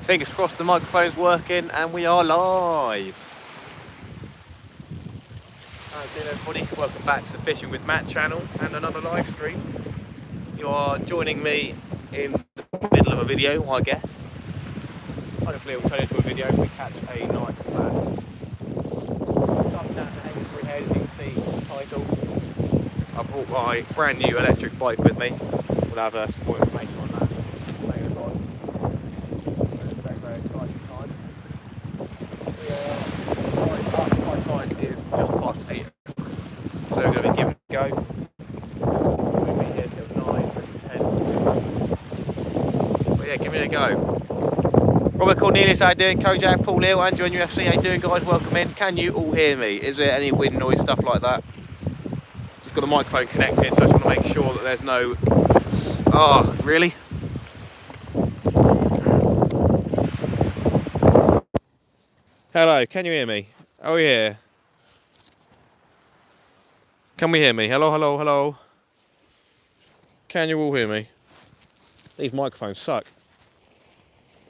Fingers crossed the microphone's working and we are live. How you doing, everybody? Welcome back to the Fishing with Matt channel and another live stream. You are joining me in the middle of a video, I guess. Hopefully it'll turn into a video if we catch a nice bass. Come down to Hengistbury Head, as you can see the title. I brought my brand new electric bike with me. We'll have some more information on that later on. Very exciting time. My time is just past 8, so we're going to be giving it a go. We'll be here till 9, maybe 10. But yeah, giving it a go. Robert Cornelius, how you doing? Kojak, Paul Hill, Andrew and UFC, how you doing, guys? Welcome in. Can you all hear me? Is there any wind noise, stuff like that? Just got the microphone connected, so I just want to make sure that there's no... Oh, really? Hello, can you hear me? Oh yeah. Can we hear me? Hello, hello, hello. Can you all hear me? These microphones suck.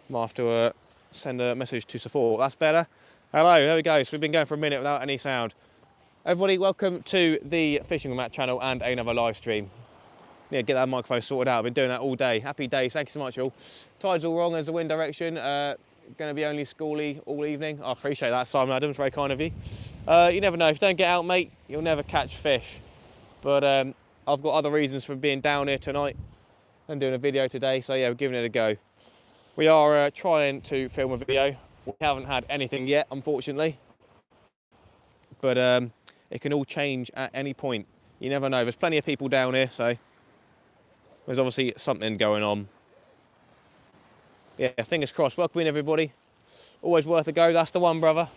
Might have to send a message to support. That's better. Hello, there we go. So we've been going for a minute without any sound. Everybody, welcome to the Fishing with Matt channel and another live stream. Yeah, get that microphone sorted out. I've been doing that all day. Happy days. Thank you so much, all. Tide's all wrong as the wind direction. Going to be only schooly all evening. I appreciate that, Simon Adams. Very kind of you. You never know. If you don't get out, mate, you'll never catch fish. But I've got other reasons for being down here tonight and doing a video today. So yeah, we're giving it a go. We are trying to film a video. We haven't had anything yet, unfortunately. But it can all change at any point. You never know. There's plenty of people down here, so there's obviously something going on. Yeah, fingers crossed. Welcome in, everybody. Always worth a go. That's the one, brother.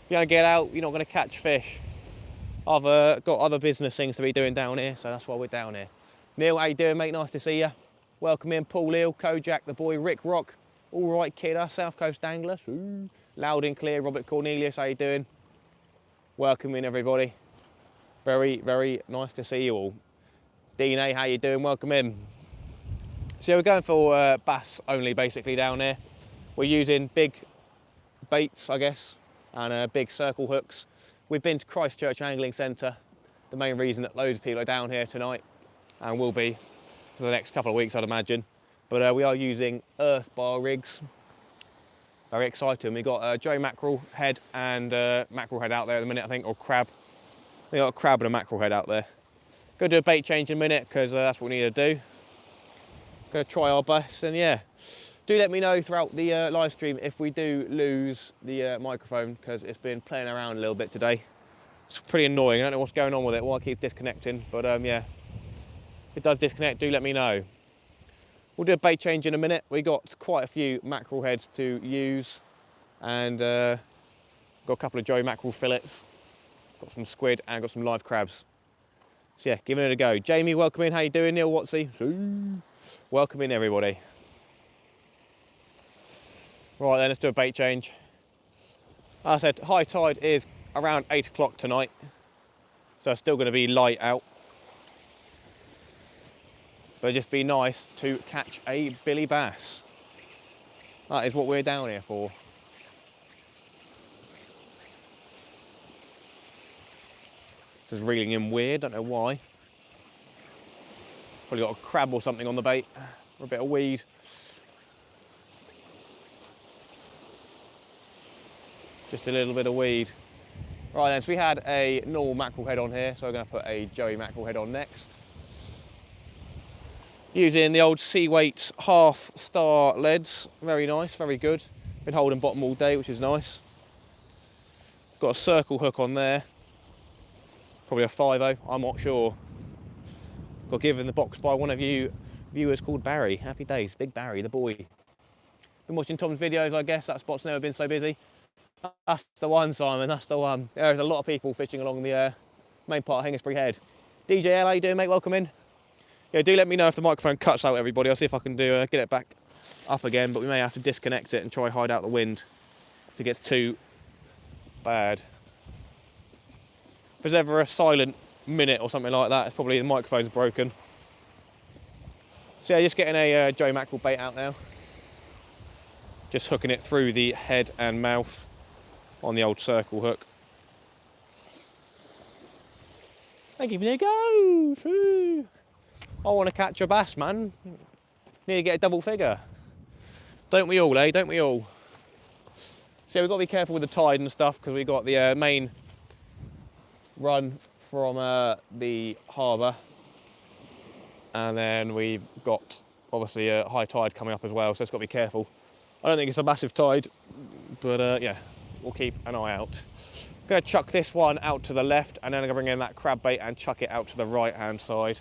If you don't get out, you're not going to catch fish. I've got other business things to be doing down here, so that's why we're down here. Neil, how you doing, mate? Nice to see you. Welcome in, Paul Hill, Kojak, the boy, Rick Rock, All Right Kidder, South Coast Angler, ooh. Loud and clear, Robert Cornelius, how you doing? Welcome in, everybody. Very, very nice to see you all. Dean A, how you doing? Welcome in. So yeah, we're going for bass only, basically, down here. We're using big baits, I guess, and big circle hooks. We've been to Christchurch Angling Centre, the main reason that loads of people are down here tonight, and will be for the next couple of weeks, I'd imagine. But we are using earth bar rigs. Very exciting. We've got Joe mackerel head and mackerel head out there at the minute, I think, or crab. We've got a crab and a mackerel head out there. Gonna do a bait change in a minute, because that's what we need to do. Gonna try our best, and yeah. Do let me know throughout the live stream if we do lose the microphone, because it's been playing around a little bit today. It's pretty annoying. I don't know what's going on with it, why it keeps disconnecting, but yeah. If it does disconnect, do let me know. We'll do a bait change in a minute. We got quite a few mackerel heads to use, and got a couple of Joey mackerel fillets, got some squid, and got some live crabs. So yeah, giving it a go. Jamie, welcome in. How you doing? Neil Watsy, welcome in, everybody. Right then, let's do a bait change. As I said, high tide is around 8 o'clock tonight, so it's still going to be light out. But it'd just be nice to catch a billy bass. That is what we're down here for. This is reeling in weird, don't know why. Probably got a crab or something on the bait, or a bit of weed. Just a little bit of weed. Right then, so we had a normal mackerel head on here, so we're going to put a Joey mackerel head on next. Using the old Sea Weights half star leads. Very nice, very good. Been holding bottom all day, which is nice. Got a circle hook on there. Probably a 5.0, I'm not sure. Got given the box by one of you viewers called Barry. Happy days, Big Barry, the boy. Been watching Tom's videos, I guess. That spot's never been so busy. That's the one, Simon, that's the one. There's a lot of people fishing along the main part of Hengistbury Head. DJ L, how you doing, mate? Welcome in. Yeah, do let me know if the microphone cuts out, everybody. I'll see if I can do get it back up again, but we may have to disconnect it and try hide out the wind if it gets too bad. If there's ever a silent minute or something like that, it's probably the microphone's broken. So yeah, just getting a Joey mackerel bait out now. Just hooking it through the head and mouth on the old circle hook. And giving it a go. I want to catch a bass, man. Need to get a double figure. Don't we all, eh? Don't we all? So we've got to be careful with the tide and stuff because we've got the main run from the harbour, and then we've got obviously a high tide coming up as well, so it's got to be careful. I don't think it's a massive tide, but yeah, we'll keep an eye out. I'm going to chuck this one out to the left, and then I'm going to bring in that crab bait and chuck it out to the right hand side.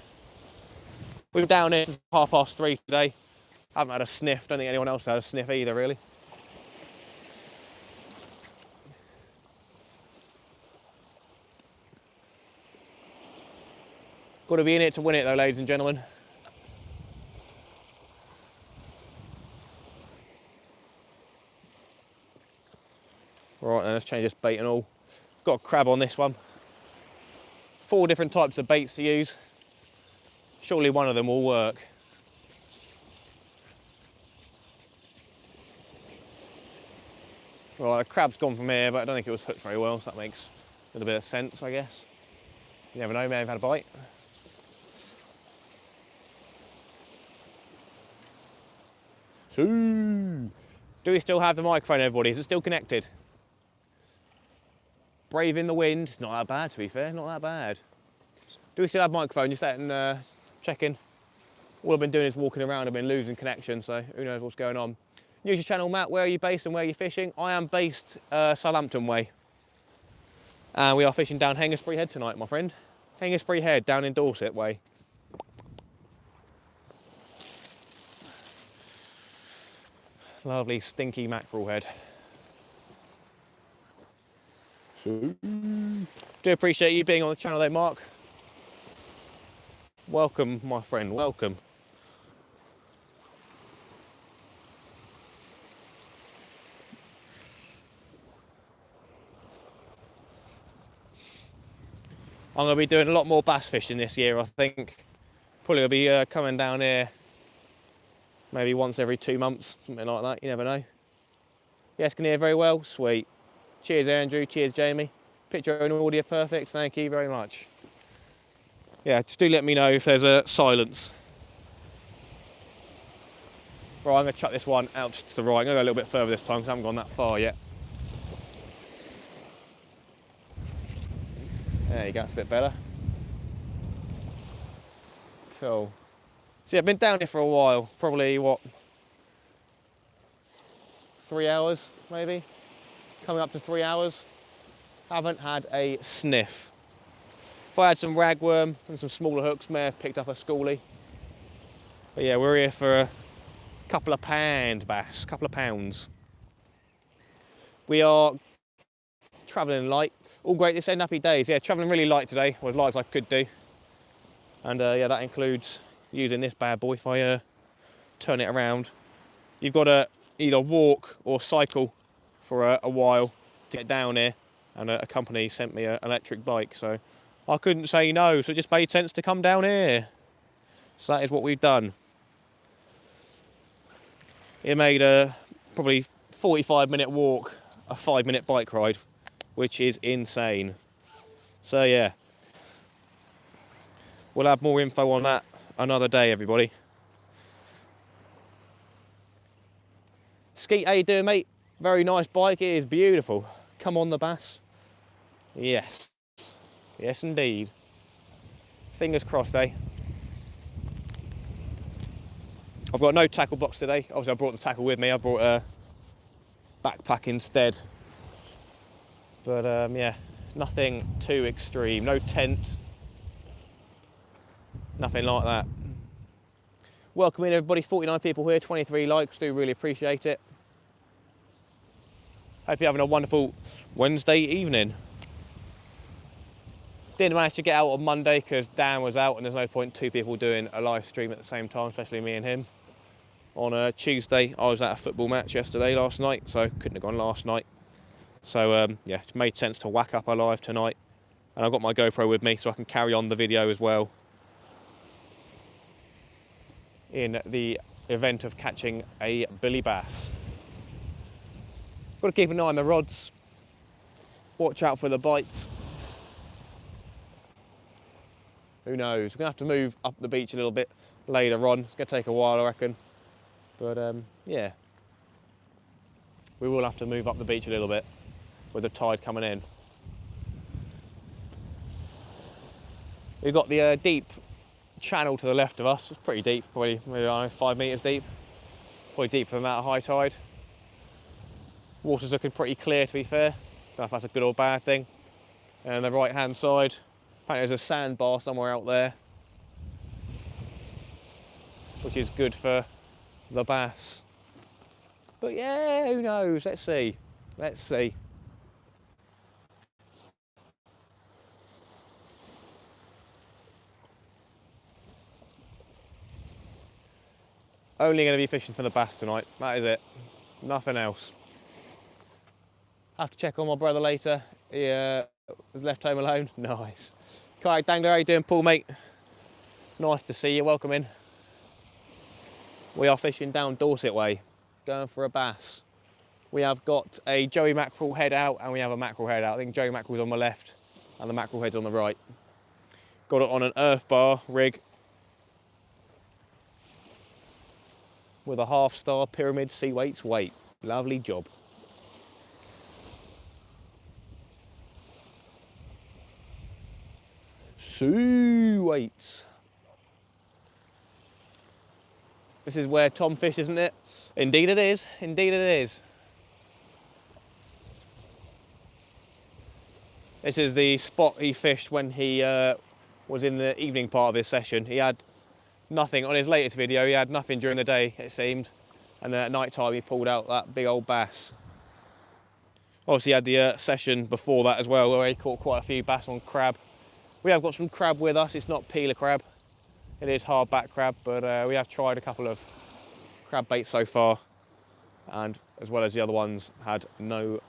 We've been down here since 3:30 today. Haven't had a sniff. Don't think anyone else had a sniff either, really. Got to be in it to win it though, ladies and gentlemen. Right then, let's change this bait and all. Got a crab on this one. 4 different types of baits to use. Surely one of them will work. Right, the crab's gone from here, but I don't think it was hooked very well, so that makes a little bit of sense, I guess. You never know, may have had a bite. Do we still have the microphone, everybody? Is it still connected? Brave in the wind. Not that bad, to be fair. Not that bad. Do we still have microphone? Just letting, checking. All I've been doing is walking around. I've been losing connection, so who knows what's going on. New to your channel, Matt. Where are you based and where are you fishing? I am based Southampton way. And we are fishing down Hengistbury Head tonight, my friend. Hengistbury Head, down in Dorset way. Lovely stinky mackerel head. Do appreciate you being on the channel though, Mark. Welcome, my friend, welcome. I'm going to be doing a lot more bass fishing this year, I think. Probably going to be coming down here maybe once every 2 months, something like that, you never know. Yes, can hear very well, sweet. Cheers Andrew, cheers Jamie. Picture and audio perfect, thank you very much. Yeah, just do let me know if there's a silence. Right, I'm going to chuck this one out to the right. I'm going to go a little bit further this time because I haven't gone that far yet. There you go, it's a bit better. Cool. So yeah, I've been down here for a while, probably what, 3 hours maybe? Coming up to 3 hours. Haven't had a sniff. If I had some ragworm and some smaller hooks, may have picked up a schoolie. But yeah, we're here for a couple of pound bass, couple of pounds. We are travelling light. All great this end, happy days. Yeah, travelling really light today, or as light as I could do. And yeah, that includes using this bad boy. If I turn it around, you've got to either walk or cycle for a while to get down here. And a company sent me an electric bike, so I couldn't say no, so it just made sense to come down here. So that is what we've done. It made a probably 45-minute walk, a 5-minute bike ride, which is insane. So yeah, we'll have more info on that another day, everybody. Skeet, how you doing, mate? Very nice bike, it is beautiful. Come on the bass. Yes. Yes, indeed. Fingers crossed, eh? I've got no tackle box today. Obviously, I brought the tackle with me. I brought a backpack instead. But yeah, nothing too extreme. No tent. Nothing like that. Welcome in, everybody. 49 people here, 23 likes. Do really appreciate it. Hope you're having a wonderful Wednesday evening. Didn't manage to get out on Monday because Dan was out and there's no point 2 people doing a live stream at the same time, especially me and him. On a Tuesday, I was at a football match last night, so couldn't have gone last night. So yeah, it made sense to whack up a live tonight. And I've got my GoPro with me so I can carry on the video as well in the event of catching a billy bass. Got to keep an eye on the rods. Watch out for the bites. Who knows? We're going to have to move up the beach a little bit later on. It's going to take a while, I reckon. But yeah, we will have to move up the beach a little bit with the tide coming in. We've got the deep channel to the left of us. It's pretty deep, probably maybe, I don't know, 5 metres deep. Probably deeper than that at high tide. Water's looking pretty clear, to be fair. Don't know if that's a good or bad thing. And on the right hand side, apparently there's a sandbar somewhere out there, which is good for the bass. But yeah, who knows? Let's see. Let's see. Only going to be fishing for the bass tonight. That is it. Nothing else. Have to check on my brother later. He was left home alone. Nice. Kayak Dangler, how you doing, Paul, mate? Nice to see you. Welcome in. We are fishing down Dorset way, going for a bass. We have got a Joey mackerel head out and we have a mackerel head out. I think Joey mackerel's on the left and the mackerel head's on the right. Got it on an earth bar rig with a half-star pyramid sea weights weight. Lovely job. Sea weights. This is where Tom fished, isn't it? Indeed it is. Indeed it is. This is the spot he fished when he was in the evening part of his session. He had nothing on his latest video. He had nothing during the day, it seemed, and then at night time he pulled out that big old bass. Obviously, he had the session before that as well, where he caught quite a few bass on crab. We have got some crab with us. It's not peeler crab. It is hardback crab, but we have tried a couple of crab baits so far, and as well as the other ones, had no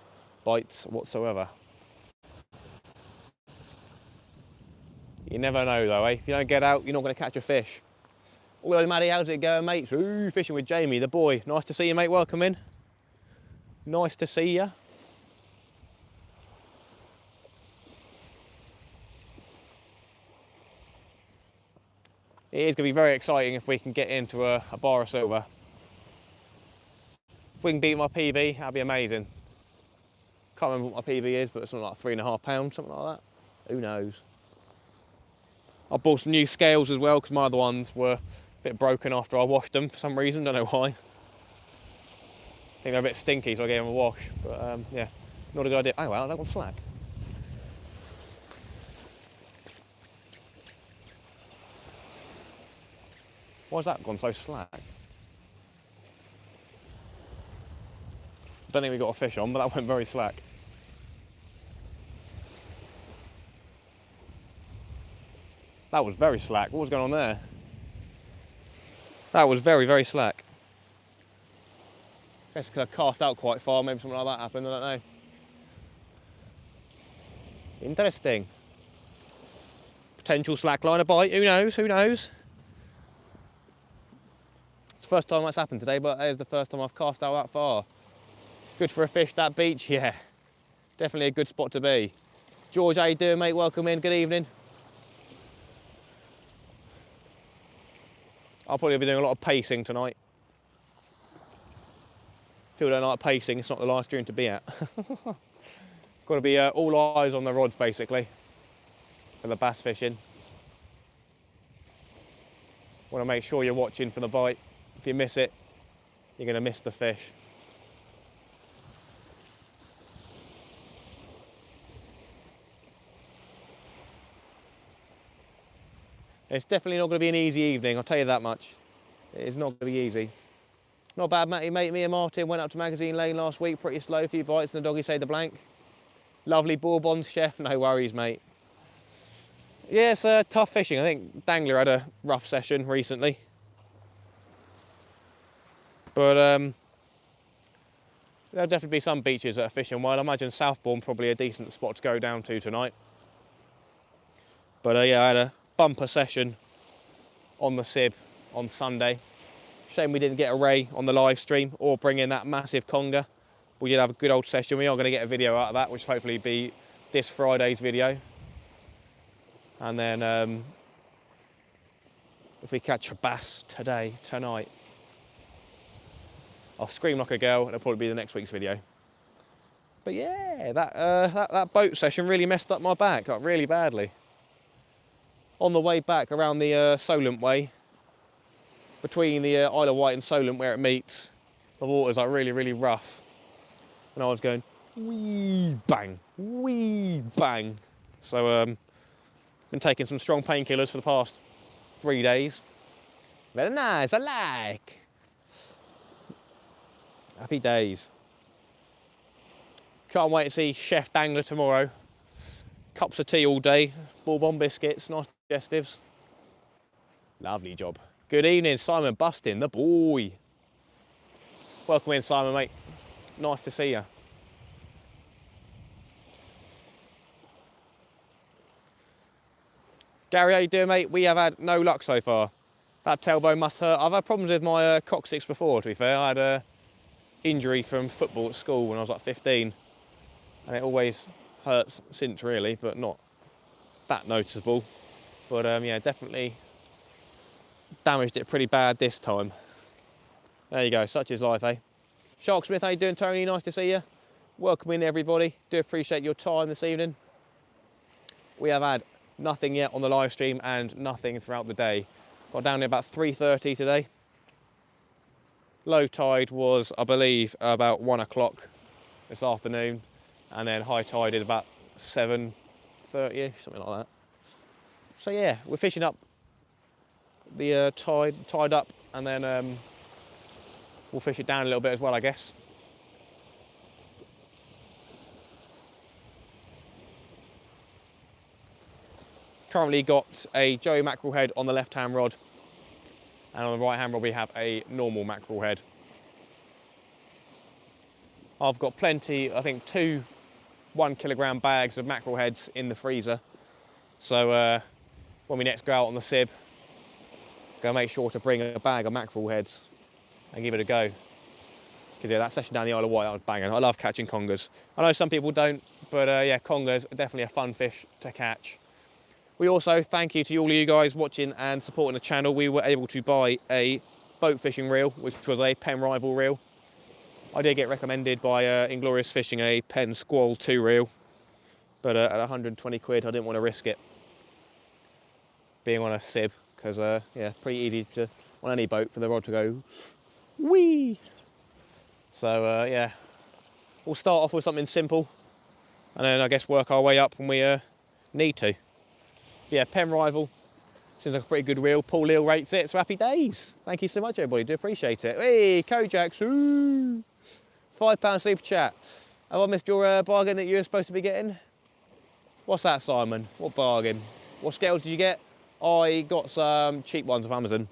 bites whatsoever. You never know though, eh? If you don't get out, you're not going to catch a fish. Hello, Maddie, how's it going, mate? Ooh, fishing with Jamie, the boy. Nice to see you, mate. Welcome in. Nice to see you. It is going to be very exciting if we can get into a bar of silver. If we can beat my PB, that'd be amazing. Can't remember what my PB is, but it's something like £3.5, something like that. Who knows? I bought some new scales as well because my other ones were a bit broken after I washed them for some reason, don't know why. I think they're a bit stinky, so I gave them a wash. But yeah, not a good idea. Oh well, that one's slack. Why's that gone so slack? Don't think we got a fish on, but that went very slack. That was very slack. What was going on there? That was very, very slack. I guess because I cast out quite far, maybe something like that happened, I don't know. Interesting. Potential slack liner bite, who knows, who knows? It's the first time that's happened today, but it is the first time I've cast out that far. Good for a fish, that beach, yeah. Definitely a good spot to be. George, how you doing, mate? Welcome in, good evening. I'll probably be doing a lot of pacing tonight. If you don't like pacing, it's not the last stream to be at. Got to be all eyes on the rods, basically, for the bass fishing. Want to make sure you're watching for the bite. If you miss it, you're going to miss the fish. It's definitely not going to be an easy evening, I'll tell you that much. It is not going to be easy. Not bad, Matty, mate. Me and Martin went up to Magazine Lane last week, pretty slow, a few bites, and the doggy saved the blank. Lovely bourbons, chef, no worries, mate. Yeah, it's tough fishing. I think Dangler had a rough session recently. But there'll definitely be some beaches that are fishing well. I imagine Southbourne probably a decent spot to go down to tonight. But yeah, I had a bumper session on the Sib on Sunday. Shame we didn't get a ray on the live stream or bring in that massive conger. We did have a good old session. We are going to get a video out of that, which will hopefully be this Friday's video. And then if we catch a bass tonight, I'll scream like a girl, and it'll probably be the next week's video. But yeah, that boat session really messed up my back, like really badly. On the way back around the Solent Way, between the Isle of Wight and Solent where it meets, the water's like really, really rough. And I was going, wee bang, wee bang. So been taking some strong painkillers for the past 3 days. Very nice, I like. Happy days. Can't wait to see Chef Dangler tomorrow. Cups of tea all day, bourbon biscuits, nice digestives. Lovely job. Good evening, Simon Bustin, the boy. Welcome in, Simon, mate. Nice to see you. Gary, how you doing, mate? We have had no luck so far. That tailbone must hurt. I've had problems with my coccyx before, to be fair. I had a injury from football at school when I was like 15, and it always hurts since, really, but not that noticeable. But yeah, definitely damaged it pretty bad this time. There you go, such is life, eh? Sharksmith, how you doing, Tony? Nice to see you. Welcome in, everybody. Do appreciate your time this evening. We have had nothing yet on the live stream and nothing throughout the day. Got down here about 3:30 today. Low tide was, I believe, about 1 o'clock this afternoon, and then high tide at about 7:30ish, something like that. So yeah, we're fishing up the tide up, and then we'll fish it down a little bit as well, I guess. Currently got a Joey mackerel head on the left-hand rod, and on the right-hand rod we have a normal mackerel head. I've got plenty, I think 2 1 kilogram bags of mackerel heads in the freezer. So when we next go out on the Sib, go make sure to bring a bag of mackerel heads and give it a go. Because yeah, that session down the Isle of Wight, that was banging. I love catching congers. I know some people don't, but yeah, congers are definitely a fun fish to catch. We also, thank you to all of you guys watching and supporting the channel. We were able to buy a boat fishing reel, which was a Penn Rival reel. I did get recommended by Inglorious Fishing a Penn Squall 2 reel, but at 120 quid, I didn't want to risk it being on a Sib, because yeah, pretty easy to, on any boat, for the rod to go whee. So yeah, we'll start off with something simple, and then I guess work our way up when we need to. Yeah, Penn Rival seems like a pretty good reel. Paul Leal rates it, so happy days. Thank you so much, everybody. Do appreciate it. Hey, Kojak's, ooh, £5 super chat. Have I missed your bargain that you were supposed to be getting? What's that, Simon? What bargain? What scales did you get? I got some cheap ones off Amazon.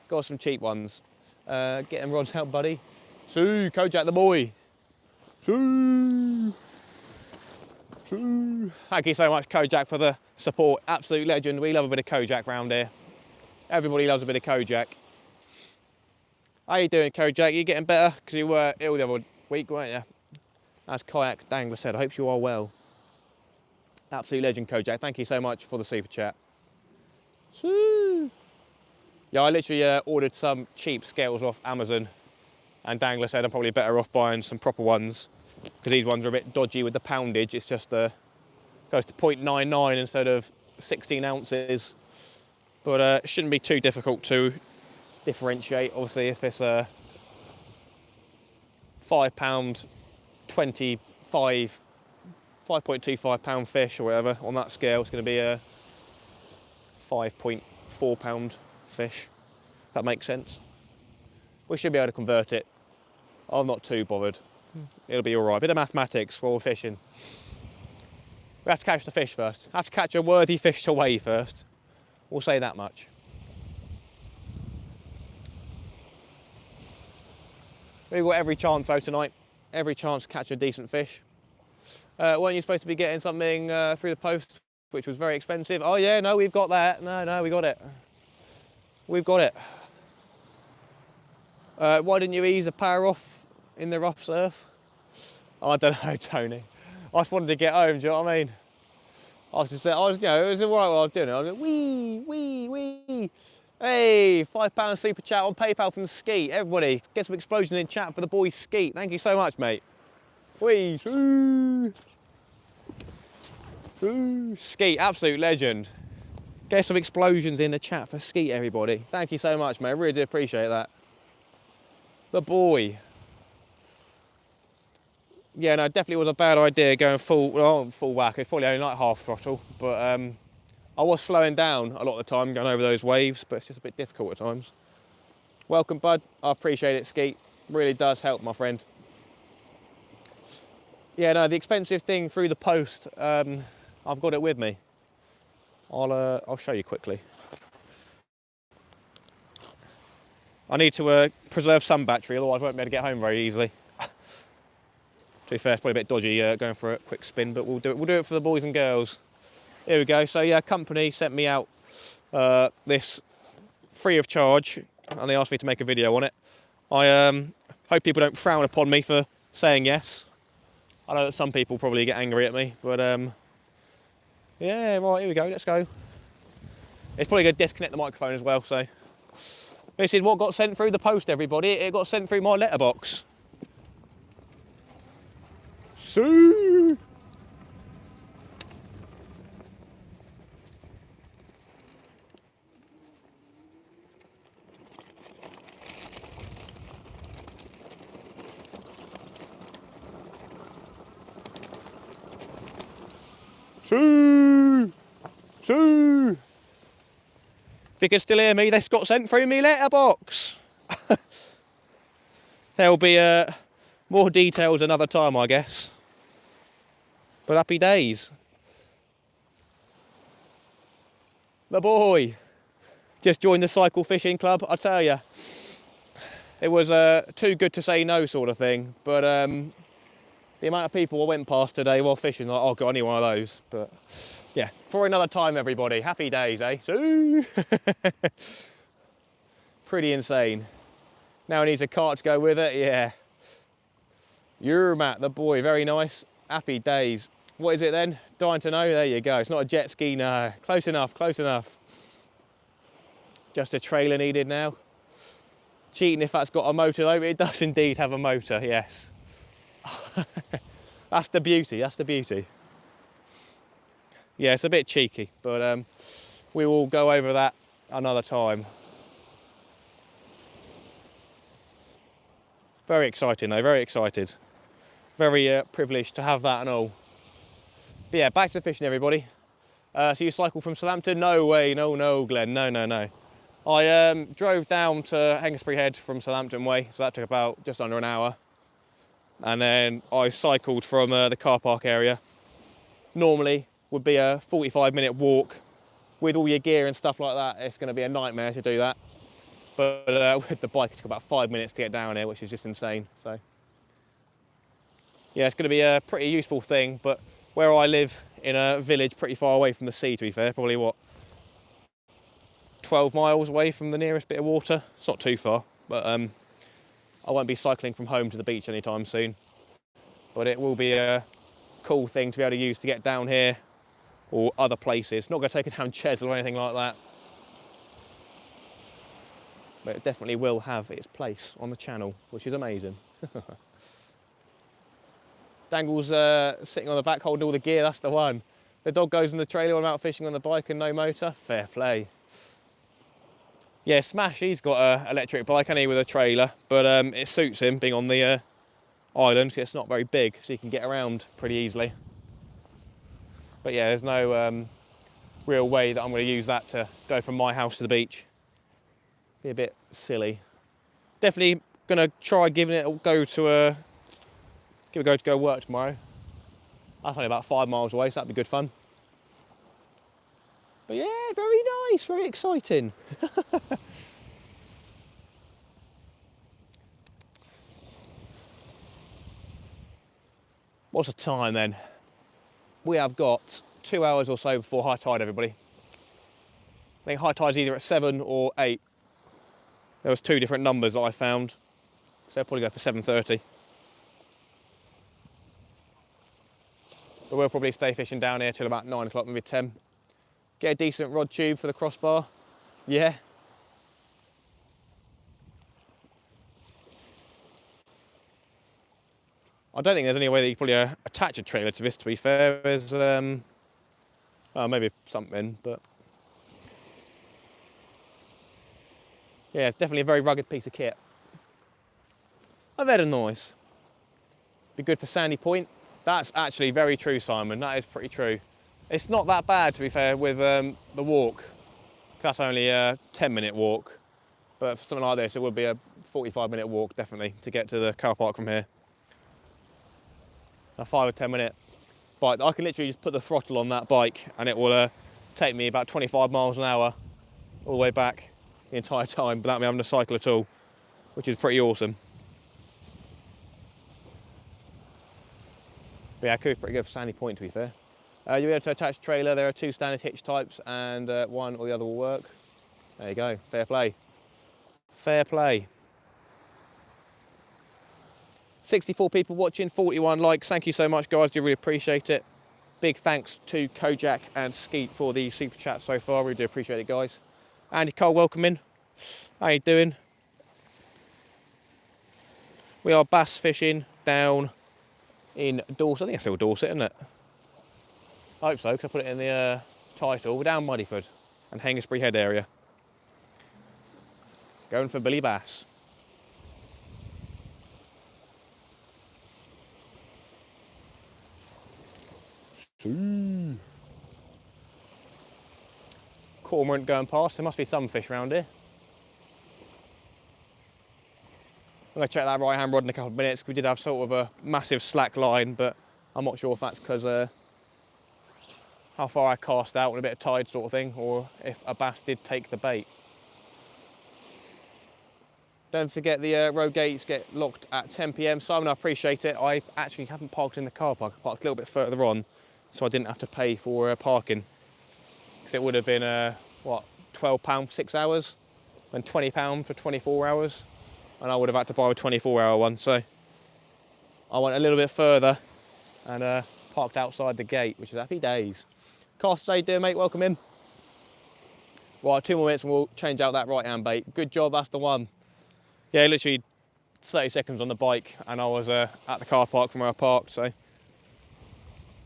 Got some cheap ones. Get them rods out, buddy. Sue, Kojak the boy. Sue. Sue. Thank you so much, Kojak, for the support. Absolute legend. We love a bit of Kojak round here. Everybody loves a bit of Kojak. How you doing, Kojak? You getting better? Because you were ill the other week, weren't you? As Kayak Dangler said, I hope you are well. Absolute legend, Kojak. Thank you so much for the super chat. Sue. Yeah, I literally ordered some cheap scales off Amazon, and Dangler said I'm probably better off buying some proper ones, because these ones are a bit dodgy with the poundage. It's just goes to 0.99 instead of 16 ounces. But it shouldn't be too difficult to differentiate. Obviously, if it's a £5, 5.25 pound fish or whatever on that scale, it's going to be a 5.4 pound fish. If that makes sense. We should be able to convert it. I'm not too bothered. It'll be all right. Bit of mathematics while we're fishing. We have to catch the fish first. Have to catch a worthy fish to weigh first. We'll say that much. We've got every chance though tonight. Every chance to catch a decent fish. Weren't you supposed to be getting something through the post, which was very expensive? Oh yeah, no, we've got that. No, we got it. We've got it. Why didn't you ease the power off in the rough surf? I don't know, Tony. I just wanted to get home, do you know what I mean? It was all right while I was doing it. I was like, wee, wee, wee. Hey, £5 super chat on PayPal from Skeet. Everybody, get some explosions in chat for the boy Skeet. Thank you so much, mate. Wee, Skeet, absolute legend. Get some explosions in the chat for Skeet, everybody. Thank you so much, mate. I really do appreciate that. The boy. Yeah, no, it definitely was a bad idea going full whack. It's probably only like half throttle, but I was slowing down a lot of the time going over those waves, but it's just a bit difficult at times. Welcome, bud. I appreciate it, Skeet. Really does help, my friend. Yeah, no, the expensive thing through the post, I've got it with me. I'll show you quickly. I need to preserve some battery, otherwise I won't be able to get home very easily. To be fair, it's probably a bit dodgy going for a quick spin, but we'll do it for the boys and girls. Here we go. So yeah, company sent me out this free of charge, and they asked me to make a video on it. I hope people don't frown upon me for saying yes. I know that some people probably get angry at me, but yeah, right, here we go. Let's go. It's probably going to disconnect the microphone as well. So this is what got sent through the post, everybody. It got sent through my letterbox. See? See? See? If you can still hear me, this got sent through me letterbox. There'll be more details another time, I guess. But happy days. The boy just joined the cycle fishing club. I tell you, it was too good to say no sort of thing. But the amount of people I went past today while fishing, like, oh god, I need one of those. But yeah, for another time, everybody. Happy days, eh? Pretty insane. Now he needs a cart to go with it. Yeah. You're Matt, the boy. Very nice. Happy days. What is it then? Dying to know. There you go. It's not a jet ski, no. Close enough, close enough. Just a trailer needed now. Cheating if that's got a motor though. It does indeed have a motor, yes. That's the beauty, that's the beauty. Yeah, it's a bit cheeky, but we will go over that another time. Very exciting though, very excited. Very privileged to have that and all. But yeah, back to the fishing, everybody. So you cycle from Southampton? No way, no, Glenn, no. I drove down to Hengistbury Head from Southampton way, so that took about just under an hour. And then I cycled from the car park area. Normally would be a 45-minute walk with all your gear and stuff like that. It's going to be a nightmare to do that. But with the bike, it took about 5 minutes to get down here, which is just insane. So yeah, it's going to be a pretty useful thing, but where I live in a village pretty far away from the sea, to be fair, probably what, 12 miles away from the nearest bit of water. It's not too far, but I won't be cycling from home to the beach anytime soon. But it will be a cool thing to be able to use to get down here or other places. Not going to take it down Chesil or anything like that. But it definitely will have its place on the channel, which is amazing. Dangle's sitting on the back holding all the gear, that's the one. The dog goes in the trailer when I'm out fishing on the bike and no motor. Fair play. Yeah, Smash, he's got an electric bike, hasn't he, with a trailer, but it suits him being on the island, because it's not very big, so he can get around pretty easily. But yeah, there's no real way that I'm going to use that to go from my house to the beach. Be a bit silly. Definitely going to try giving it a go to go work tomorrow. That's only about 5 miles away, so that'd be good fun. But yeah, very nice, very exciting. What's the time then? We have got 2 hours or so before high tide, everybody. I think high tide's either at 7 or 8. There was 2 different numbers that I found, so I'll probably go for 7:30. But we'll probably stay fishing down here till about 9 o'clock, maybe 10. Get a decent rod tube for the crossbar. Yeah. I don't think there's any way that you can probably attach a trailer to this, to be fair. There's, well, maybe something, but yeah, it's definitely a very rugged piece of kit. I've had a noise. Be good for Sandy Point. That's actually very true, Simon. That is pretty true. It's not that bad, to be fair, with the walk. That's only a 10-minute walk. But for something like this, it would be a 45-minute walk, definitely, to get to the car park from here. A 5 or 10-minute bike. I can literally just put the throttle on that bike and it will take me about 25 miles an hour all the way back the entire time without me having to cycle at all, which is pretty awesome. But yeah, it could be pretty good for Sandy Point, to be fair. You'll be able to attach a trailer. There are 2 standard hitch types and one or the other will work. There you go, fair play. Fair play. 64 people watching, 41 likes. Thank you so much, guys. Do really appreciate it. Big thanks to Kojak and Skeet for the super chat so far. We do appreciate it, guys. Andy Cole, welcome in. How you doing? We are bass fishing down in Dorset. I think it's still Dorset, isn't it? I hope so, because I put it in the title. We're down Muddyford and Hengistbury Head area. Going for Billy Bass. Cormorant going past. There must be some fish around here. I'm going to check that right hand rod in a couple of minutes. We did have sort of a massive slack line, but I'm not sure if that's because how far I cast out with a bit of tide sort of thing, or if a bass did take the bait. Don't forget the road gates get locked at 10 PM. Simon, I appreciate it. I actually haven't parked in the car park. I parked a little bit further on, so I didn't have to pay for parking. Because it would have been, what, £12 for 6 hours, and £20 for 24 hours. And I would have had to buy a 24-hour one, so I went a little bit further and parked outside the gate, which is happy days. Carsters, how you doing, mate? Welcome in. Right, 2 more minutes and we'll change out that right-hand bait. Good job, that's the one. Yeah, literally 30 seconds on the bike and I was at the car park from where I parked, so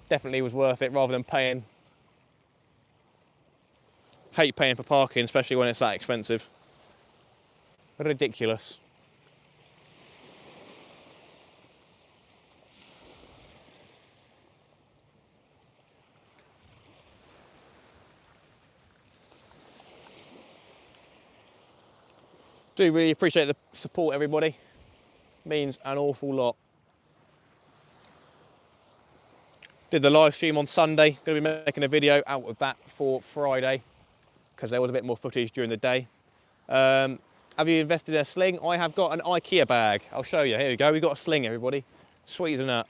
definitely was worth it rather than paying. Hate paying for parking, especially when it's that expensive. Ridiculous. Do really appreciate the support, everybody. Means an awful lot. Did the live stream on Sunday. Going to be making a video out of that for Friday because there was a bit more footage during the day. Have you invested in a sling? I have got an IKEA bag. I'll show you. Here we go. We've got a sling, everybody. Sweet as a nut.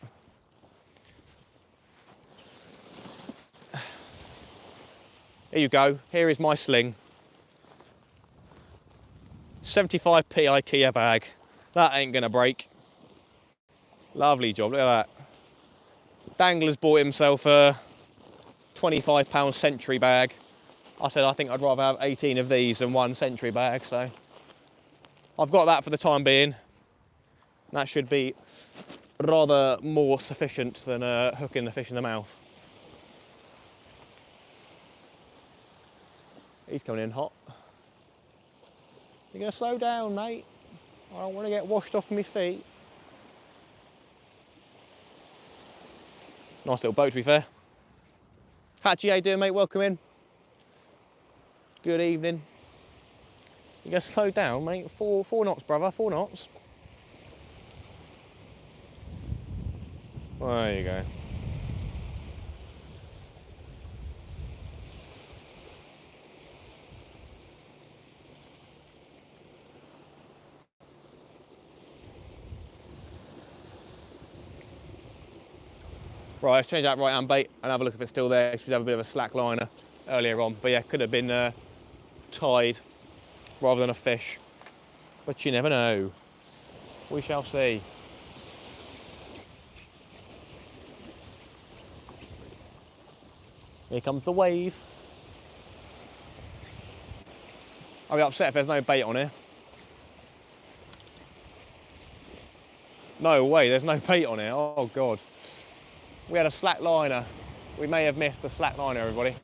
Here you go. Here is my sling. 75p IKEA bag. That ain't gonna break. Lovely job, look at that. Dangler's bought himself a £25 Century bag. I said I think I'd rather have 18 of these than one Century bag, so I've got that for the time being. That should be rather more sufficient than hooking the fish in the mouth. He's coming in hot. You're going to slow down, mate. I don't want to get washed off my feet. Nice little boat, to be fair. Hatchie, how you doing, mate? Welcome in. Good evening. You're going to slow down, mate. Four knots, brother. 4 knots. There you go. Right, let's change that right hand bait and have a look if it's still there. Should have a bit of a slack liner earlier on, but yeah, could have been tide rather than a fish. But you never know. We shall see. Here comes the wave. I'll be upset if there's no bait on here. No way, there's no bait on here. Oh God. We had a slack liner. We may have missed the slack liner, everybody.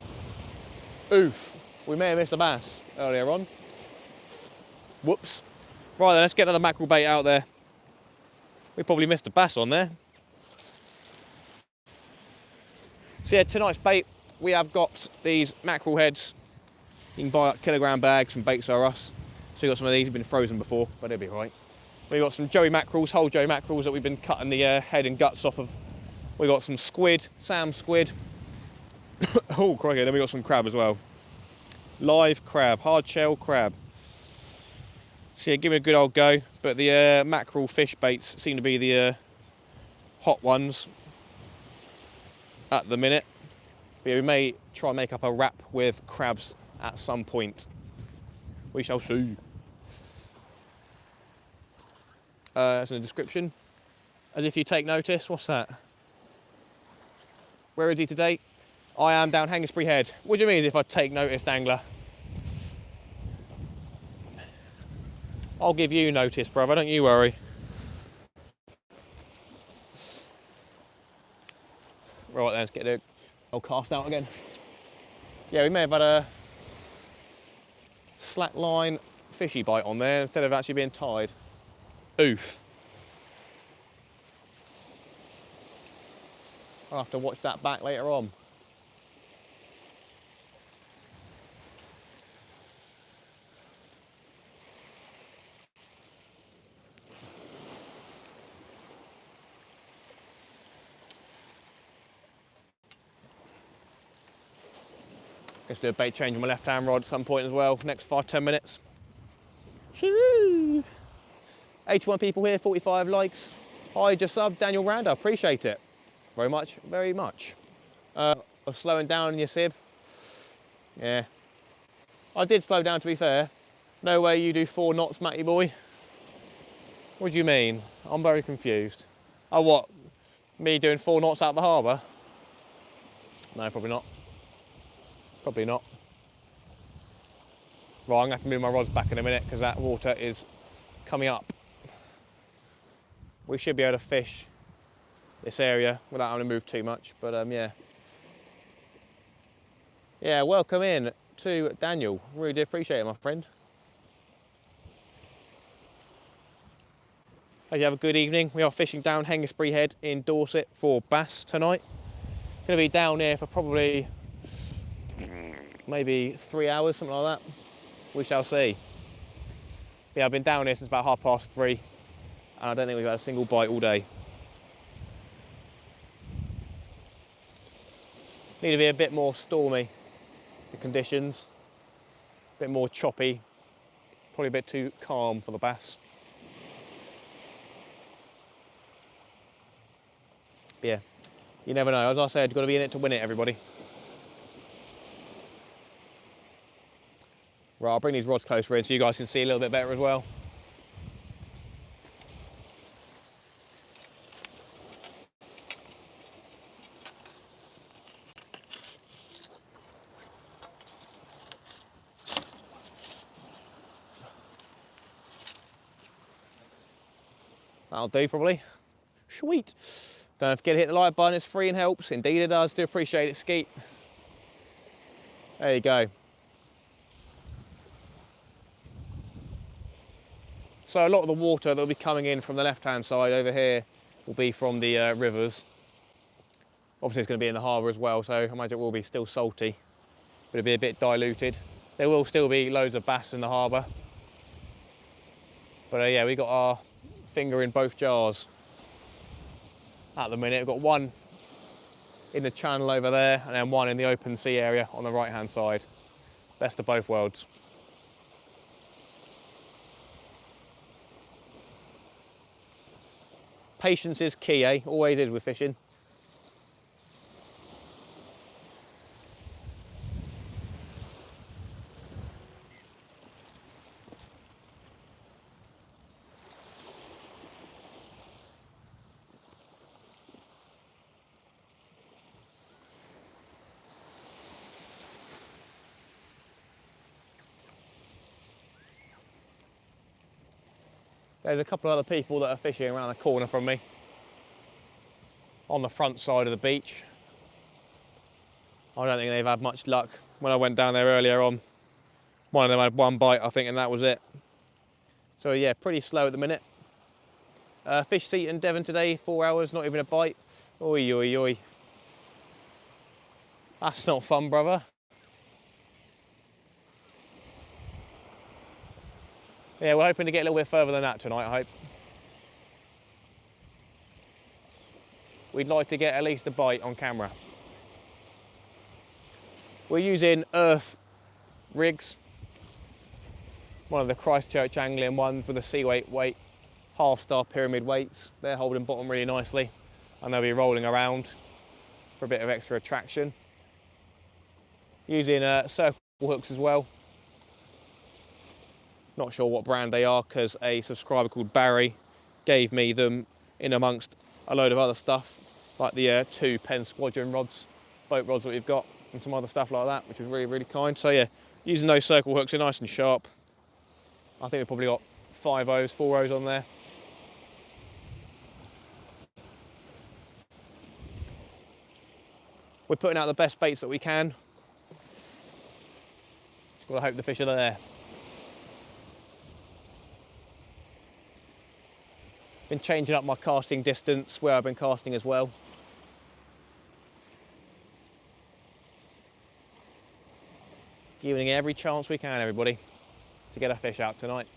Oof. We may have missed a bass earlier on. Whoops. Right then, let's get another mackerel bait out there. We probably missed a bass on there. So yeah, tonight's bait, we have got these mackerel heads. You can buy like kilogram bags from Baits R Us. So we've got some of these, have been frozen before, but they'll be all right. We've got some joey mackerels, whole joey mackerels that we've been cutting the head and guts off of. We've got some squid, Sam squid. Oh, crikey, then we've got some crab as well. Live crab, hard shell crab. So yeah, give it a good old go. But the mackerel fish baits seem to be the hot ones at the minute. But yeah, we may try and make up a wrap with crabs at some point. We shall see. It's in the description. And if you take notice, what's that? Where is he today? I am down Hengistbury Head. What do you mean if I take notice, Dangler? I'll give you notice, brother, don't you worry. Right then, let's get the old cast out again. Yeah, we may have had a slack line fishy bite on there instead of actually being tied. Oof. I'll have to watch that back later on. Let's do a bait change on my left-hand rod at some point as well, next 5-10 minutes. Shoo! 81 people here, 45 likes. Hi, just sub, Daniel Randa, appreciate it. Very much, very much. Of slowing down in your sib. Yeah. I did slow down, to be fair. No way you do 4 knots, Matty boy. What do you mean? I'm very confused. Oh, what? Me doing 4 knots out the harbour? No, probably not. Probably not. Right, I'm going to have to move my rods back in a minute because that water is coming up. We should be able to fish this area without having to move too much, but yeah. Yeah, welcome in to Daniel. Really do appreciate it, my friend. Hope you have a good evening. We are fishing down Hengistbury Head in Dorset for bass tonight. Going to be down here for probably maybe 3 hours, something like that. We shall see. Yeah, I've been down here since about 3:30, and I don't think we've had a single bite all day. Need to be a bit more stormy, the conditions. A bit more choppy, probably a bit too calm for the bass. But yeah, you never know. As I said, you've got to be in it to win it, everybody. Right, I'll bring these rods closer in so you guys can see a little bit better as well. That'll do probably. Sweet. Don't forget to hit the like button, it's free and helps. Indeed it does, do appreciate it, Skeet. There you go. So a lot of the water that will be coming in from the left-hand side over here will be from the rivers. Obviously it's going to be in the harbour as well, so I imagine it will be still salty, but it'll be a bit diluted. There will still be loads of bass in the harbour. But yeah, we got our finger in both jars at the minute. We've got one in the channel over there and then one in the open sea area on the right-hand side. Best of both worlds. Patience is key, eh? Always is with fishing. There's a couple of other people that are fishing around the corner from me on the front side of the beach. I don't think they've had much luck. When I went down there earlier on, one of them had one bite, I think, and that was it. So yeah, pretty slow at the minute. Fish seat in Devon today, 4 hours, not even a bite. Oi, oi, oi. That's not fun, brother. Yeah, we're hoping to get a little bit further than that tonight, I hope. We'd like to get at least a bite on camera. We're using Earth rigs. One of the Christchurch angling ones with a sea weight, half-star pyramid weights. They're holding bottom really nicely, and they'll be rolling around for a bit of extra attraction. Using circle hooks as well. Not sure what brand they are, because a subscriber called Barry gave me them in amongst a load of other stuff, like the 2 Penn Squadron rods, boat rods that we've got, and some other stuff like that, which was really, really kind. So yeah, using those circle hooks are nice and sharp. I think we've probably got 5 O's, 4 O's on there. We're putting out the best baits that we can. Just gotta hope the fish are there. Been changing up my casting distance where I've been casting as well. Giving it every chance we can, everybody, to get a fish out tonight.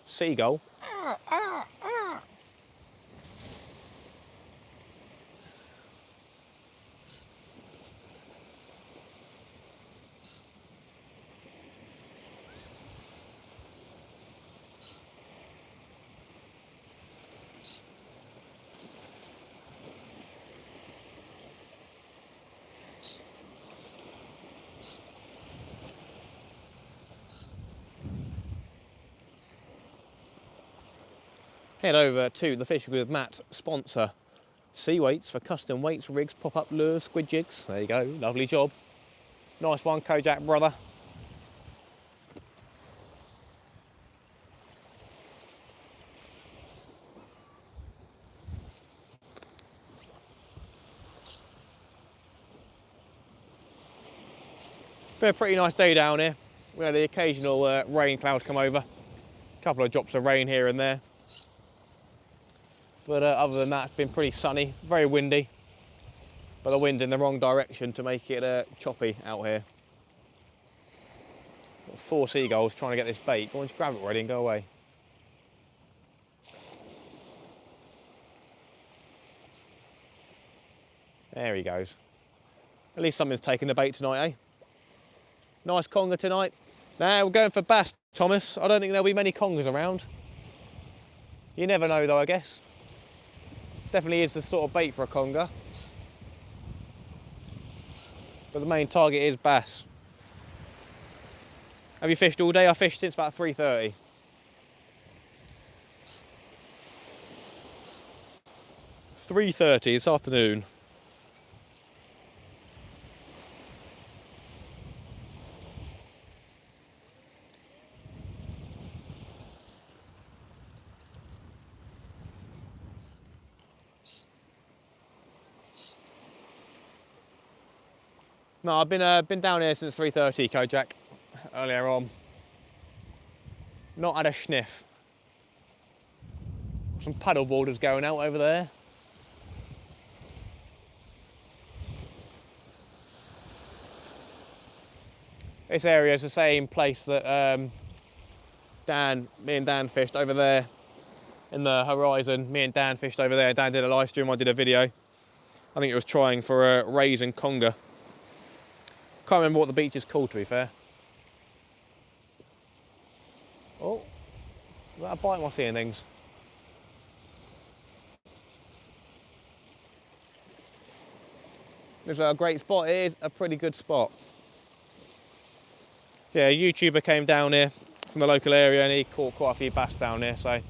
Seagull. Head over to the Fishing with Matt sponsor, Sea Weights, for custom weights, rigs, pop-up lures, squid jigs. There you go, lovely job. Nice one, Kojak brother. Been a pretty nice day down here. We had the occasional rain cloud come over. A couple of drops of rain here and there. But other than that, it's been pretty sunny, very windy. But the wind's in the wrong direction to make it choppy out here. Got 4 seagulls trying to get this bait. Go on, just grab it already and go away. There he goes. At least something's taken the bait tonight, eh? Nice conger tonight. Now we're going for bass, Thomas. I don't think there'll be many congers around. You never know though, I guess. Definitely is the sort of bait for a conger. But the main target is bass. Have you fished all day? I fished since about 3:30. This afternoon. No, I've been down here since 3:30, Kojak, earlier on. Not had a sniff. Some paddle boarders going out over there. This area is the same place that me and Dan fished over there in the horizon. Me and Dan fished over there. Dan did a live stream, I did a video. I think it was trying for a rays and conger. Can't remember what the beach is called, to be fair. Oh, is that a bite? Am I seeing things? It's a great spot. It is a pretty good spot. Yeah, a YouTuber came down here from the local area and he caught quite a few bass down here, so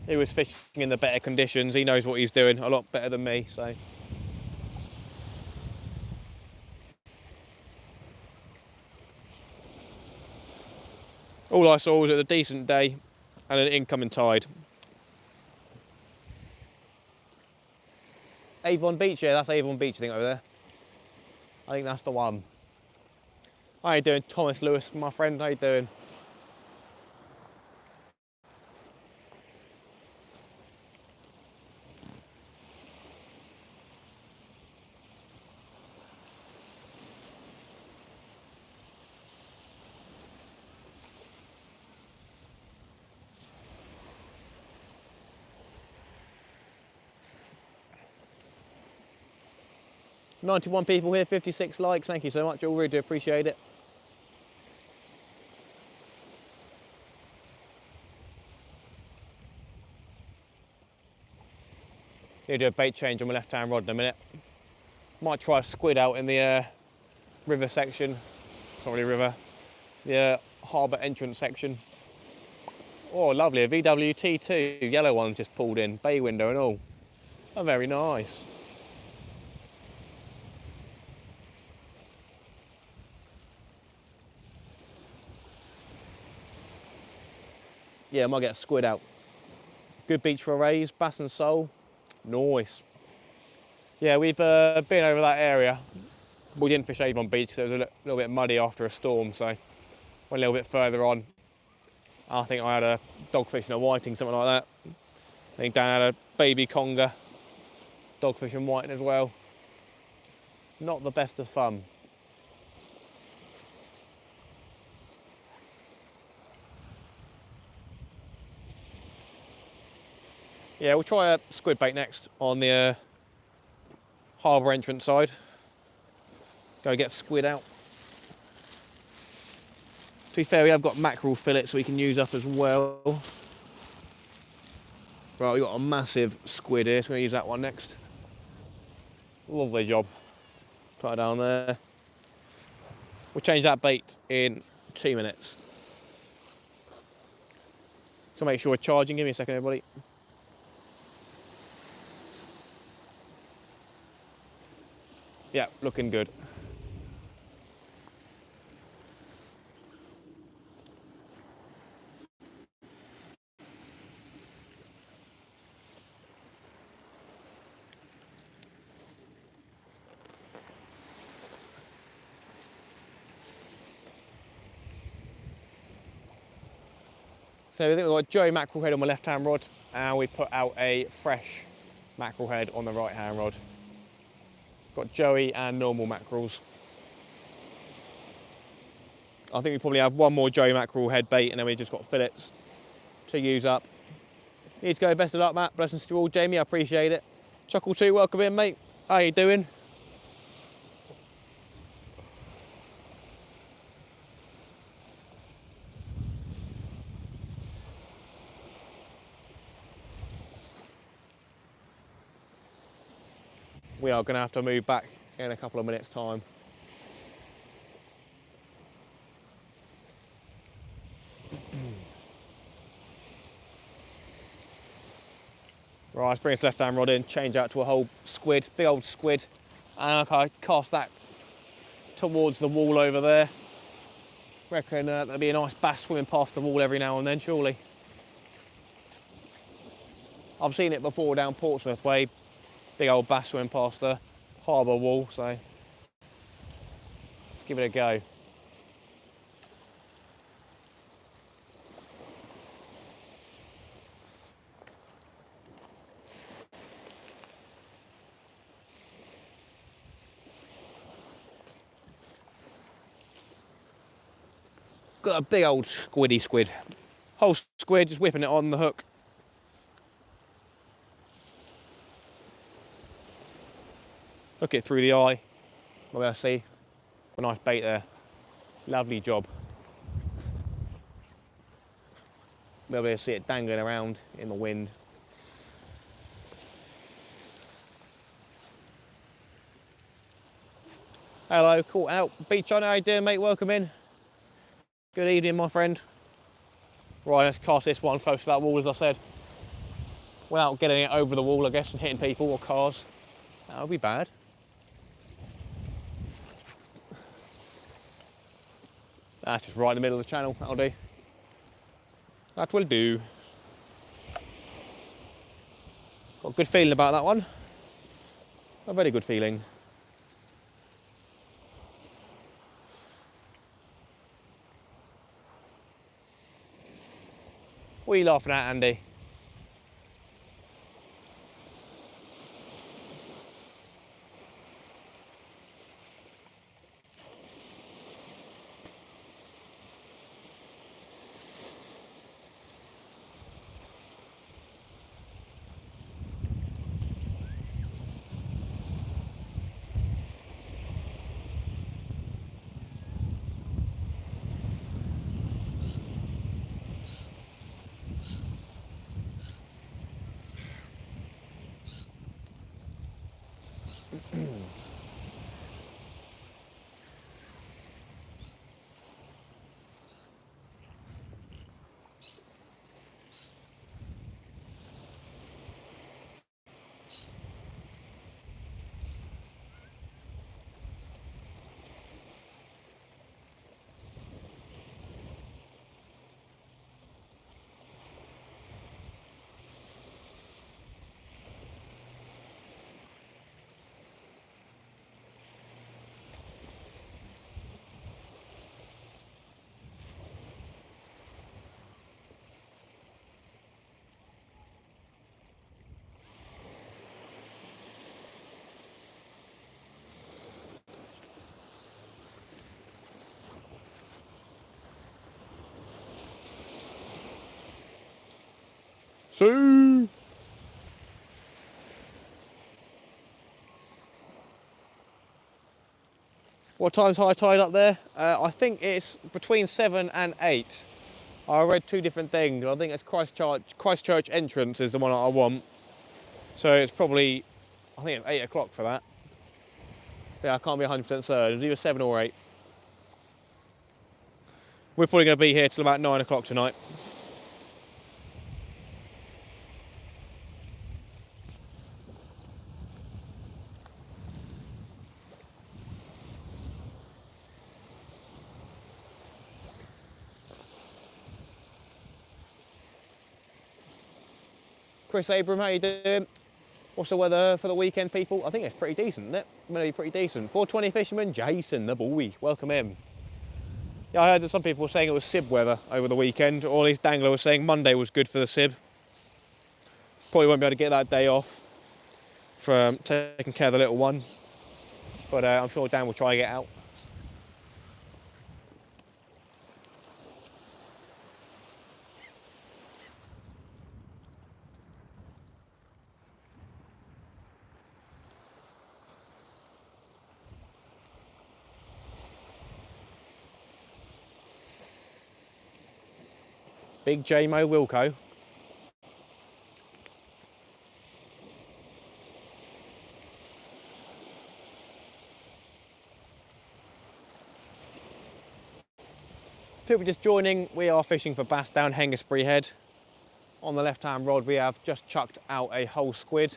he was fishing in the better conditions. He knows what he's doing a lot better than me, so. All I saw was a decent day and an incoming tide. Avon Beach, yeah, that's Avon Beach, I think, over there. I think that's the one. How you doing, Thomas Lewis, my friend? How you doing? .91 people here, 56 likes. Thank you so much. I really do appreciate it. Gonna do a bait change on my left-hand rod in a minute. Might try a squid out in the river section. It's not really river. The harbour entrance section. Oh, lovely. A VWT2. Yellow one's just pulled in. Bay window and all. Oh, very nice. Yeah, I might get a squid out. Good beach for a raise. Bass and sole. Nice. Yeah, we've been over that area. We didn't fish Avon Beach because it was a little bit muddy after a storm, so went a little bit further on. I think I had a dogfish and a whiting, something like that. I think Dan had a baby conger, dogfish and whiting as well. Not the best of fun. Yeah, we'll try a squid bait next on the harbour entrance side. Go get squid out. To be fair, we have got mackerel fillets we can use up as well. Right, we've got a massive squid here, so we're going to use that one next. Lovely job. Put it down there. We'll change that bait in 2 minutes. So make sure we're charging. Give me a second, everybody. Yeah, looking good. So I think we've got a Joey mackerel head on my left-hand rod, and we put out a fresh mackerel head on the right-hand rod. Got Joey and normal mackerels. I think we probably have one more Joey mackerel head bait, and then we've just got fillets to use up. Need to go. Best of luck, Matt. Blessings to all. Jamie, I appreciate it. Chuckle 2, welcome in, mate. How you doing? We are going to have to move back in a couple of minutes' time. Right, let's bring this left-hand rod in, change out to a whole squid, big old squid, and I cast that towards the wall over there. Reckon there'll be a nice bass swimming past the wall every now and then, surely. I've seen it before down Portsmouth way, big old bass swimming past the harbour wall, so let's give it a go. Got a big old squiddy squid. Whole squid, just whipping it on the hook. Hook it through the eye. What I see? A nice bait there. Lovely job. We'll be able to see it dangling around in the wind. Hello, caught out. Beach on, how you doing, mate? Welcome in. Good evening, my friend. Right, let's cast this one close to that wall, as I said. Without getting it over the wall, I guess, and hitting people or cars. That'll be bad. That's just right in the middle of the channel. That'll do. That will do. Got a good feeling about that one. A very good feeling. What are you laughing at, Andy? See? What time's high tide up there? I think it's between 7 and 8. I read two different things. I think it's Christchurch entrance is the one I want. So it's probably, I think it's 8 o'clock for that. Yeah, I can't be 100% certain. It's either 7 or 8. We're probably going to be here till about 9 o'clock tonight. Chris Abram, how you doing? What's the weather for the weekend, people? I think it's pretty decent, isn't it? Maybe pretty decent. 420 fisherman, Jason, the boy. Welcome in. Yeah, I heard that some people were saying it was sib weather over the weekend, or at least Dangler was saying Monday was good for the sib. Probably won't be able to get that day off from taking care of the little one, but I'm sure Dan will try and get out. Big J-Mo Wilco. People just joining, we are fishing for bass down Hengistbury Head. On the left-hand rod we have just chucked out a whole squid,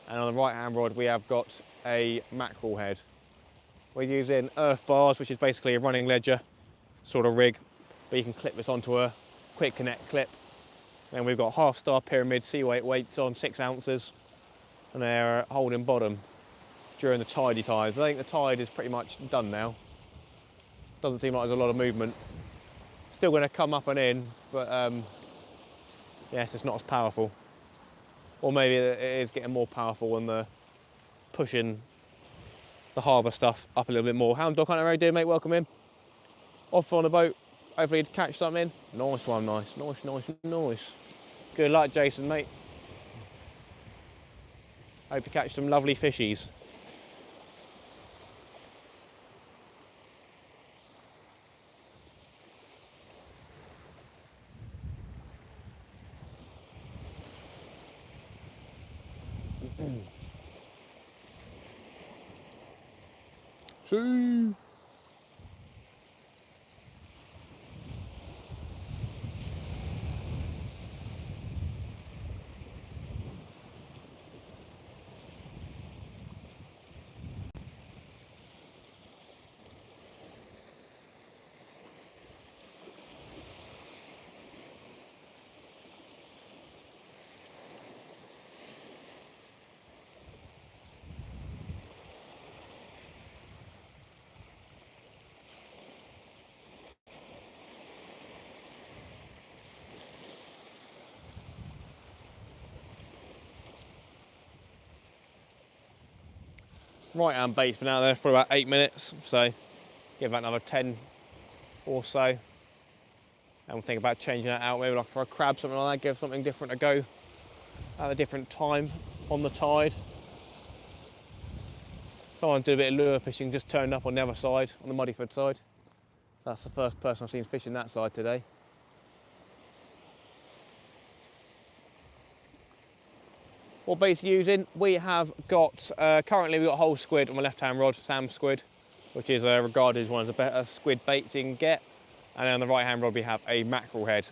and on the right-hand rod we have got a mackerel head. We're using earth bars, which is basically a running ledger sort of rig, but you can clip this onto a quick connect clip. And we've got half-star pyramid sea weights on 6 ounces, and they're holding bottom during the tidey tides. I think the tide is pretty much done now. Doesn't seem like there's a lot of movement. Still going to come up and in, but yes, it's not as powerful. Or maybe it is getting more powerful when they're pushing the harbour stuff up a little bit more. Hound Dog Hunter, how you doing, mate? Welcome in. Off on a boat, hopefully to catch something. Nice one, nice. Nice. Good luck, Jason, mate. Hope you catch some lovely fishies. See. Right hand bait's been out there for about 8 minutes, so give that another 10 or so. And we'll think about changing that out, maybe like for a crab, something like that, give something different a go at a different time on the tide. Someone did a bit of lure fishing, just turned up on the other side, on the Muddyford side. That's the first person I've seen fishing that side today. What baits are you using? We have got, currently we've got whole squid on the left-hand rod, Sam squid, which is regarded as one of the better squid baits you can get. And then on the right-hand rod we have a mackerel head.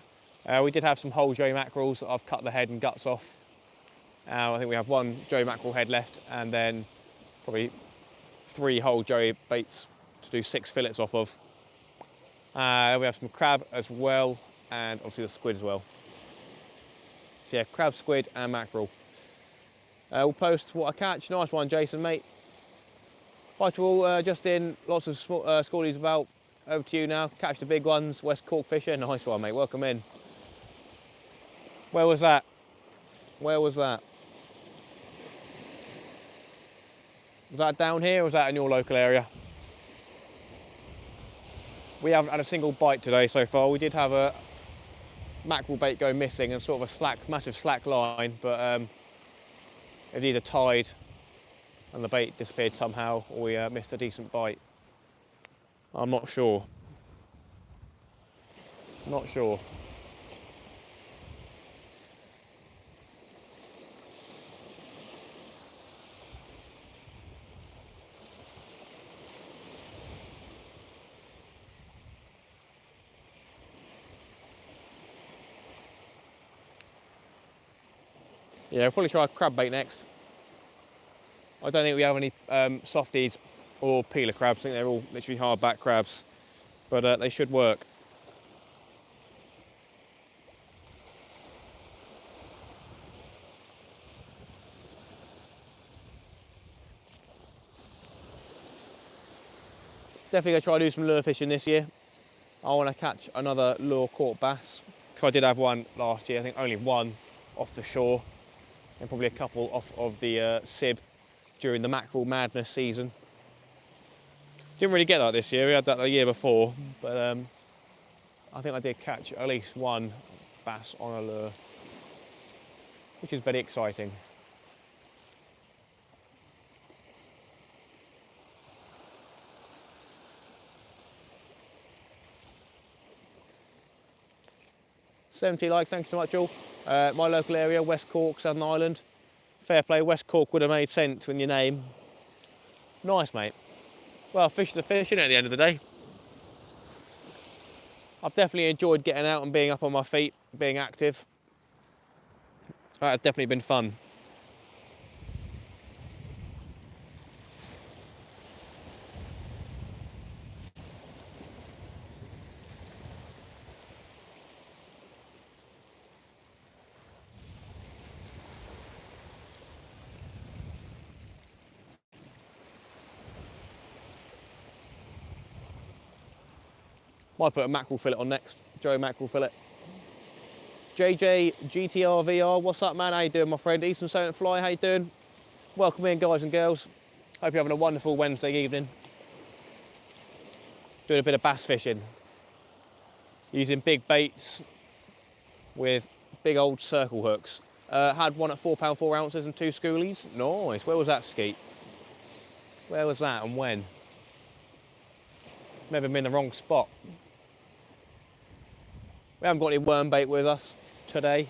We did have some whole joey mackerels that I've cut the head and guts off. I think we have one joey mackerel head left, and then probably 3 whole joey baits to do 6 fillets off of. We have some crab as well, and obviously the squid as well. So yeah, crab, squid and mackerel. We'll post what I catch. Nice one, Jason, mate. Hi to all, just in, lots of schoolies about. Over to you now. Catch the big ones, West Cork fishing. Nice one, mate. Welcome in. Where was that? Where was that? Was that down here or was that in your local area? We haven't had a single bite today so far. We did have a mackerel bait go missing and sort of a slack, massive slack line, but it either tied and the bait disappeared somehow, or we missed a decent bite. I'm not sure. Not sure. Yeah, we'll probably try crab bait next. I don't think we have any softies or peeler crabs. I think they're all literally hardback crabs, but they should work. Definitely gonna try to do some lure fishing this year. I want to catch another lure caught bass. Cause I did have one last year. I think only one off the shore, and probably a couple off of the Sib during the mackerel madness season. Didn't really get that this year. We had that the year before, but I think I did catch at least one bass on a lure, which is very exciting. $70 likes, thank you so much all. My local area, West Cork, Southern Ireland. Fair play, West Cork would have made sense in your name. Nice, mate. Well, fish the fish, isn't it, at the end of the day? I've definitely enjoyed getting out and being up on my feet, being active. That has definitely been fun. Might put a mackerel fillet on next. Joey mackerel fillet. JJ GTRVR, what's up, man? How you doing, my friend? Eastern Silent Fly, how you doing? Welcome in, guys and girls. Hope you're having a wonderful Wednesday evening. Doing a bit of bass fishing. Using big baits with big old circle hooks. Had one at £4 4 ounces and 2 schoolies. Nice. Where was that skeet? Where was that and when? Maybe I'm in the wrong spot. We haven't got any worm bait with us today.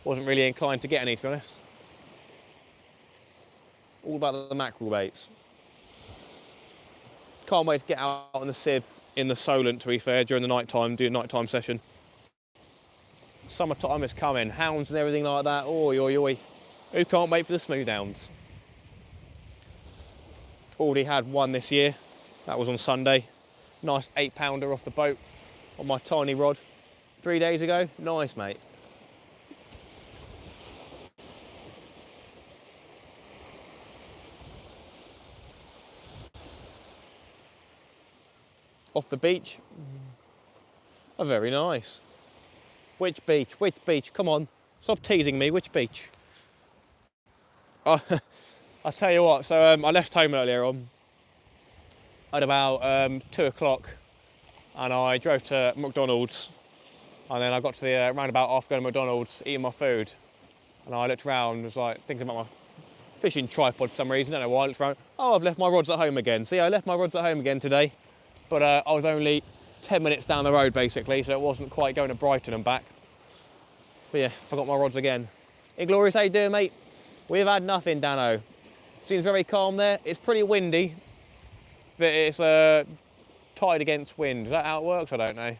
Wasn't really inclined to get any, to be honest. All about the mackerel baits. can't wait to get out on the Sib in the Solent, to be fair, during the night time, do a nighttime session. Summertime is coming, hounds and everything like that. Oi, oi, oi. Who can't wait for the smooth hounds? Already had one this year. That was on Sunday. Nice 8-pounder off the boat on my tiny rod 3 days ago. Nice, mate. Off the beach. Oh, very nice. Which beach? Which beach? Come on. Stop teasing me. Which beach? Oh, I'll tell you what. So I left home earlier on at about 2 o'clock, and I drove to McDonald's, and then I got to the roundabout after going to McDonald's, eating my food, and I looked around and was like thinking about my fishing tripod for some reason. I don't know why. I looked around. Oh, I've left my rods at home again. So yeah, I left my rods at home again today, but I was only 10 minutes down the road basically, so it wasn't quite going to Brighton and back. But yeah, forgot my rods again. Inglorious, how you doing, mate? We've had nothing, Dano. Seems very calm there. It's pretty windy, but it's tide against wind. Is that how it works? I don't know. I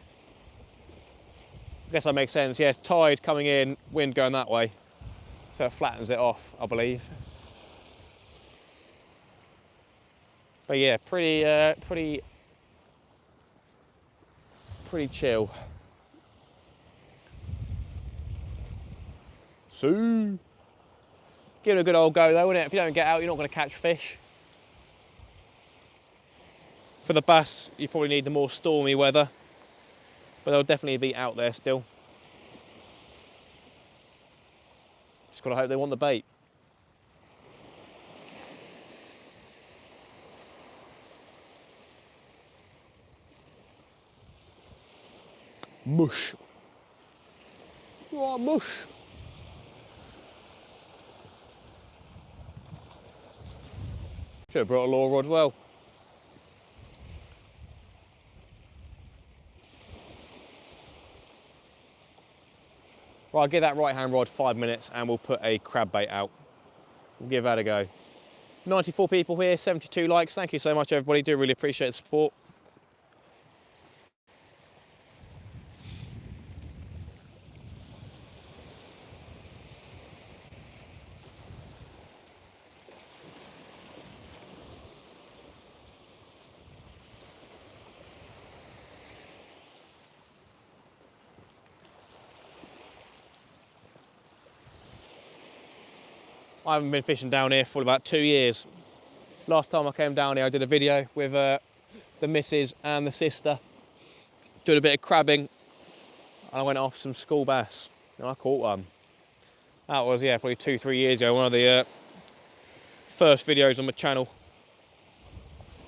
guess that makes sense. Yes, tide coming in, wind going that way. So it flattens it off, I believe. But yeah, pretty chill. So, give it a good old go though, innit? If you don't get out, you're not going to catch fish. For the bass, you probably need the more stormy weather, but they'll definitely be out there still. Just got to hope they want the bait. Mush. Oh, mush. Should have brought a lure rod as well. Right, I'll give that right hand rod 5 minutes and we'll put a crab bait out. We'll give that a go. 94 people here, 72 likes. Thank you so much, everybody. Do really appreciate the support. I haven't been fishing down here for about 2 years. Last time I came down here, I did a video with the missus and the sister. Did a bit of crabbing, and I went off some school bass, and I caught one. That was, yeah, probably 2-3 years ago, one of the first videos on my channel.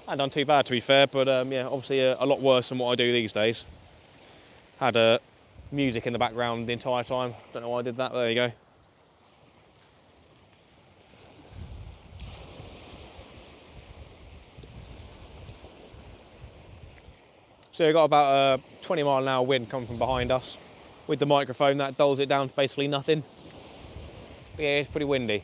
I hadn't done too bad, to be fair, but yeah, obviously a lot worse than what I do these days. Had music in the background the entire time. Don't know why I did that, but there you go. So we've got about a 20-mile-an-hour wind coming from behind us. With the microphone, that dulls it down to basically nothing. But yeah, it's pretty windy.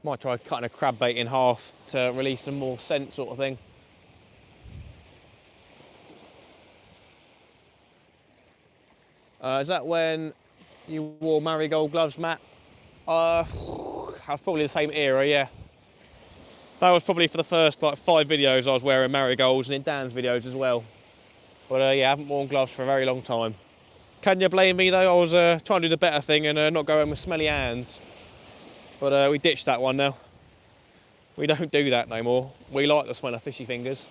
Might try cutting a crab bait in half to release some more scent sort of thing. Is that when you wore marigold gloves, Matt? That's probably the same era, yeah. That was probably for the first like 5 videos I was wearing marigolds, and in Dan's videos as well. But yeah, I haven't worn gloves for a very long time. Can you blame me though? I was trying to do the better thing and not go in with smelly hands. But we ditched that one now. We don't do that no more. We like the smell of fishy fingers.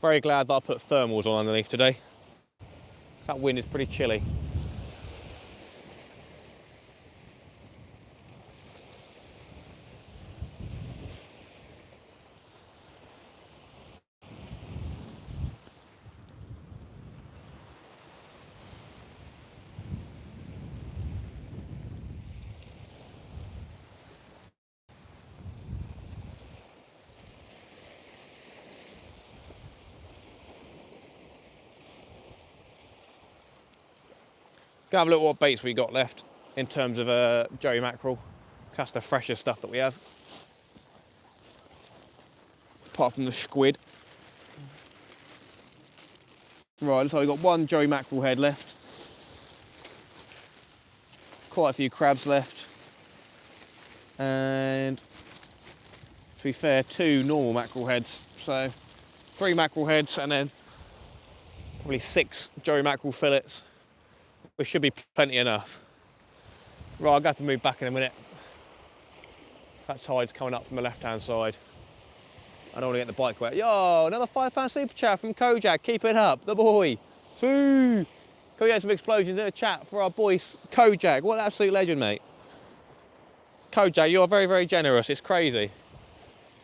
Very glad that I put thermals on underneath today. That wind is pretty chilly. Gonna have a look what baits we got left in terms of Joey mackerel. That's the freshest stuff that we have. Apart from the squid. Right, so we've got one Joey mackerel head left. Quite a few crabs left. And to be fair, 2 normal mackerel heads. So 3 mackerel heads and then probably 6 Joey mackerel fillets. Which should be plenty enough. Right, I'll have to move back in a minute. That tide's coming up from the left-hand side. I don't want to get the bike wet. Yo, another £5 super chat from Kojak. Keep it up, the boy. See? Can we get some explosions in the chat for our boy Kojak? What an absolute legend, mate. Kojak, you're very, very generous. It's crazy.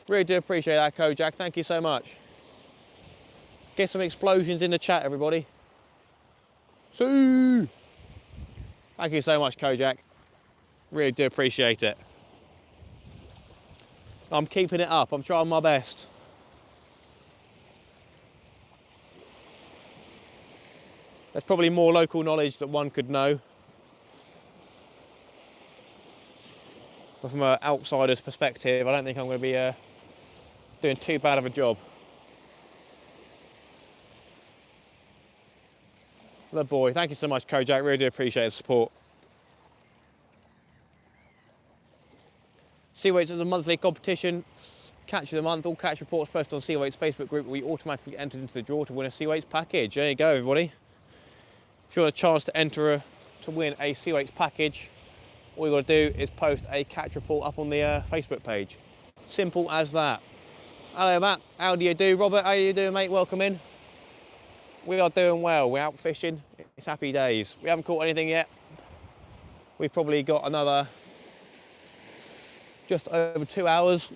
Really do appreciate that, Kojak. Thank you so much. Get some explosions in the chat, everybody. See? Thank you so much, Kojak. Really do appreciate it. I'm keeping it up. I'm trying my best. There's probably more local knowledge that one could know. But from an outsider's perspective, I don't think I'm going to be doing too bad of a job. The boy, thank you so much, Kojak. Really do appreciate the support. Seaweights is a monthly competition. Catch of the month. All catch reports posted on Seaweights Facebook group. We automatically entered into the draw to win a Seaweights package. There you go, everybody. If you want a chance to enter to win a Seaweights package, all you got to do is post a catch report up on the Facebook page. Simple as that. Hello, Matt. How do you do? Robert, how you doing, mate? Welcome in. We are doing well. We're out fishing. It's happy days. We haven't caught anything yet. We've probably got another just over 2 hours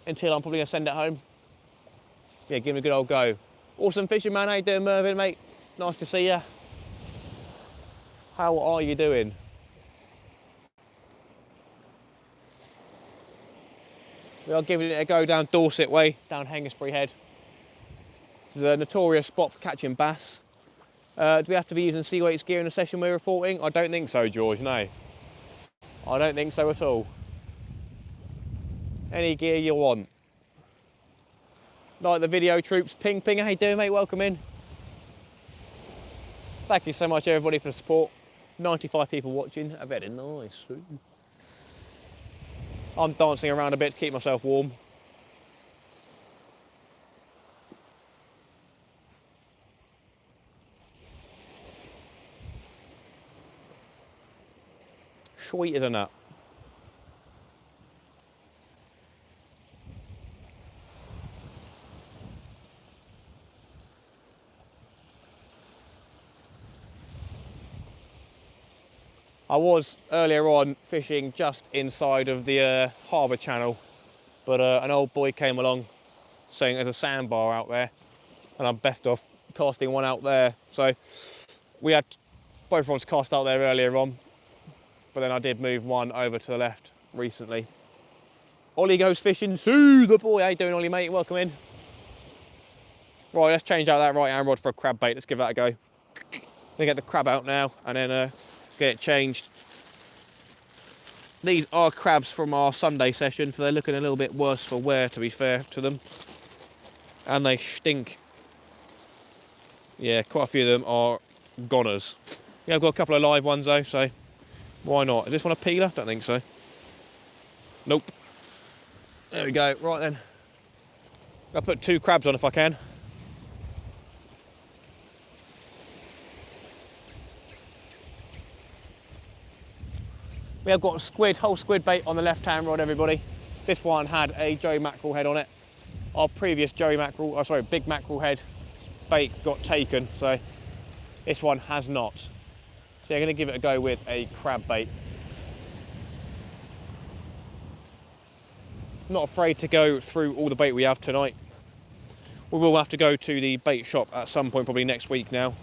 until I'm probably going to send it home. Yeah, give it a good old go. Awesome fishing, man. How you doing, Mervyn, mate? Nice to see you. How are you doing? We are giving it a go down Dorset way, down Hengistbury Head. This is a notorious spot for catching bass. Do we have to be using Seaweights gear in the session we're reporting? I don't think so, George, no. I don't think so at all. Any gear you want. Like the video troops, ping, how you doing, mate? Welcome in. Thank you so much, everybody, for the support. 95 people watching, very nice. I'm dancing around a bit to keep myself warm. Sweet as a nut. I was earlier on fishing just inside of the harbour channel, but an old boy came along saying there's a sandbar out there and I'm best off casting one out there. So we had both ones cast out there earlier on, but then I did move one over to the left recently. Ollie goes fishing. Sue the boy. How you doing, Ollie, mate? Welcome in. Right, let's change out that right hand rod for a crab bait. Let's give that a go. I'm gonna get the crab out now and then get it changed. These are crabs from our Sunday session, so they're looking a little bit worse for wear, to be fair to them. And they stink. Yeah, quite a few of them are goners. Yeah, I've got a couple of live ones though, so why not? Is this one a peeler? Don't think so. Nope. There we go. Right then. I'll put 2 crabs on if I can. We have got a squid, whole squid bait on the left-hand rod, everybody. This one had a Joey mackerel head on it. our previous Joey mackerel, oh sorry, big mackerel head bait got taken, so this one has not. So I'm going to give it a go with a crab bait. Not afraid to go through all the bait we have tonight. We will have to go to the bait shop at some point, probably next week now.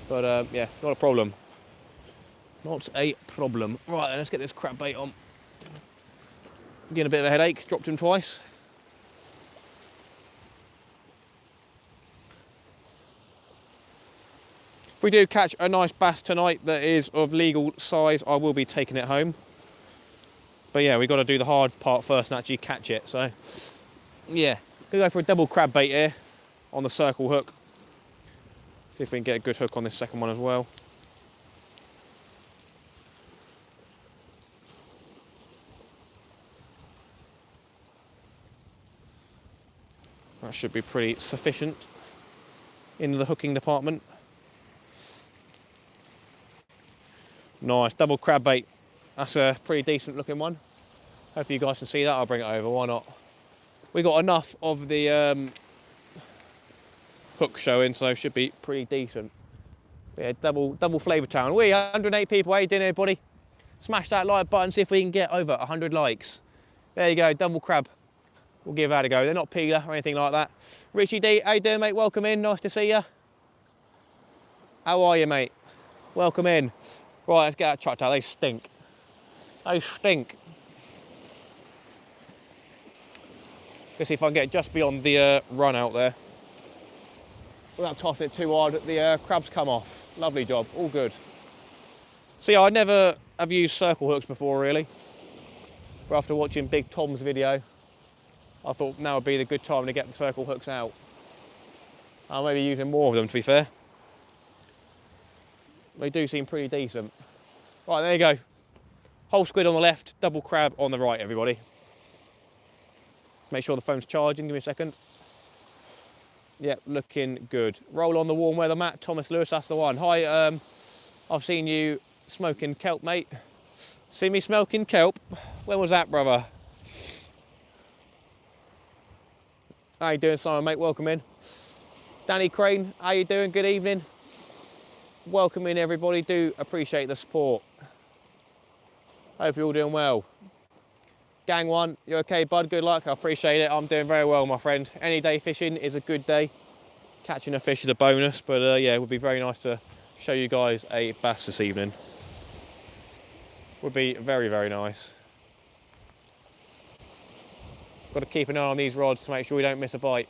But yeah, not a problem. Not a problem. Right then, let's get this crab bait on. Getting a bit of a headache, dropped him twice. If we do catch a nice bass tonight that is of legal size, I will be taking it home. But yeah, we've got to do the hard part first and actually catch it. So yeah, gonna go for a double crab bait here on the circle hook. See if we can get a good hook on this second one as well. That should be pretty sufficient in the hooking department. Nice, double crab bait. That's a pretty decent looking one. Hopefully you guys can see that. I'll bring it over, why not? We got enough of the hook showing, so should be pretty decent. Yeah, double flavour town. We 108 people, how you doing everybody? Smash that like button, see if we can get over 100 likes. There you go, double crab. We'll give that a go. They're not peeler or anything like that. Richie D, how you doing mate? Welcome in, nice to see you. How are you mate? Welcome in. Right, let's get that chucked out, they stink. They stink. Let's see if I can get just beyond the run out there. Without tossing it too hard, the crabs come off. Lovely job, all good. So yeah, I never have used circle hooks before really. But after watching Big Tom's video, I thought now would be the good time to get the circle hooks out. I'll maybe using more of them to be fair. They do seem pretty decent. Right, there you go. Whole squid on the left, double crab on the right, everybody. Make sure the phone's charging, give me a second. Yep, looking good. Roll on the warm weather mat, Thomas Lewis, that's the one. Hi, I've seen you smoking kelp, mate. See me smoking kelp? When was that, brother? How you doing, Simon, mate? Welcome in. Danny Crane, how you doing? Good evening. Welcome in, everybody. Do appreciate the support. Hope you're all doing well. Gang one, you okay, bud? Good luck. I appreciate it. I'm doing very well, my friend. Any day fishing is a good day. Catching a fish is a bonus, but yeah, it would be very nice to show you guys a bass this evening. Would be very, very nice. Got to keep an eye on these rods to make sure we don't miss a bite.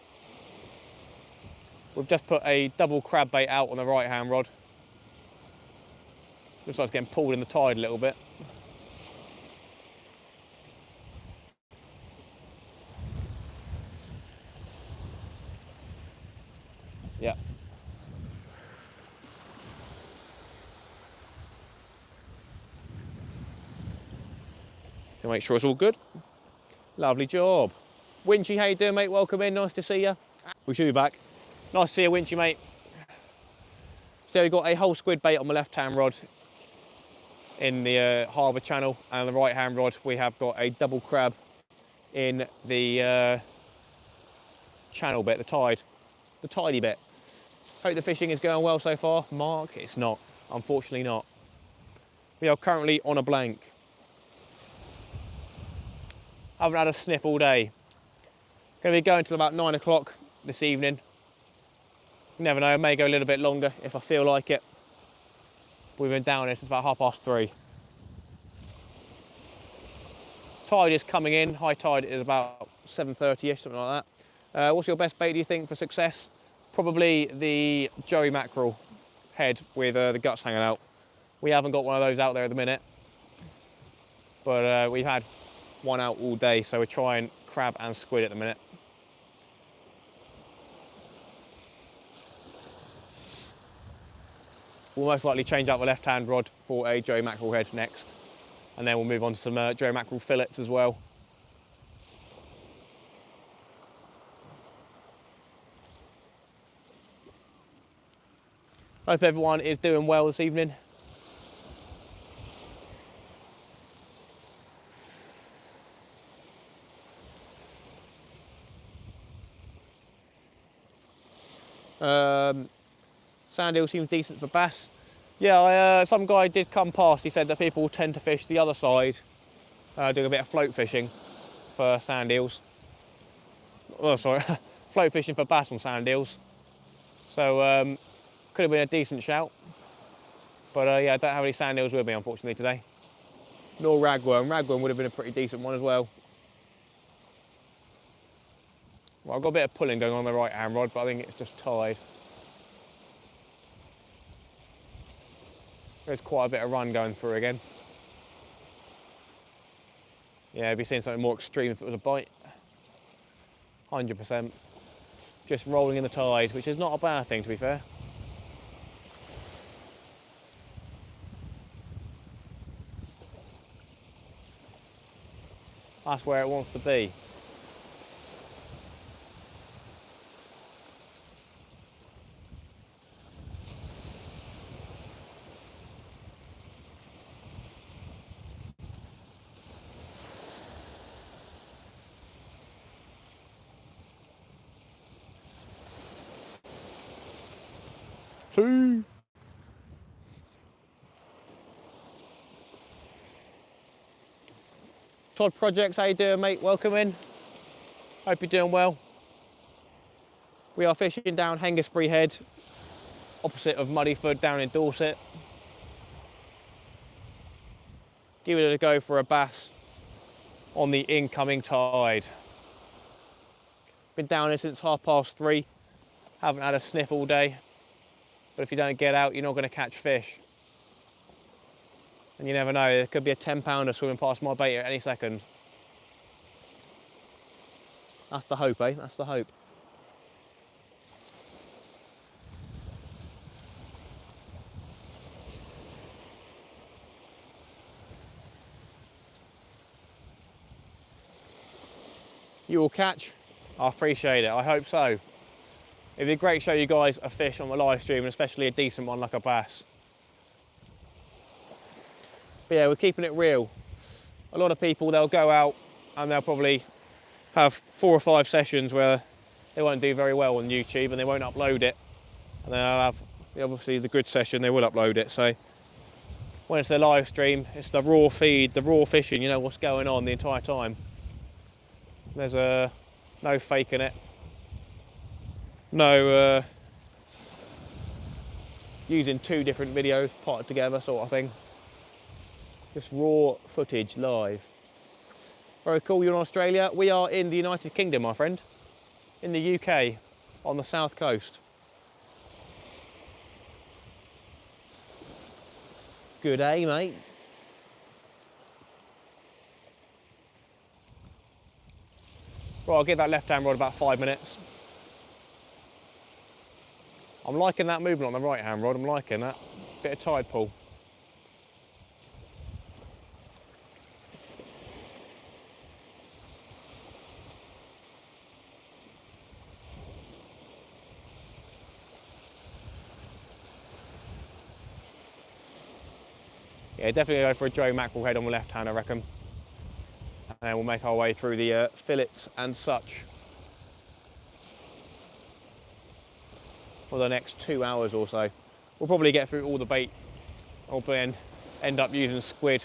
We've just put a double crab bait out on the right hand rod. Looks like it's getting pulled in the tide a little bit. Yeah. To make sure it's all good. Lovely job. Winchy, how you doing, mate? Welcome in, nice to see you. We should be back. Nice to see you, Winchy, mate. So we've got a whole squid bait on the left-hand rod in the harbour channel, and on the right-hand rod we have got a double crab in the channel bit, the tidy bit. Hope the fishing is going well so far. Mark, it's not, unfortunately not. We are currently on a blank. Haven't had a sniff all day. Going to be going till about 9 o'clock this evening. You never know, I may go a little bit longer if I feel like it. We've been down here since about 3:30. Tide is coming in, high tide is about 7:30ish, something like that. What's your best bait, do you think, for success? Probably the Joey mackerel head with the guts hanging out. We haven't got one of those out there at the minute, but we've had one out all day, so we're trying crab and squid at the minute. We'll most likely change out the left-hand rod for a Joey mackerel head next, and then we'll move on to some Joey mackerel fillets as well. Hope everyone is doing well this evening. Sand eel seems decent for bass. Yeah, some guy did come past. He said that people tend to fish the other side, doing a bit of float fishing for sand eels. Oh, sorry, float fishing for bass on sand eels. So could have been a decent shout. But yeah, I don't have any sand eels with me, unfortunately, today. Nor ragworm. Ragworm would have been a pretty decent one as well. Well, I've got a bit of pulling going on the right hand rod, but I think it's just tied. There's quite a bit of run going through again. Yeah, I'd be seeing something more extreme if it was a bite. 100%. Just rolling in the tide, which is not a bad thing, to be fair. That's where it wants to be. See? Todd Projects, how you doing, mate? Welcome in. Hope you're doing well. We are fishing down Hengistbury Head, opposite of Muddyford down in Dorset. Give it a go for a bass on the incoming tide. Been down here since 3:30. Haven't had a sniff all day. But if you don't get out, you're not going to catch fish. And you never know, there could be a 10-pounder swimming past my bait at any second. That's the hope, eh? That's the hope. You will catch? I appreciate it, I hope so. It'd be great to show you guys a fish on the live stream, and especially a decent one like a bass. But yeah, we're keeping it real. A lot of people, they'll go out and they'll probably have 4 or 5 sessions where they won't do very well on YouTube and they won't upload it. And then they'll have, obviously, the good session, they will upload it. So when it's their live stream, it's the raw feed, the raw fishing, you know what's going on the entire time. There's no faking it. No using 2 different videos parted together sort of thing. Just raw footage live. Very cool, you're in Australia. We are in the United Kingdom, my friend. In the UK, on the south coast. Good day, mate. Right, I'll give that left-hand rod about 5 minutes. I'm liking that movement on the right-hand rod, I'm liking that. Bit of tide pull. Yeah, definitely go for a Joe mackerel head on the left hand, I reckon. And then we'll make our way through the fillets and such for the next 2 hours or so. We'll probably get through all the bait. I'll end up using squid,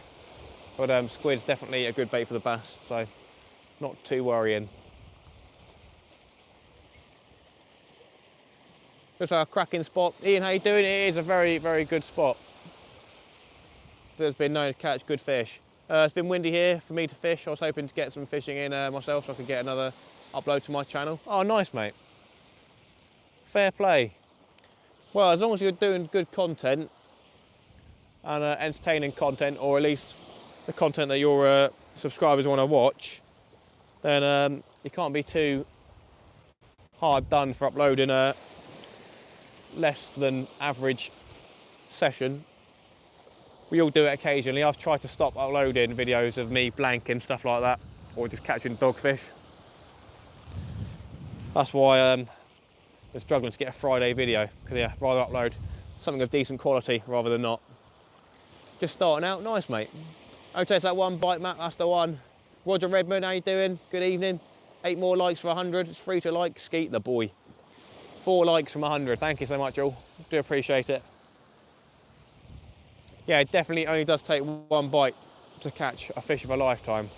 but squid's definitely a good bait for the bass, so not too worrying. Looks like a cracking spot. Ian, how you doing? It is a very, very good spot. There's been known to catch good fish. It's been windy here for me to fish. I was hoping to get some fishing in myself so I could get another upload to my channel. Oh, nice, mate. Fair play. Well, as long as you're doing good content and entertaining content, or at least the content that your subscribers want to watch, then you can't be too hard done for uploading a less than average session. We all do it occasionally. I've tried to stop uploading videos of me blanking, stuff like that, or just catching dogfish. That's why I'm struggling to get a Friday video, because yeah, I'd rather upload something of decent quality rather than not. Just starting out, nice mate. Okay, it's that one bite, Matt, that's the one. Roger Redmond, how you doing? Good evening. 8 more likes for 100, it's free to like, Skeet the boy. 4 likes from 100. Thank you so much, all. Do appreciate it. Yeah, it definitely only does take 1 bite to catch a fish of a lifetime.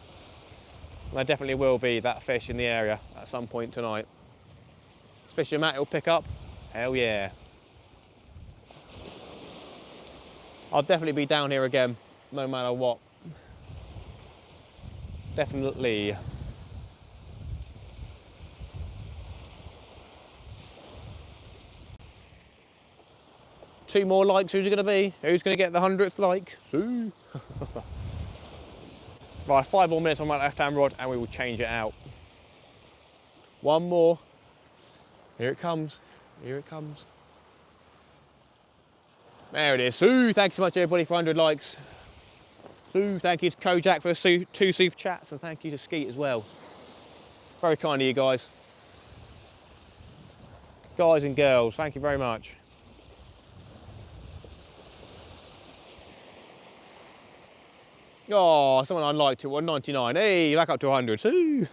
And there definitely will be that fish in the area at some point tonight. Fish your Matt will pick up. Hell yeah. I'll definitely be down here again, no matter what. Definitely. Two more likes, who's it gonna be? Who's gonna get the 100th like? Right, 5 more minutes on my left-hand rod and we will change it out. 1 more. Here it comes, here it comes. There it is. Thanks so much everybody for 100 likes. Thank you to Kojak for 2 super chats, and thank you to Skeet as well. Very kind of you guys. Guys and girls, thank you very much. Oh, someone unliked it, 199. Hey, back up to 100.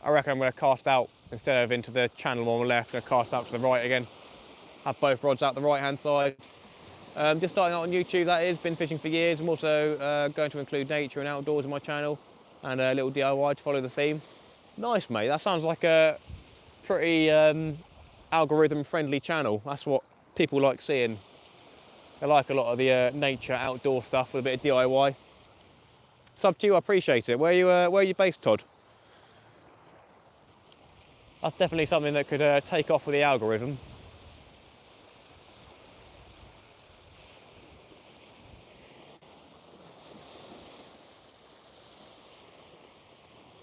I reckon I'm going to cast out, instead of into the channel on the left, I'm going to cast out to the right again. Have both rods out the right hand side. Just starting out on YouTube, that is, been fishing for years. I'm also going to include nature and outdoors in my channel, and a little DIY to follow the theme. Nice, mate, that sounds like a pretty algorithm friendly channel. That's what people like seeing. They like a lot of the nature outdoor stuff with a bit of DIY. Sub to you, I appreciate it. Where are you based, Todd? That's definitely something that could take off with the algorithm.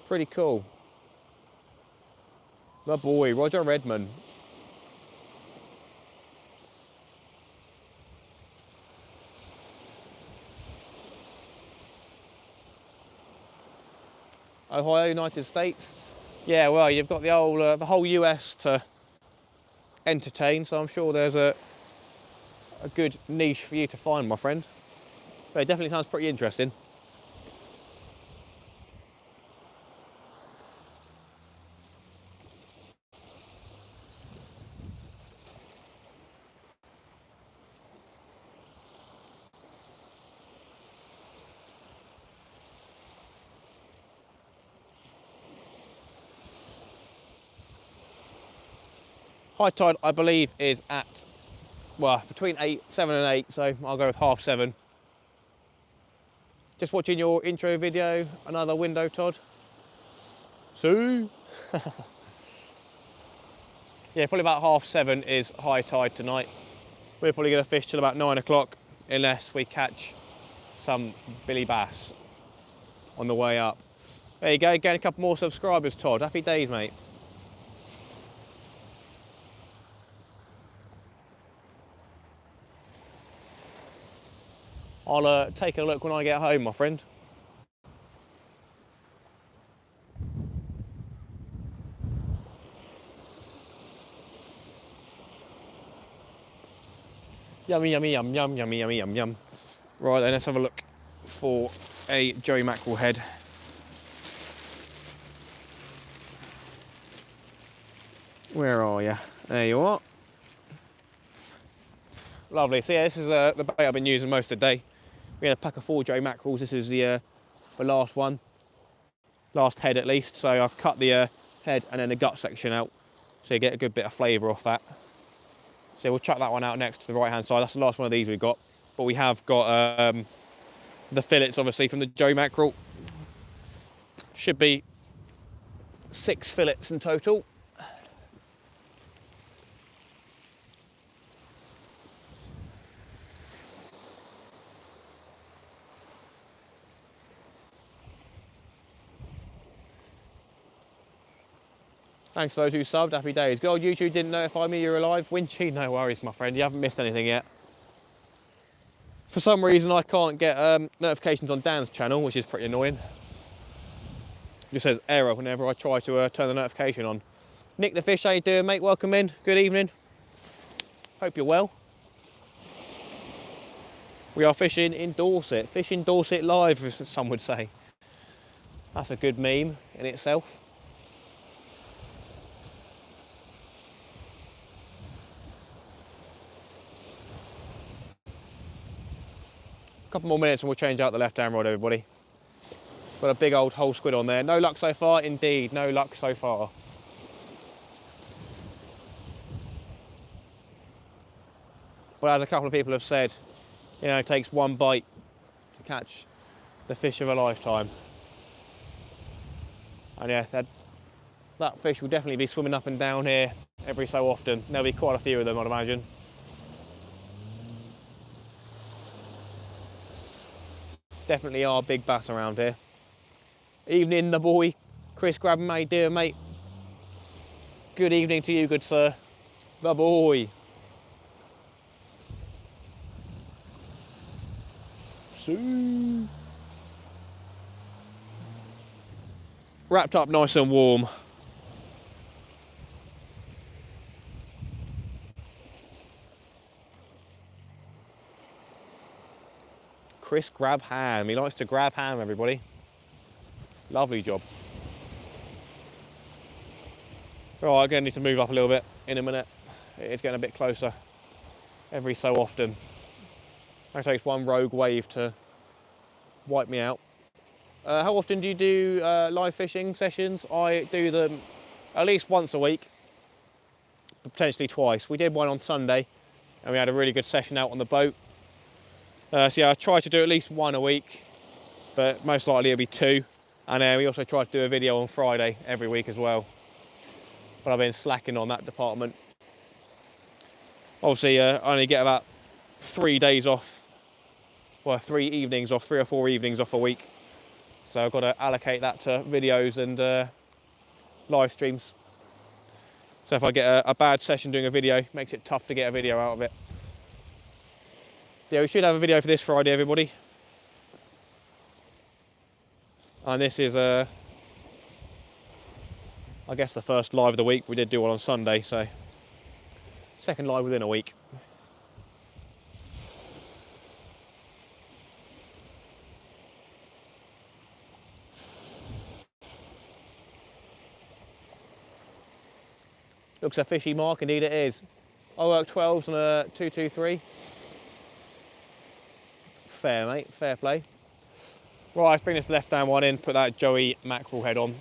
Pretty cool. My boy, Roger Redman. Ohio, United States. Yeah, well, you've got the whole US to entertain, so I'm sure there's a good niche for you to find, my friend. But it definitely sounds pretty interesting. High tide, I believe, is at, well, between 7 and 8, so I'll go with 7:30. Just watching your intro video, another window, Todd. Yeah, probably about 7:30 is high tide tonight. We're probably going to fish till about 9 o'clock, unless we catch some billy bass on the way up. There you go, getting a couple more subscribers, Todd. Happy days, mate. I'll take a look when I get home, my friend. Yummy, yummy, yum, yum, yummy, yummy, yum, yum. Right then, let's have a look for a Joey mackerel head. Where are you? There you are. Lovely. So yeah, this is the bait I've been using most of the day. We had a pack of 4 Joey mackerels. This is the last one, last head at least. So I've cut the head and then the gut section out, so you get a good bit of flavour off that. So we'll chuck that one out next to the right hand side. That's the last one of these we've got. But we have got the fillets, obviously, from the Joey mackerel. Should be 6 fillets in total. Thanks to those who subbed, happy days. Good old YouTube didn't notify me you're alive. Winchy, no worries, my friend. You haven't missed anything yet. For some reason, I can't get notifications on Dan's channel, which is pretty annoying. It just says error whenever I try to turn the notification on. Nick the Fish, how you doing, mate? Welcome in. Good evening. Hope you're well. We are fishing in Dorset. Fishing Dorset live, as some would say. That's a good meme in itself. A couple more minutes and we'll change out the left-hand rod, everybody. Got a big old whole squid on there. No luck so far, indeed. No luck so far. But as a couple of people have said, you know, it takes one bite to catch the fish of a lifetime. And yeah, that fish will definitely be swimming up and down here every so often. There'll be quite a few of them, I'd imagine. Definitely are big bass around here. Evening, the boy. Chris Grabham, mate, dear mate. Good evening to you, good sir. The boy. See. Wrapped up nice and warm. Chris grab ham. He likes to grab ham, everybody. Lovely job. Right, again, need to move up a little bit in a minute. It's getting a bit closer every so often. It takes one rogue wave to wipe me out. How often do you do live fishing sessions? I do them at least once a week, potentially twice. We did one on Sunday and we had a really good session out on the boat. So yeah, I try to do at least one a week, but most likely it'll be two. And we also try to do a video on Friday every week as well. But I've been slacking on that department. Obviously, I only get about 3 days off, well, 3 evenings off, 3 or 4 evenings off a week. So I've got to allocate that to videos and live streams. So if I get a bad session doing a video, it makes it tough to get a video out of it. Yeah, we should have a video for this Friday, everybody. And this is, I guess, the first live of the week. We did do one on Sunday, so second live within a week. Looks a fishy mark, indeed it is. I work 12s on a 223. Fair, mate, fair play. Right, let's bring this left-hand one in, put that Joey mackerel head on.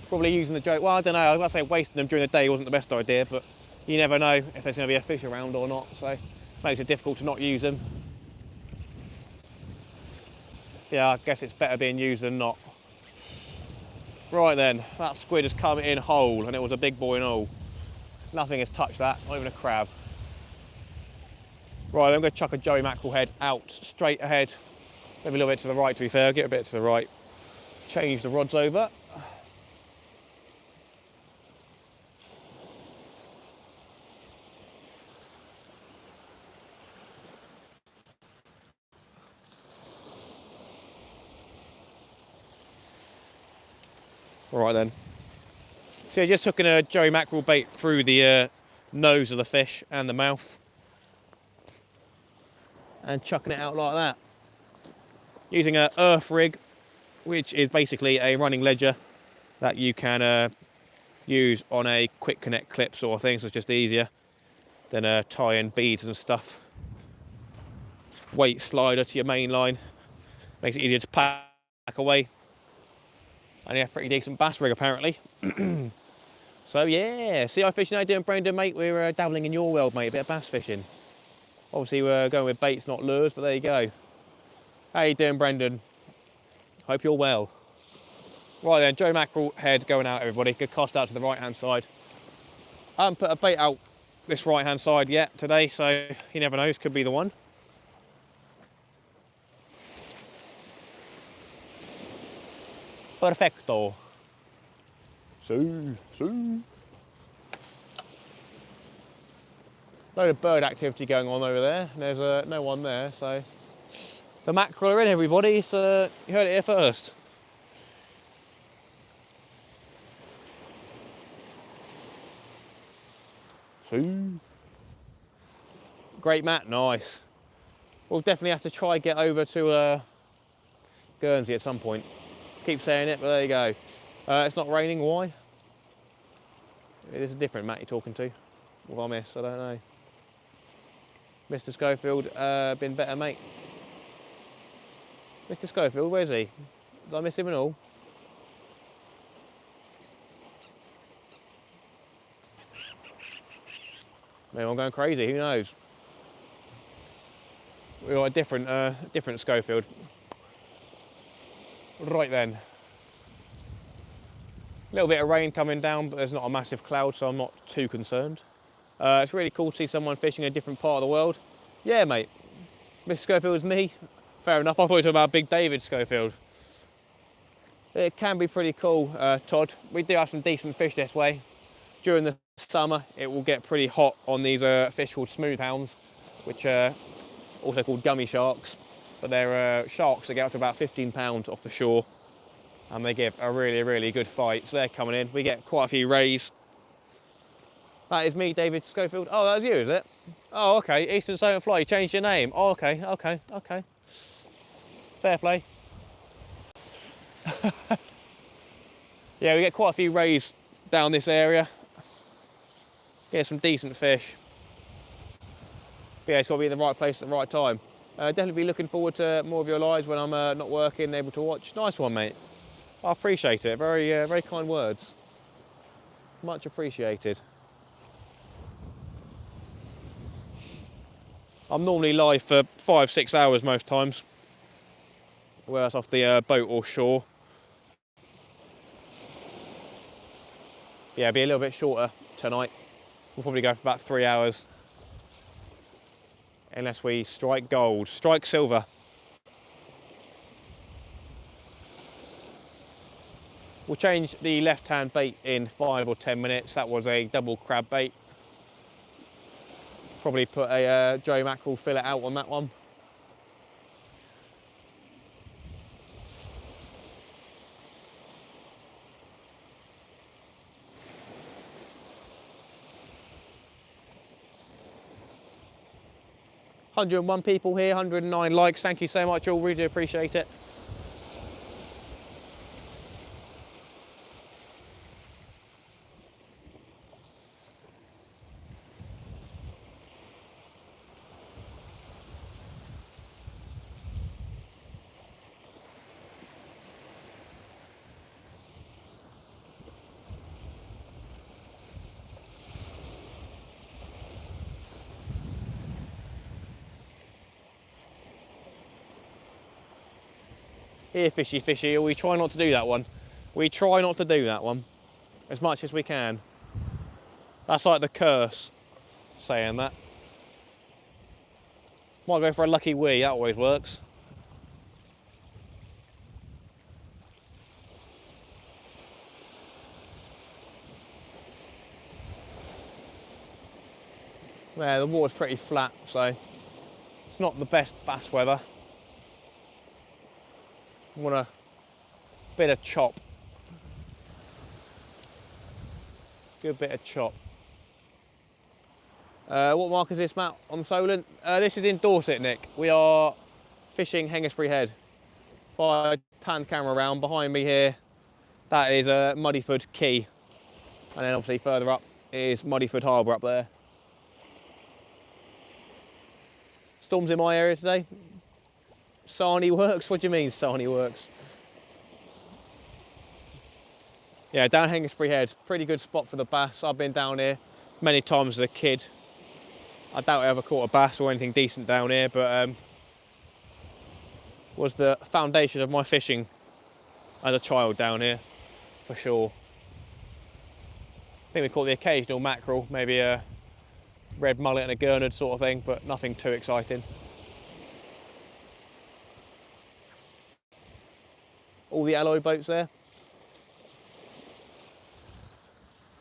Probably using the Joey, well, I don't know, I was going to say wasting them during the day wasn't the best idea, but you never know if there's going to be a fish around or not, so it makes it difficult to not use them. Yeah, I guess it's better being used than not. Right then, that squid has come in whole, and it was a big boy and all. Nothing has touched that, not even a crab. Right, I'm going to chuck a Joey mackerel head out straight ahead. Maybe a little bit to the right, to be fair, get a bit to the right. Change the rods over. All right then. So yeah, just hooking a Joey mackerel bait through the nose of the fish and the mouth. And chucking it out like that. Using an earth rig, which is basically a running ledger that you can use on a quick connect clip sort of thing, so it's just easier than tying beads and stuff. Weight slider to your main line. Makes it easier to pack away. And yeah, pretty decent bass rig apparently. So yeah, sea eye fishing, how you doing, Brendan, mate? We're dabbling in your world, mate, a bit of bass fishing. Obviously we're going with baits, not lures, but there you go. How you doing, Brendan? Hope you're well. Right then, Joey mackerel head going out, everybody. Good cast out to the right-hand side. I haven't put a bait out this right-hand side yet today, so you never know, this could be the one. Perfecto. See. Load of bird activity going on over there. There's no one there, so The mackerel are in, everybody. So you heard it here first. See? Great Matt, nice. We'll definitely have to try get over to Guernsey at some point. Keep saying it, but there you go. It's not raining, why? It is a different Matt you're talking to. What have I missed? I don't know. Mr. Schofield, been better, mate. Mr. Schofield, where's he? Did I miss him and all? Maybe I'm going crazy, who knows? We've got a different Schofield. Right then. A little bit of rain coming down, but there's not a massive cloud, so I'm not too concerned. It's really cool to see someone fishing in a different part of the world. Yeah, mate. Mr. Schofield is me. Fair enough. I thought you were talking about Big David Schofield. It can be pretty cool, Todd. We do have some decent fish this way. During the summer, it will get pretty hot on these fish called smooth hounds, which are also called gummy sharks. But they're sharks that get up to about 15 pounds off the shore, and they give a really, really good fight. So they're coming in. We get quite a few rays. That is me, David Schofield. Oh, that was you, is it? Oh, okay. Eastern Silent Fly, you changed your name. Oh, okay. Fair play. Yeah, we get quite a few rays down this area. Get some decent fish. But yeah, it's got to be in the right place at the right time. Definitely be looking forward to more of your lives when I'm not working, able to watch. Nice one, mate. I appreciate it. Very, very kind words. Much appreciated. I'm normally live for 5-6 hours most times, whether it's off the boat or shore. Yeah, it'll be a little bit shorter tonight. We'll probably go for about 3 hours. Unless we strike gold, strike silver. We'll change the left-hand bait in 5 or 10 minutes. That was a double crab bait. Probably put a Joey mackerel fillet out on that one. "101 people here, 109 likes. Thank you so much, all. Really do appreciate it. Here, fishy, fishy. We try not to do that one. We try not to do that one as much as we can. That's like the curse, saying that. Might go for a lucky wee, that always works. Yeah, the water's pretty flat, so it's not the best bass weather. Want a bit of chop. Good bit of chop. What mark is this, Matt, on Solent? This is in Dorset, Nick. We are fishing Hengistbury Head. If I pan the camera around behind me here, that is Muddyford Quay. And then obviously further up is Muddyford Harbour up there. Storms in my area today. Sarnie works? What do you mean Sarnie works? Yeah, down Hengistbury Head, pretty good spot for the bass. I've been down here many times as a kid. I doubt I ever caught a bass or anything decent down here, but was the foundation of my fishing as a child down here, for sure. I think we caught the occasional mackerel, maybe a red mullet and a gurnard sort of thing, but nothing too exciting. All the alloy boats there.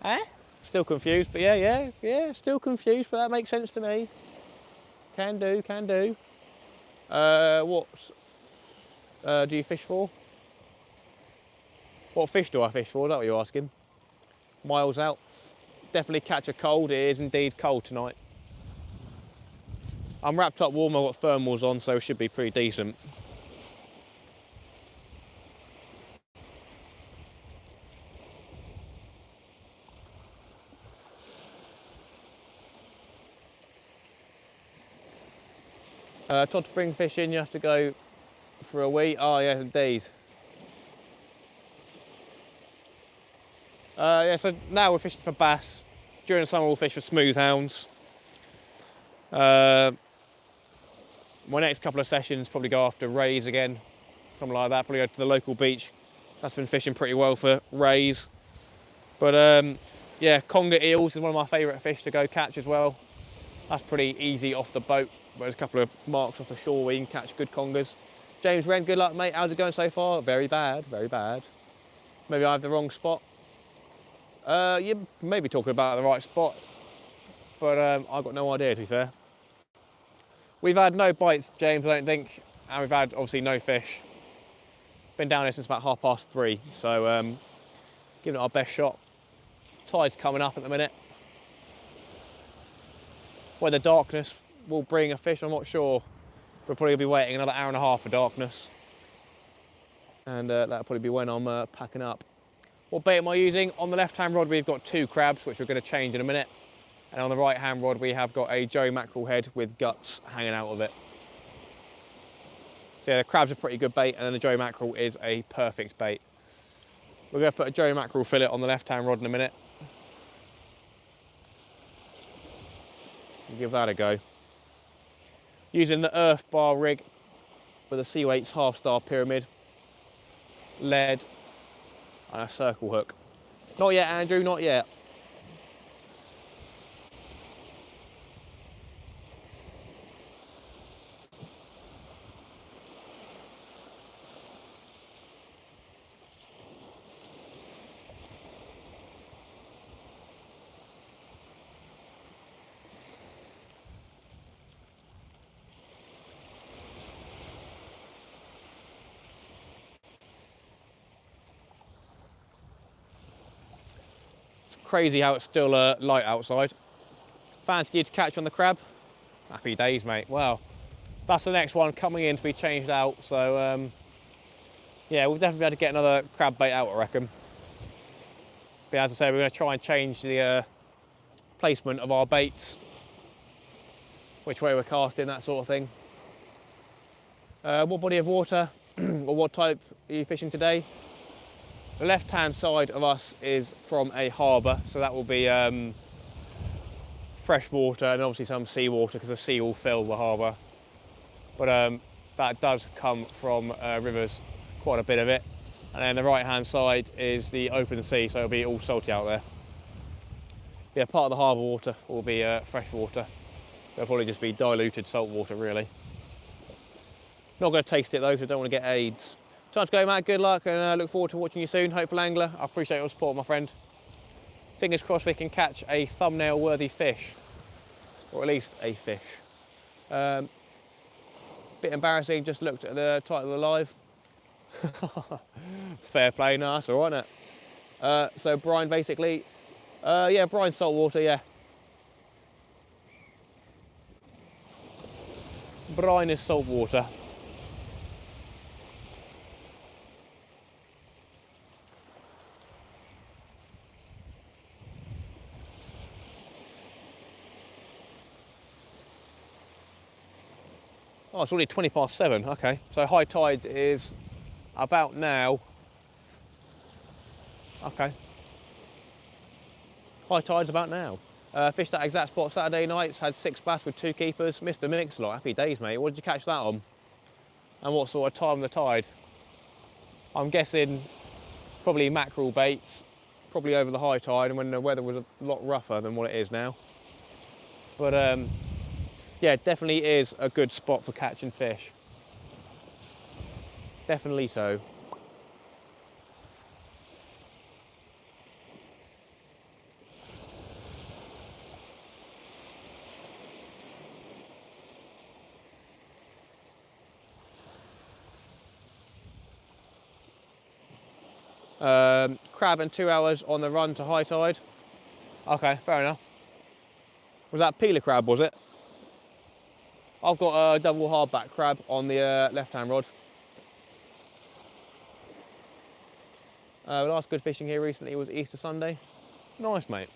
Eh? Still confused, but yeah, still confused, but that makes sense to me. Can do, can do. What do you fish for? What fish do I fish for? Is that what you're asking? Miles out. Definitely catch a cold. It is indeed cold tonight. I'm wrapped up warm. I've got thermals on, so it should be pretty decent. Todd, to bring fish in, you have to go for a wee. Oh, yeah, indeed. Yeah, so now we're fishing for bass. During the summer, we'll fish for smooth hounds. My next couple of sessions probably go after rays again, something like that. Probably go to the local beach. That's been fishing pretty well for rays. But yeah, conger eels is one of my favourite fish to go catch as well. That's pretty easy off the boat. There's a couple of marks off the shore where you can catch good congers. James Wren, good luck, mate. How's it going so far? Very bad, very bad. Maybe I have the wrong spot. You may be talking about the right spot, but I've got no idea, to be fair. We've had no bites, James, I don't think, and we've had, obviously, no fish. Been down here since about 3:30, so giving it our best shot. Tide's coming up at the minute. Whether darkness will bring a fish, I'm not sure. We'll probably be waiting another hour and a half for darkness. And that'll probably be when I'm packing up. What bait am I using? On the left-hand rod, we've got 2 crabs, which we're going to change in a minute. And on the right-hand rod, we have got a Joey mackerel head with guts hanging out of it. So yeah, the crabs are pretty good bait, and then the Joey mackerel is a perfect bait. We're going to put a Joey mackerel fillet on the left-hand rod in a minute. Give that a go. Using the earth bar rig with a Sea Weights half-star pyramid, lead, and a circle hook. Not yet, Andrew, not yet. Crazy how it's still light outside. Fancy you to catch on the crab? Happy days, mate. Well, that's the next one coming in to be changed out. So, yeah, we'll definitely be able to get another crab bait out, I reckon. But as I say, we're going to try and change the placement of our baits, which way we're casting, that sort of thing. What body of water or what type are you fishing today? The left-hand side of us is from a harbour, so that will be fresh water and obviously some seawater because the sea will fill the harbour. But that does come from rivers, quite a bit of it. And then the right-hand side is the open sea, so it'll be all salty out there. Yeah, part of the harbour water will be fresh water. It'll probably just be diluted salt water, really. Not going to taste it though, because I don't want to get AIDS. Time to go, Matt. Good luck, and look forward to watching you soon. Hopeful angler. I appreciate your support, my friend. Fingers crossed we can catch a thumbnail-worthy fish, or at least a fish. Bit embarrassing. Just looked at the title of the live. Fair play, no, that's all right, isn't it? So brine, basically. Yeah, brine saltwater. Yeah. Brine is saltwater. Oh, it's already 7:20. Okay, so high tide is about now. Okay. High tide's about now. Fished that exact spot Saturday nights, had 6 bass with 2 keepers. Mr. Mix-a-Lot, happy days, mate. What did you catch that on? And what sort of time of the tide? I'm guessing probably mackerel baits, probably over the high tide and when the weather was a lot rougher than what it is now. But yeah, it definitely is a good spot for catching fish. Definitely so. Crab and 2 hours on the run to high tide. Okay, fair enough. Was that peeler crab, was it? I've got a double hardback crab on the left-hand rod. Last good fishing here recently was Easter Sunday. Nice, mate.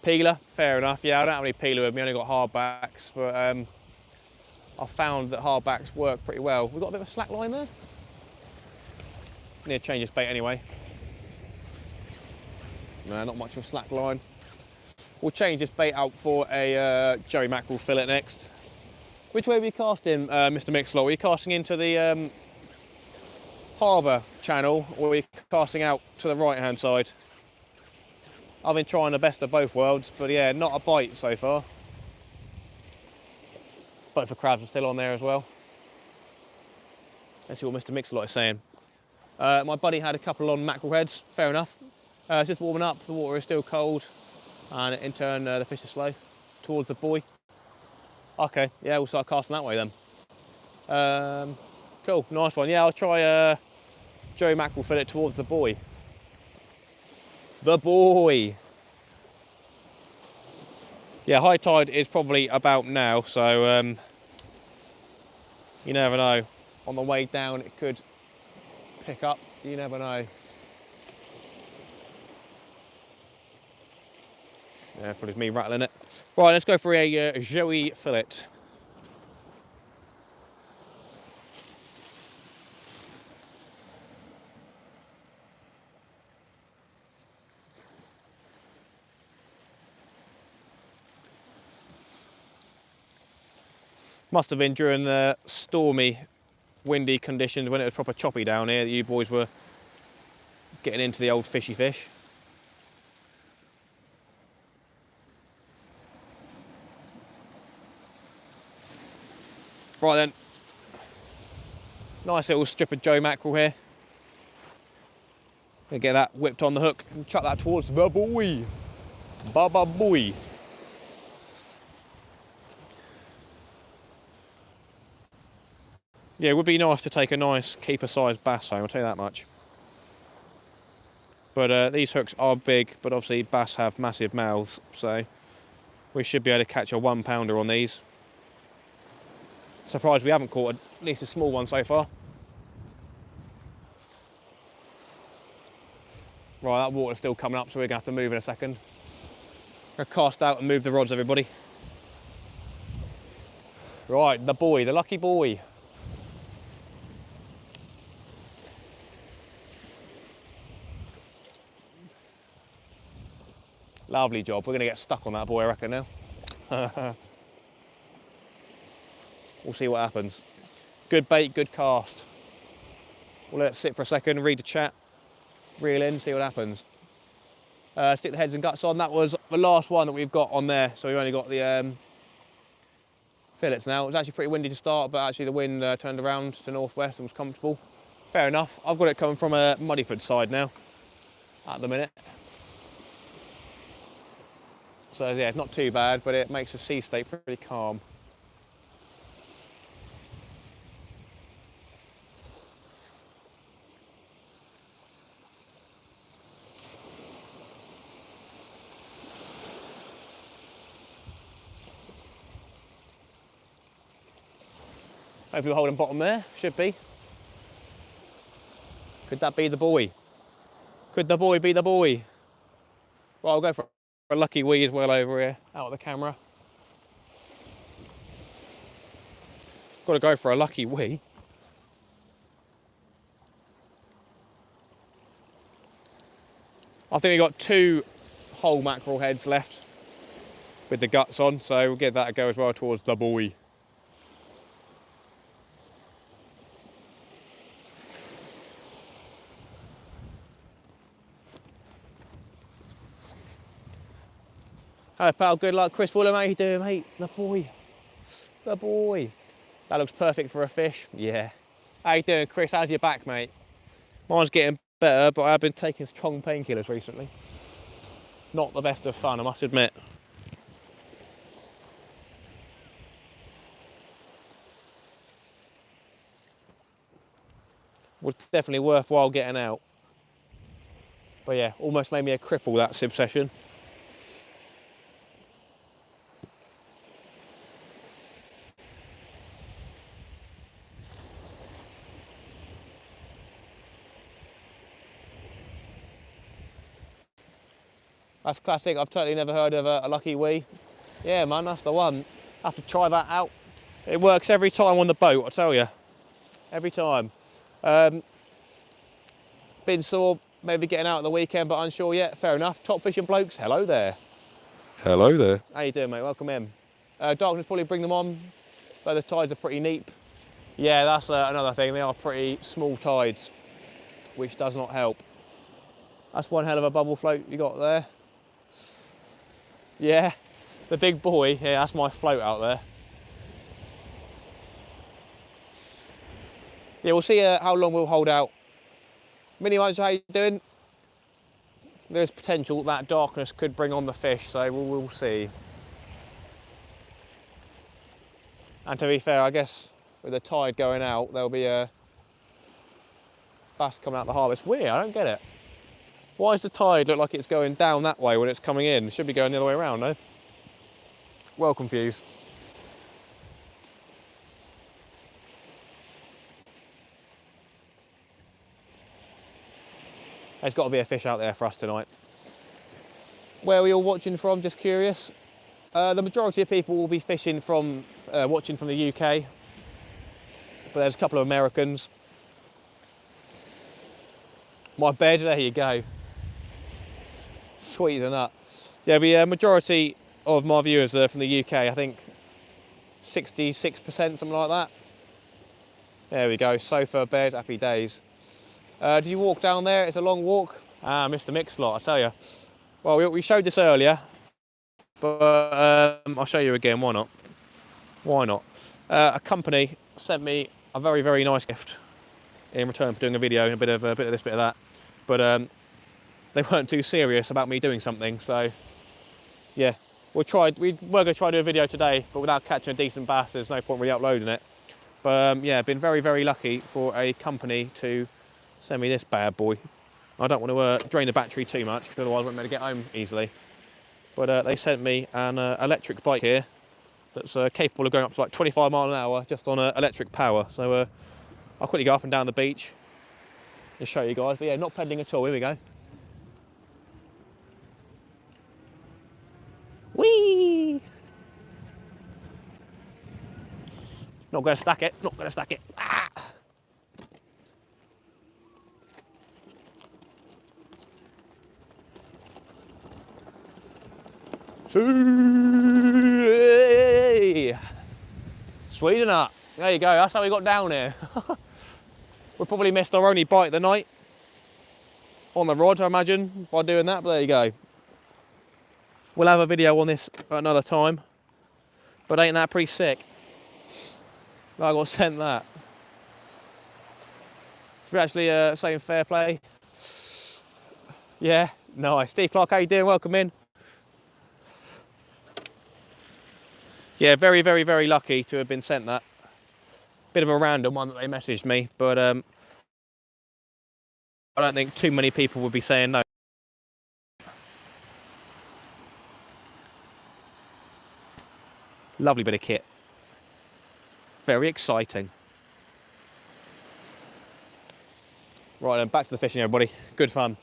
Peeler, fair enough. Yeah, I don't have any peeler with me, I only got hardbacks, but I found that hardbacks work pretty well. We've got a bit of a slack line there. Need to change this bait anyway. No, not much of a slack line. We'll change this bait out for a Joey mackerel fillet next. Which way are we casting, Mr. Mixlot? Are you casting into the harbour channel, or are you casting out to the right-hand side? I've been trying the best of both worlds, but yeah, not a bite so far. Both the crabs are still on there as well. Let's see what Mr. Mixlot is saying. My buddy had a couple on mackerel heads, fair enough. It's just warming up, the water is still cold, and in turn the fish is slow towards the buoy. Okay, yeah, we'll start casting that way then. Cool, nice one. Yeah, I'll try Joey mackerel fillet towards the buoy. The buoy. Yeah, high tide is probably about now, so you never know. On the way down it could pick up, you never know. Yeah, probably me rattling it. Right, let's go for a Joey fillet. Must have been during the stormy, windy conditions when it was proper choppy down here that you boys were getting into the old fishy fish. Right then, nice little strip of Joey mackerel here. Gonna get that whipped on the hook and chuck that towards the buoy. Baba buoy. Yeah, it would be nice to take a nice keeper-sized bass home, I'll tell you that much. But these hooks are big, but obviously bass have massive mouths, so we should be able to catch a 1 pounder on these. Surprised we haven't caught at least a small one so far. Right, that water's still coming up, so we're gonna have to move in a second. Gonna cast out and move the rods, everybody. Right, the buoy, the lucky buoy. Lovely job. We're gonna get stuck on that buoy, I reckon now. We'll see what happens. Good bait, good cast. We'll let it sit for a second, read the chat, reel in, see what happens. Stick the heads and guts on. That was the last one that we've got on there, so we've only got the fillets now. It was actually pretty windy to start, but actually the wind turned around to northwest and was comfortable. Fair enough. I've got it coming from a Muddyford side now, at the minute. So yeah, not too bad, but it makes the sea state pretty calm. Hopefully we're holding bottom there, should be. Could that be the buoy? Could the buoy be the buoy? Well, I'll go for a lucky wee as well over here, out of the camera. Got to go for a lucky wee. I think we've got 2 whole mackerel heads left with the guts on, so we'll give that a go as well towards the buoy. Hello pal, good luck. Chris Fuller, how you doing, mate? The buoy. The buoy. That looks perfect for a fish. Yeah. How you doing, Chris? How's your back, mate? Mine's getting better, but I've been taking strong painkillers recently. Not the best of fun, I must admit. was definitely worthwhile getting out. But yeah, almost made me a cripple, that sib session. That's classic. I've totally never heard of a lucky wee. Yeah, man, that's the one. I have to try that out. It works every time on the boat, I tell you. Every time. Been sore, maybe getting out at the weekend, but unsure yet. Fair enough. Top fishing blokes, hello there. Hello there. How you doing, mate? Welcome in. Darkness probably bring them on, though the tides are pretty neap. Yeah, that's another thing. They are pretty small tides, which does not help. That's one hell of a bubble float you got there. Yeah, the big boy. Yeah, that's my float out there. Yeah, we'll see how long we'll hold out. Mini Munch, how you doing? There's potential that darkness could bring on the fish, so we'll see. And to be fair, I guess with the tide going out, there'll be a bass coming out the harbour. It's weird, I don't get it. Why does the tide look like it's going down that way when it's coming in? It should be going the other way around, no? Well confused. There's got to be a fish out there for us tonight. Where are we all watching from? Just curious. The majority of people will be fishing from, watching from the UK, but there's a couple of Americans. My bed, there you go. Sweet as a nut. Yeah, the majority of my viewers are from the UK. I think 66%, something like that. There we go. Sofa, bed, happy days. Do you walk down there? It's a long walk. Ah, Mr. Mix-a-Lot, I tell you. Well, we showed this earlier, but I'll show you again. Why not? Why not? A company sent me a very, very nice gift in return for doing a video and a bit of this, bit of that. But they weren't too serious about me doing something, so yeah. We were going to try to do a video today, but without catching a decent bass, there's no point really uploading it. But yeah, been very, very lucky for a company to send me this bad boy. I don't want to drain the battery too much, because otherwise I won't be able to get home easily. But they sent me an electric bike here that's capable of going up to like 25 miles an hour just on electric power. So I'll quickly go up and down the beach and show you guys. But yeah, not pedalling at all. Here we go. Whee! Not going to stack it. Not going to stack it. Ah! Sweet enough. There you go, that's how we got down here. We probably missed our only bite of the night on the rod, I imagine, by doing that, but there you go. We'll have a video on this at another time, but ain't that pretty sick? I got sent that. Should we actually saying fair play? Yeah, nice. Steve Clark, how you doing? Welcome in. Yeah, very, very, very lucky to have been sent that. Bit of a random one that they messaged me, but I don't think too many people would be saying no. Lovely bit of kit. Very exciting. Right then, back to the fishing, everybody. Good fun.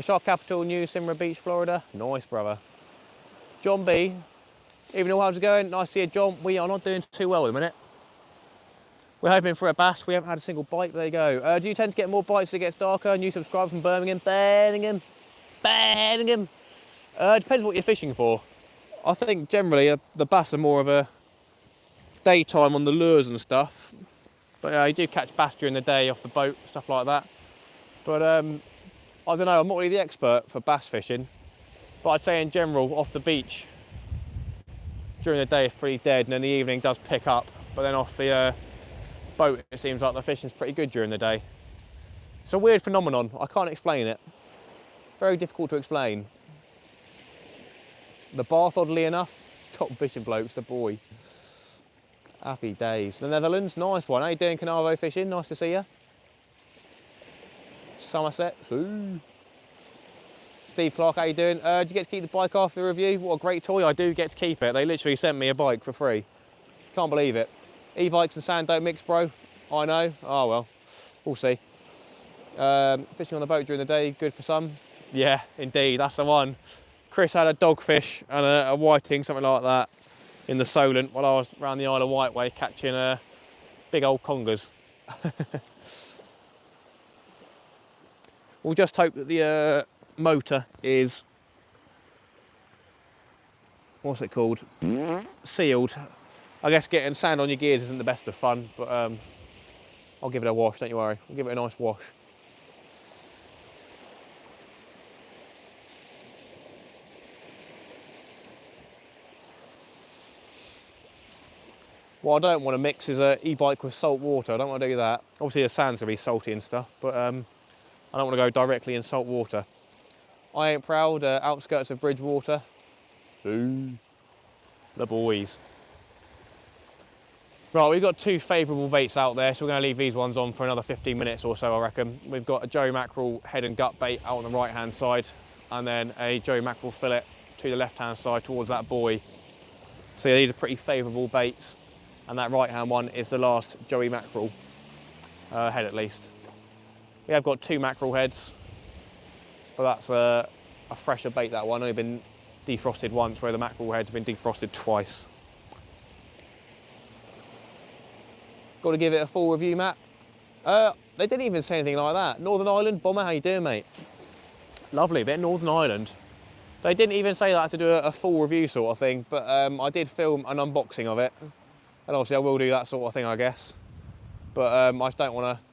Shark Capital, New Simra Beach, Florida. Nice, brother. John B. Even though how's it going? Nice to see you, John. We are not doing too well at the minute. We're hoping for a bass. We haven't had a single bite, but there you go. Do you tend to get more bites as it gets darker? New subscriber from Birmingham. Birmingham. Depends what you're fishing for. I think generally the bass are more of a daytime on the lures and stuff. But you do catch bass during the day off the boat, stuff like that. But I don't know, I'm not really the expert for bass fishing, but I'd say in general, off the beach, during the day it's pretty dead, and then the evening does pick up, but then off the boat it seems like the fishing's pretty good during the day. It's a weird phenomenon, I can't explain it. Very difficult to explain. The Bath, oddly enough, top fishing blokes, the boy. Happy days. The Netherlands, nice one. How you doing, Carnarvon Fishing? Nice to see you. Somerset, ooh. Steve Clark, how you doing? Did you get to keep the bike after the review? What a great toy. I do get to keep it. They literally sent me a bike for free. Can't believe it. E-bikes and sand don't mix, bro. I know. Oh, well, we'll see. Fishing on the boat during the day, good for some. Yeah, indeed, that's the one. Chris had a dogfish and a whiting, something like that, in the Solent while I was around the Isle of Wight Way catching big old congers. We'll just hope that the motor is, what's it called, sealed. I guess getting sand on your gears isn't the best of fun, but I'll give it a wash, don't you worry. I'll give it a nice wash. What I don't want to mix is an e-bike with salt water. I don't want to do that. Obviously the sand's going to be salty and stuff, but I don't want to go directly in salt water. I ain't proud, outskirts of Bridgewater. Ooh, the boys. Right, we've got two favourable baits out there, so we're going to leave these ones on for another 15 minutes or so, I reckon. We've got a Joey Mackerel head and gut bait out on the right-hand side, and then a Joey Mackerel fillet to the left-hand side towards that buoy. So yeah, these are pretty favourable baits, and that right-hand one is the last Joey Mackerel head at least. We have got two mackerel heads, but that's a fresher bait, that one. Only been defrosted once, where the mackerel head's been defrosted twice. Got to give it a full review, Matt. They didn't even say anything like that. Northern Ireland, Bomber, how you doing, mate? Lovely bit, Northern Ireland. They didn't even say that to do a full review sort of thing, but I did film an unboxing of it. And obviously I will do that sort of thing, I guess. But I just don't want to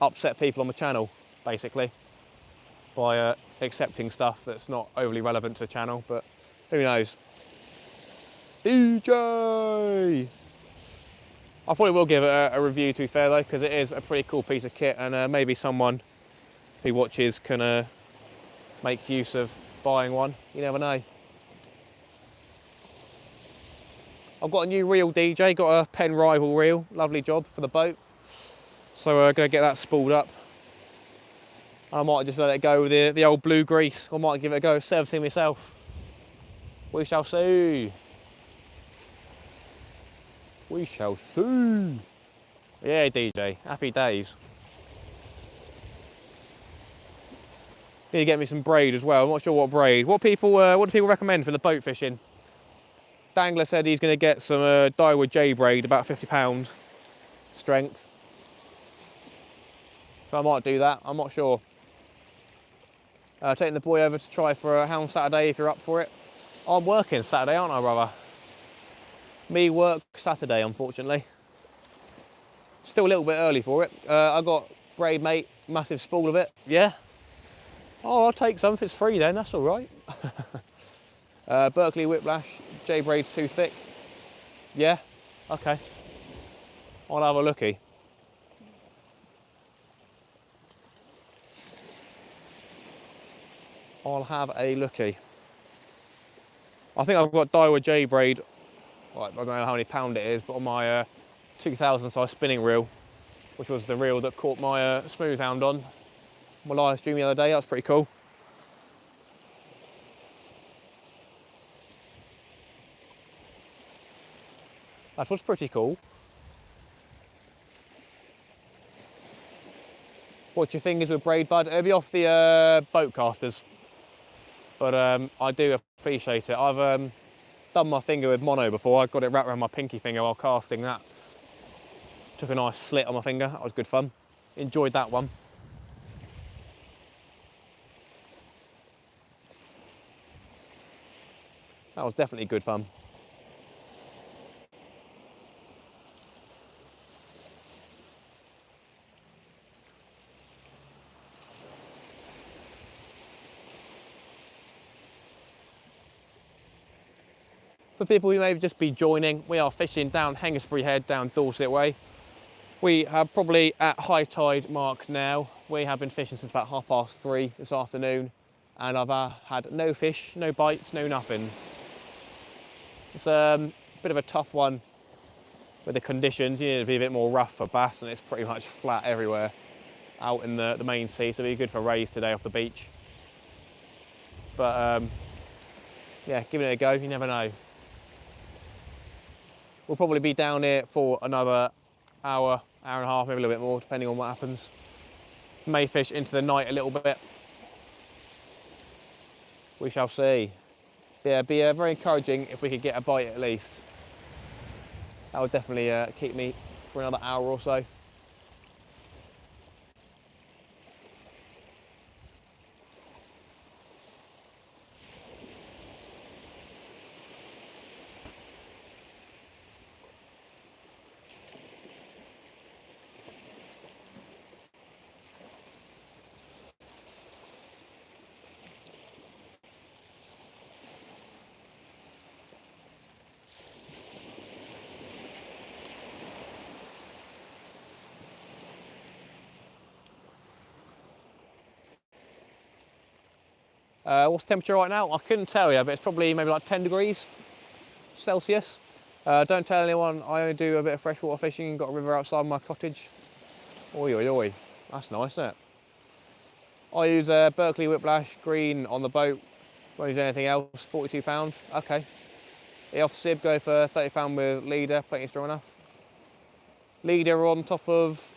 upset people on the channel, basically, by accepting stuff that's not overly relevant to the channel, but who knows. DJ! I probably will give it a review, to be fair though, because it is a pretty cool piece of kit, and maybe someone who watches can make use of buying one. You never know. I've got a new reel, DJ, got a Pen Rival reel, lovely job for the boat. So I'm going to get that spooled up. I might just let it go with the old blue grease. I might give it a go servicing myself. We shall see. We shall see. Yeah, DJ, happy days. Need to get me some braid as well. I'm not sure what braid. What do people recommend for the boat fishing? Dangler said he's going to get some Daiwa J braid, about £50 strength. So I might do that. I'm not sure. Taking the boy over to try for a Hound Saturday if you're up for it. I'm working Saturday, aren't I, brother? Me work Saturday, unfortunately. Still a little bit early for it. I got braid, mate, massive spool of it. Yeah. Oh, I'll take some if it's free then, that's all right. Berkeley Whiplash, J braid's too thick. Yeah, okay. I'll have a looky. I'll have a looky. I think I've got Daiwa J braid. Right, I don't know how many pound it is, but on my 2000 size spinning reel, which was the reel that caught my smooth hound on my live stream the other day. That was pretty cool. That was pretty cool. Watch your fingers with braid, bud. It'll be off the boat casters, but I do appreciate it. I've done my finger with mono before. I got it wrapped around my pinky finger while casting that. Took a nice slit on my finger. That was good fun. Enjoyed that one. That was definitely good fun. For people who may just be joining, we are fishing down Hengistbury Head, down Dorset way. We are probably at high tide mark now. We have been fishing since about 3:30 this afternoon, and I've had no fish, no bites, no nothing. It's bit of a tough one with the conditions. You need to be a bit more rough for bass, and it's pretty much flat everywhere out in the main sea, so it'll be good for rays today off the beach. But yeah, giving it a go, you never know. We'll probably be down here for another hour, hour and a half, maybe a little bit more, depending on what happens. May fish into the night a little bit. We shall see. Yeah, it'd be very encouraging if we could get a bite at least. That would definitely keep me for another hour or so. What's the temperature right now? I couldn't tell you, but it's probably maybe like 10 degrees Celsius. Don't tell anyone I only do a bit of freshwater fishing. Got a river outside my cottage. Oi, oi, oi. That's nice, isn't it? I use Berkeley Whiplash green on the boat. Won't use anything else. £42. Okay. The off sib go for £30 with leader. Plenty strong enough. Leader on top of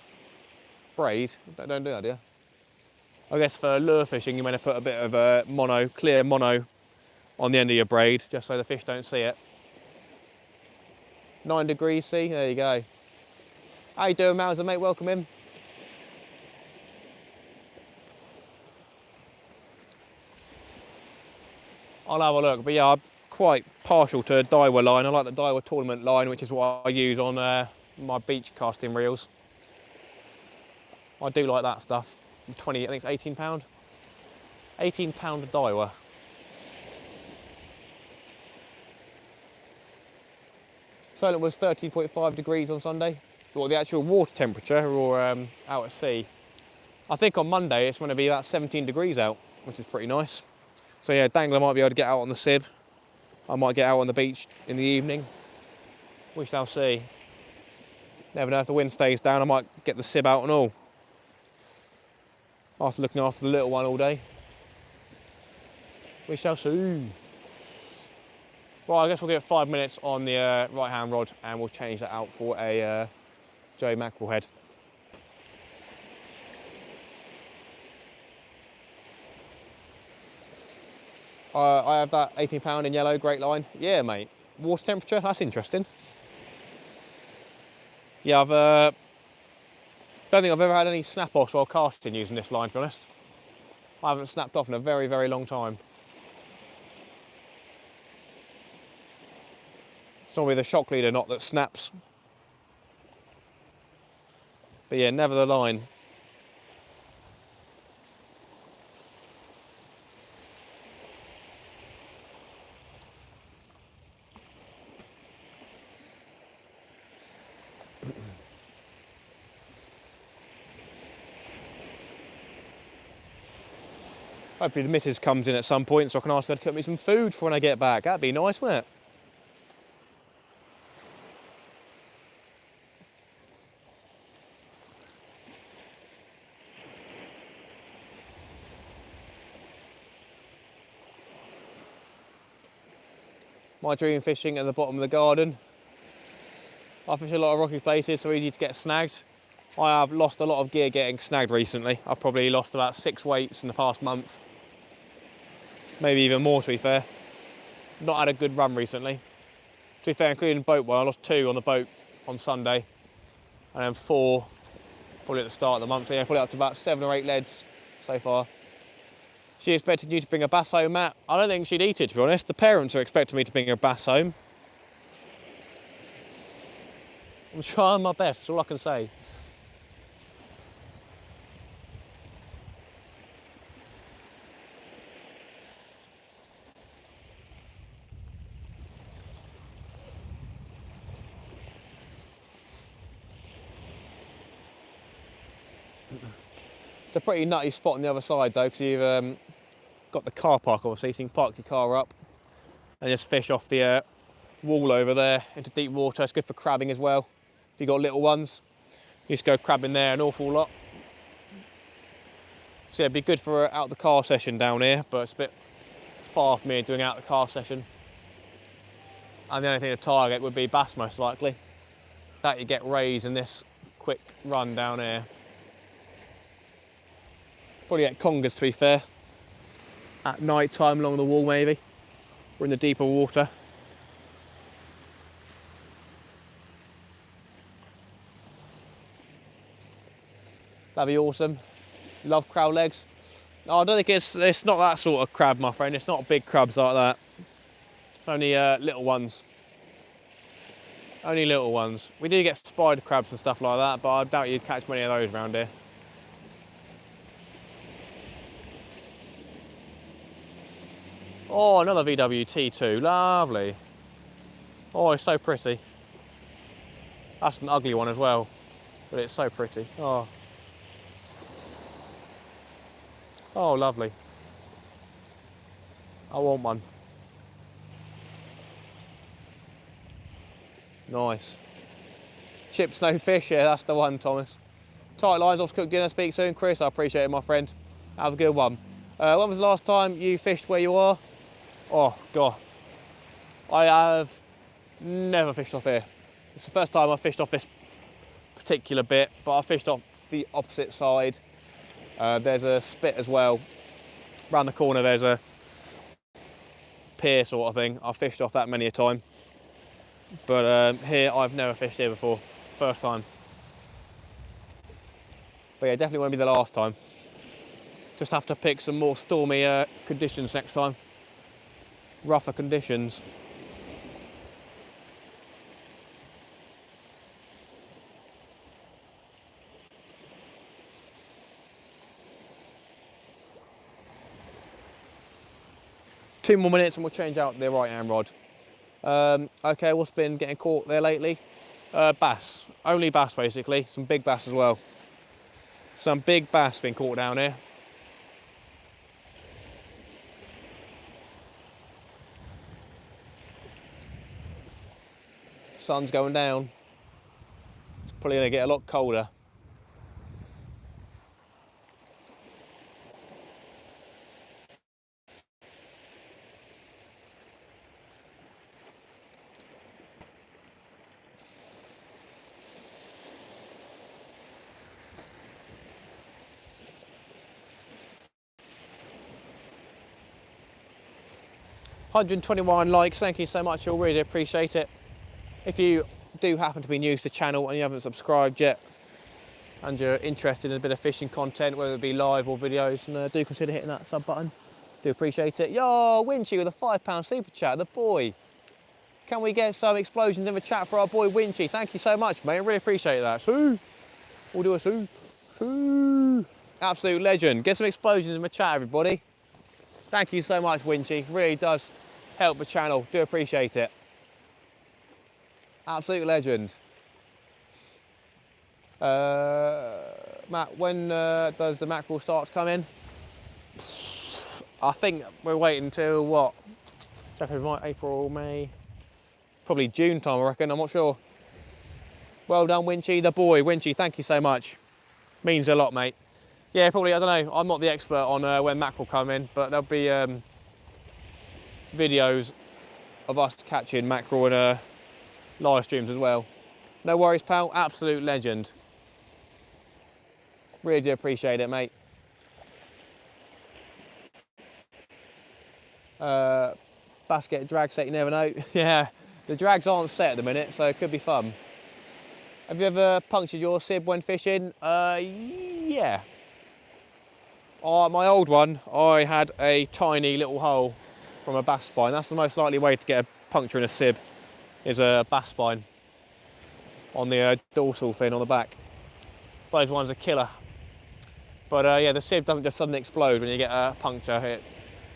braid. Don't do that, do you? I guess for lure fishing, you want to put a bit of mono, clear mono, on the end of your braid, just so the fish don't see it. 9 degrees C, there you go. How you doing, Mauser, mate? Welcome in. I'll have a look, but yeah, I'm quite partial to Daiwa line. I like the Daiwa tournament line, which is what I use on my beach casting reels. I do like that stuff. 20, I think it's £18. £18 Daiwa. Solent was 13.5 degrees on Sunday. Or the actual water temperature, or out at sea. I think on Monday it's going to be about 17 degrees out, which is pretty nice. So yeah, Dangler might be able to get out on the sib. I might get out on the beach in the evening. We shall see. Never know, if the wind stays down, I might get the sib out and all. After looking after the little one all day. We shall see. Right, I guess we'll give it 5 minutes on the right-hand rod, and we'll change that out for a Joey mackerel head. I have that £18 in yellow, great line. Yeah, mate. Water temperature, that's interesting. Yeah, don't think I've ever had any snap-offs while casting using this line, to be honest. I haven't snapped off in a very, very long time. It's normally the shock leader knot that snaps. But yeah, never the line. Hopefully the missus comes in at some point so I can ask her to cook me some food for when I get back. That'd be nice, wouldn't it? My dream fishing at the bottom of the garden. I fish a lot of rocky places, so easy to get snagged. I have lost a lot of gear getting snagged recently. I've probably lost about 6 weights in the past month. Maybe even more, to be fair. Not had a good run recently. To be fair, including boat one, I lost 2 on the boat on Sunday. And then 4 probably at the start of the month. So yeah, probably up to about 7 or 8 leads so far. She expected you to bring a bass home, Matt. I don't think she'd eat it, to be honest. The parents are expecting me to bring a bass home. I'm trying my best, that's all I can say. It's a pretty nutty spot on the other side though, because you've got the car park obviously, so you can park your car up and just fish off the wall over there into deep water. It's good for crabbing as well. If you've got little ones, you just go crabbing there an awful lot. So yeah, it'd be good for out the car session down here, but it's a bit far for me doing out the car session. And the only thing to target would be bass most likely. That you get rays in this quick run down here. Probably get congers to be fair. At night time along the wall maybe. Or in the deeper water. That'd be awesome. Love crowd legs. Oh, I don't think it's not that sort of crab, my friend. It's not big crabs like that. It's only little ones. Only little ones. We do get spider crabs and stuff like that, but I doubt you'd catch many of those around here. Oh, another VWT2. Lovely. Oh, it's so pretty. That's an ugly one as well, but it's so pretty. Oh. Oh, lovely. I want one. Nice. Chips, no fish, yeah, that's the one, Thomas. Tight lines, off cooked dinner, speak soon. Chris, I appreciate it, my friend. Have a good one. When was the last time you fished where you are? Oh, God. I have never fished off here. It's the first time I fished off this particular bit, but I fished off the opposite side. There's a spit as well. Around the corner there's a pier sort of thing. I've fished off that many a time. But here, I've never fished here before. First time. But yeah, definitely won't be the last time. Just have to pick some more stormy conditions next time. Rougher conditions. Two more minutes and we'll change out the right hand rod. Okay, what's been getting caught there lately? Bass. Only bass basically. Some big bass as well. Some big bass been caught down here. Sun's going down. It's probably going to get a lot colder. $121 likes, thank you so much, I really appreciate it. If you do happen to be new to the channel and you haven't subscribed yet and you're interested in a bit of fishing content, whether it be live or videos, and do consider hitting that sub button. Do appreciate it. Yo, Winchy with a £5 super chat, the boy. Can we get some explosions in the chat for our boy Winchy? Thank you so much, mate, I really appreciate that. Sue, we'll do a Sue. Sue. Absolute legend. Get some explosions in the chat, everybody. Thank you so much, Winchy. Really does help the channel. Do appreciate it. Absolute legend. Matt, when does the mackerel start to come in? I think we're waiting until what? April, May, probably June time, I reckon. I'm not sure. Well done, Winchy, the boy. Winchy, thank you so much. Means a lot, mate. Yeah, probably, I don't know. I'm not the expert on when mackerel come in, but there'll be videos of us catching mackerel and live streams as well. No worries, pal. Absolute legend. Really do appreciate it, mate. Basket drag set, you never know. Yeah, the drags aren't set at the minute, so it could be fun. Have you ever punctured your sib when fishing? Yeah. My old one, I had a tiny little hole from a bass spine. That's the most likely way to get a puncture in a sib, is a bass spine on the dorsal fin on the back. Those ones are killer. But yeah, the sib doesn't just suddenly explode when you get a puncture. It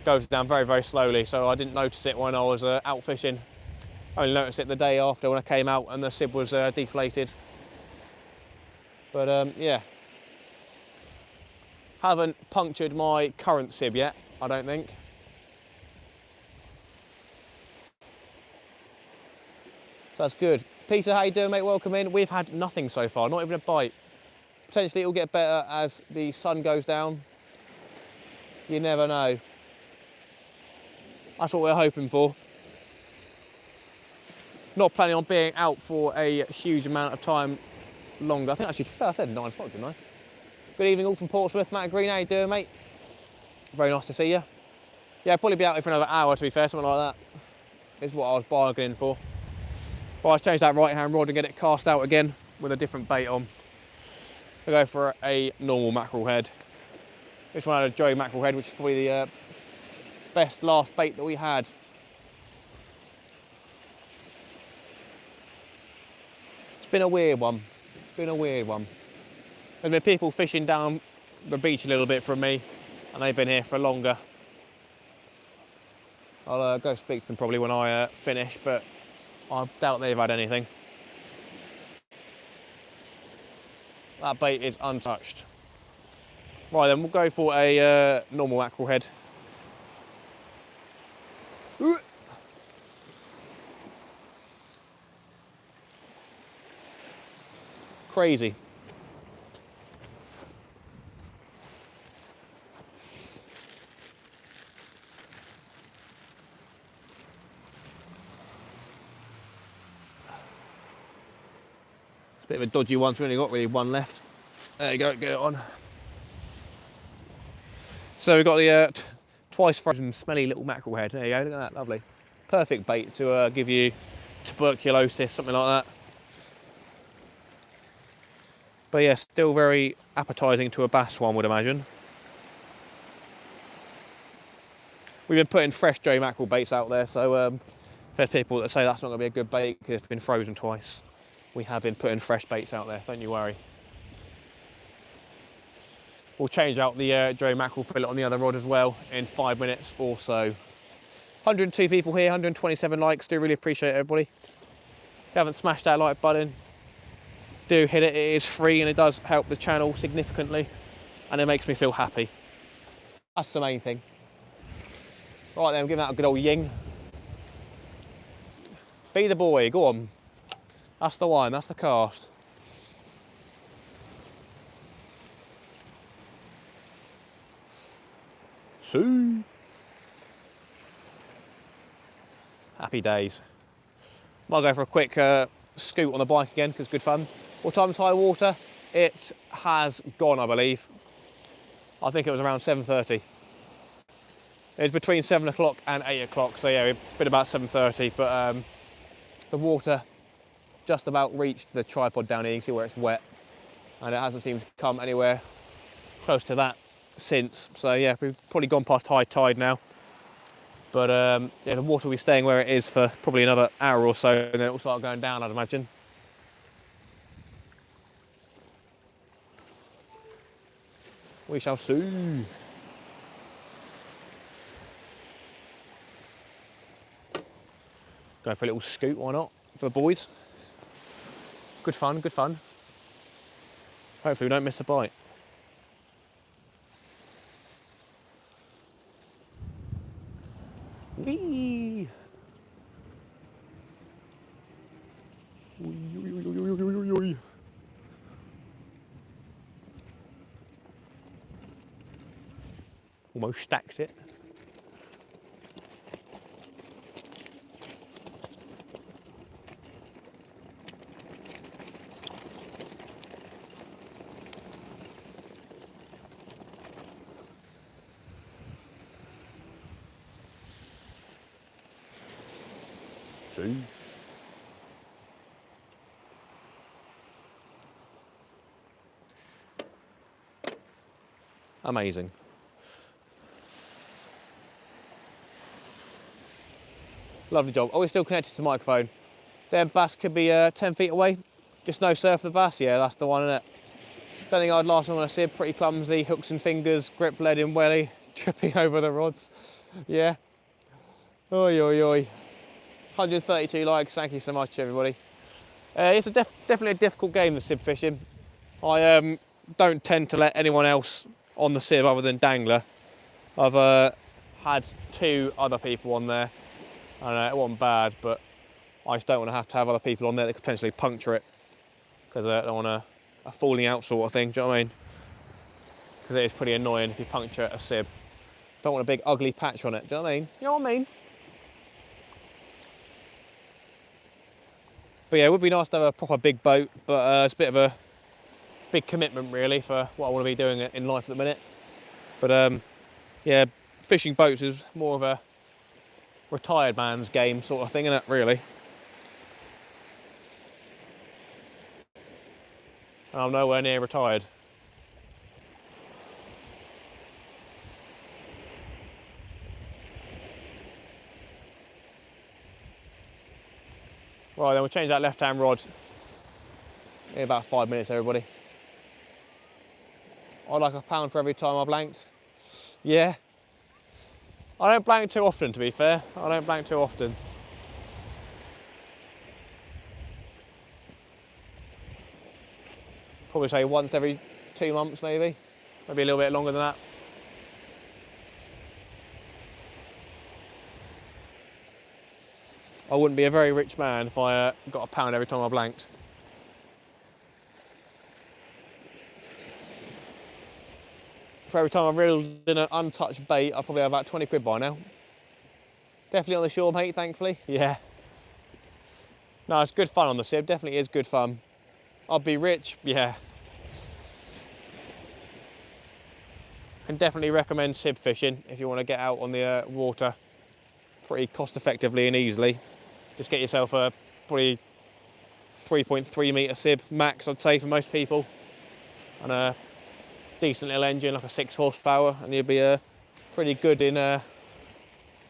goes down very, very slowly, so I didn't notice it when I was out fishing. I only noticed it the day after when I came out and the sib was deflated. But yeah. Haven't punctured my current sib yet, I don't think. That's good. Peter, how you doing, mate? Welcome in. We've had nothing so far, not even a bite. Potentially it'll get better as the sun goes down. You never know. That's what we're hoping for. Not planning on being out for a huge amount of time longer. I think actually, I said 9 o'clock, didn't I? Good evening all from Portsmouth. Matt Green, how you doing, mate? Very nice to see you. Yeah, probably be out here for another hour, to be fair, something like that. Is what I was bargaining for. Well, I'll change that right-hand rod and get it cast out again with a different bait on. I'll go for a normal mackerel head. This one had a Joey mackerel head, which is probably the best last bait that we had. It's been a weird one. It's been a weird one. There's been people fishing down the beach a little bit from me, and they've been here for longer. I'll go speak to them probably when I finish, but I doubt they've had anything. That bait is untouched. Right then, we'll go for a normal mackerel head. Crazy. It's a bit of a dodgy one, so we only got really one left. There you go, get it on. So we've got the twice frozen smelly little mackerel head. There you go, look at that, lovely. Perfect bait to give you tuberculosis, something like that. But yeah, still very appetising to a bass, one would imagine. We've been putting fresh Joey mackerel baits out there, so there's people that say that's not going to be a good bait because it's been frozen twice. We have been putting fresh baits out there, don't you worry. We'll change out the Joey mackerel fillet on the other rod as well in 5 minutes or so. 102 people here, 127 likes. Do really appreciate it, everybody. If you haven't smashed that like button, do hit it. It is free and it does help the channel significantly, and it makes me feel happy. That's the main thing. Right then, I'm giving that a good old ying. Be the boy, go on. That's the one, that's the cast. See. Happy days. Might go for a quick scoot on the bike again because good fun. What time's high water? It has gone, I believe. I think it was around 7:30. It's between 7 o'clock and 8 o'clock, so yeah, we've been about 7:30, but the water just about reached the tripod down here. You can see where it's wet, and it hasn't seemed to come anywhere close to that since. So yeah, we've probably gone past high tide now. But yeah, the water will be staying where it is for probably another hour or so, and then it will start going down, I'd imagine. We shall see. Go for a little scoot, why not? For the boys. Good fun, good fun. Hopefully we don't miss a bite. Whee! Almost stacked it. See? Amazing. Lovely job. Oh, we're still connected to the microphone. Their bass could be 10 feet away. Just no surf the bass. Yeah, that's the one, isn't it? Don't think I'd last long on a sib. Pretty clumsy. Hooks and fingers. Grip lead in welly. Tripping over the rods. Yeah. Oi, oi, oi. 132 likes. Thank you so much, everybody. It's definitely a difficult game, the sib fishing. I don't tend to let anyone else on the sib other than Dangler. I've had 2 other people on there. I know it wasn't bad, but I just don't want to have other people on there that could potentially puncture it, because I don't want a falling out sort of thing, do you know what I mean? Because it is pretty annoying if you puncture a sib. Don't want a big ugly patch on it, do you know what I mean? You know what I mean? But yeah, it would be nice to have a proper big boat, but it's a bit of a big commitment really for what I want to be doing in life at the minute. But yeah, fishing boats is more of a retired man's game sort of thing, isn't it, really? And I'm nowhere near retired. Right, then we'll change that left-hand rod in about 5 minutes, everybody. I like £1 for every time I blanked. Yeah. I don't blank too often, to be fair. I don't blank too often. Probably say once every 2 months, maybe. Maybe a little bit longer than that. I wouldn't be a very rich man if I got £1 every time I blanked. For every time I reeled in an untouched bait, I'll probably have about 20 quid by now. Definitely on the shore, mate, thankfully. Yeah. No, it's good fun on the sib, definitely is good fun. I'd be rich, yeah. Can definitely recommend sib fishing if you want to get out on the water pretty cost effectively and easily. Just get yourself a probably 3.3 metre sib max, I'd say, for most people, and a decent little engine like a 6 horsepower, and you'll be pretty good in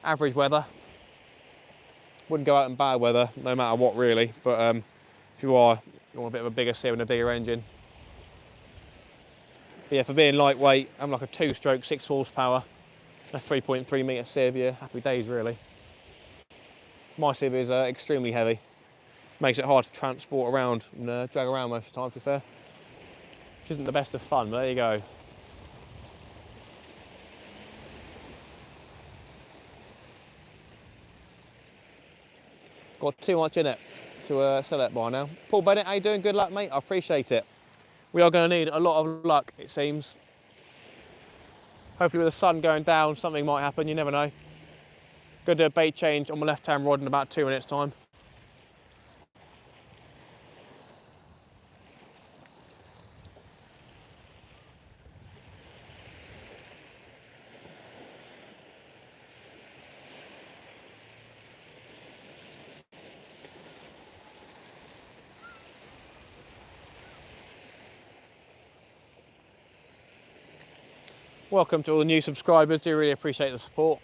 average weather. Wouldn't go out in bad weather no matter what really, but if you want a bit of a bigger sib and a bigger engine. But yeah, for being lightweight, I'm like a 2-stroke 6 horsepower, a 3.3 metre sib, yeah, happy days really. My sib is extremely heavy. Makes it hard to transport around and drag around most of the time, to be fair. Which isn't the best of fun, but there you go. Got too much in it to sell it by now. Paul Bennett, how you doing? Good luck, mate. I appreciate it. We are going to need a lot of luck, it seems. Hopefully with the sun going down, something might happen, you never know. Going to do a bait change on my left-hand rod in about 2 minutes' time. Welcome to all the new subscribers, do really appreciate the support.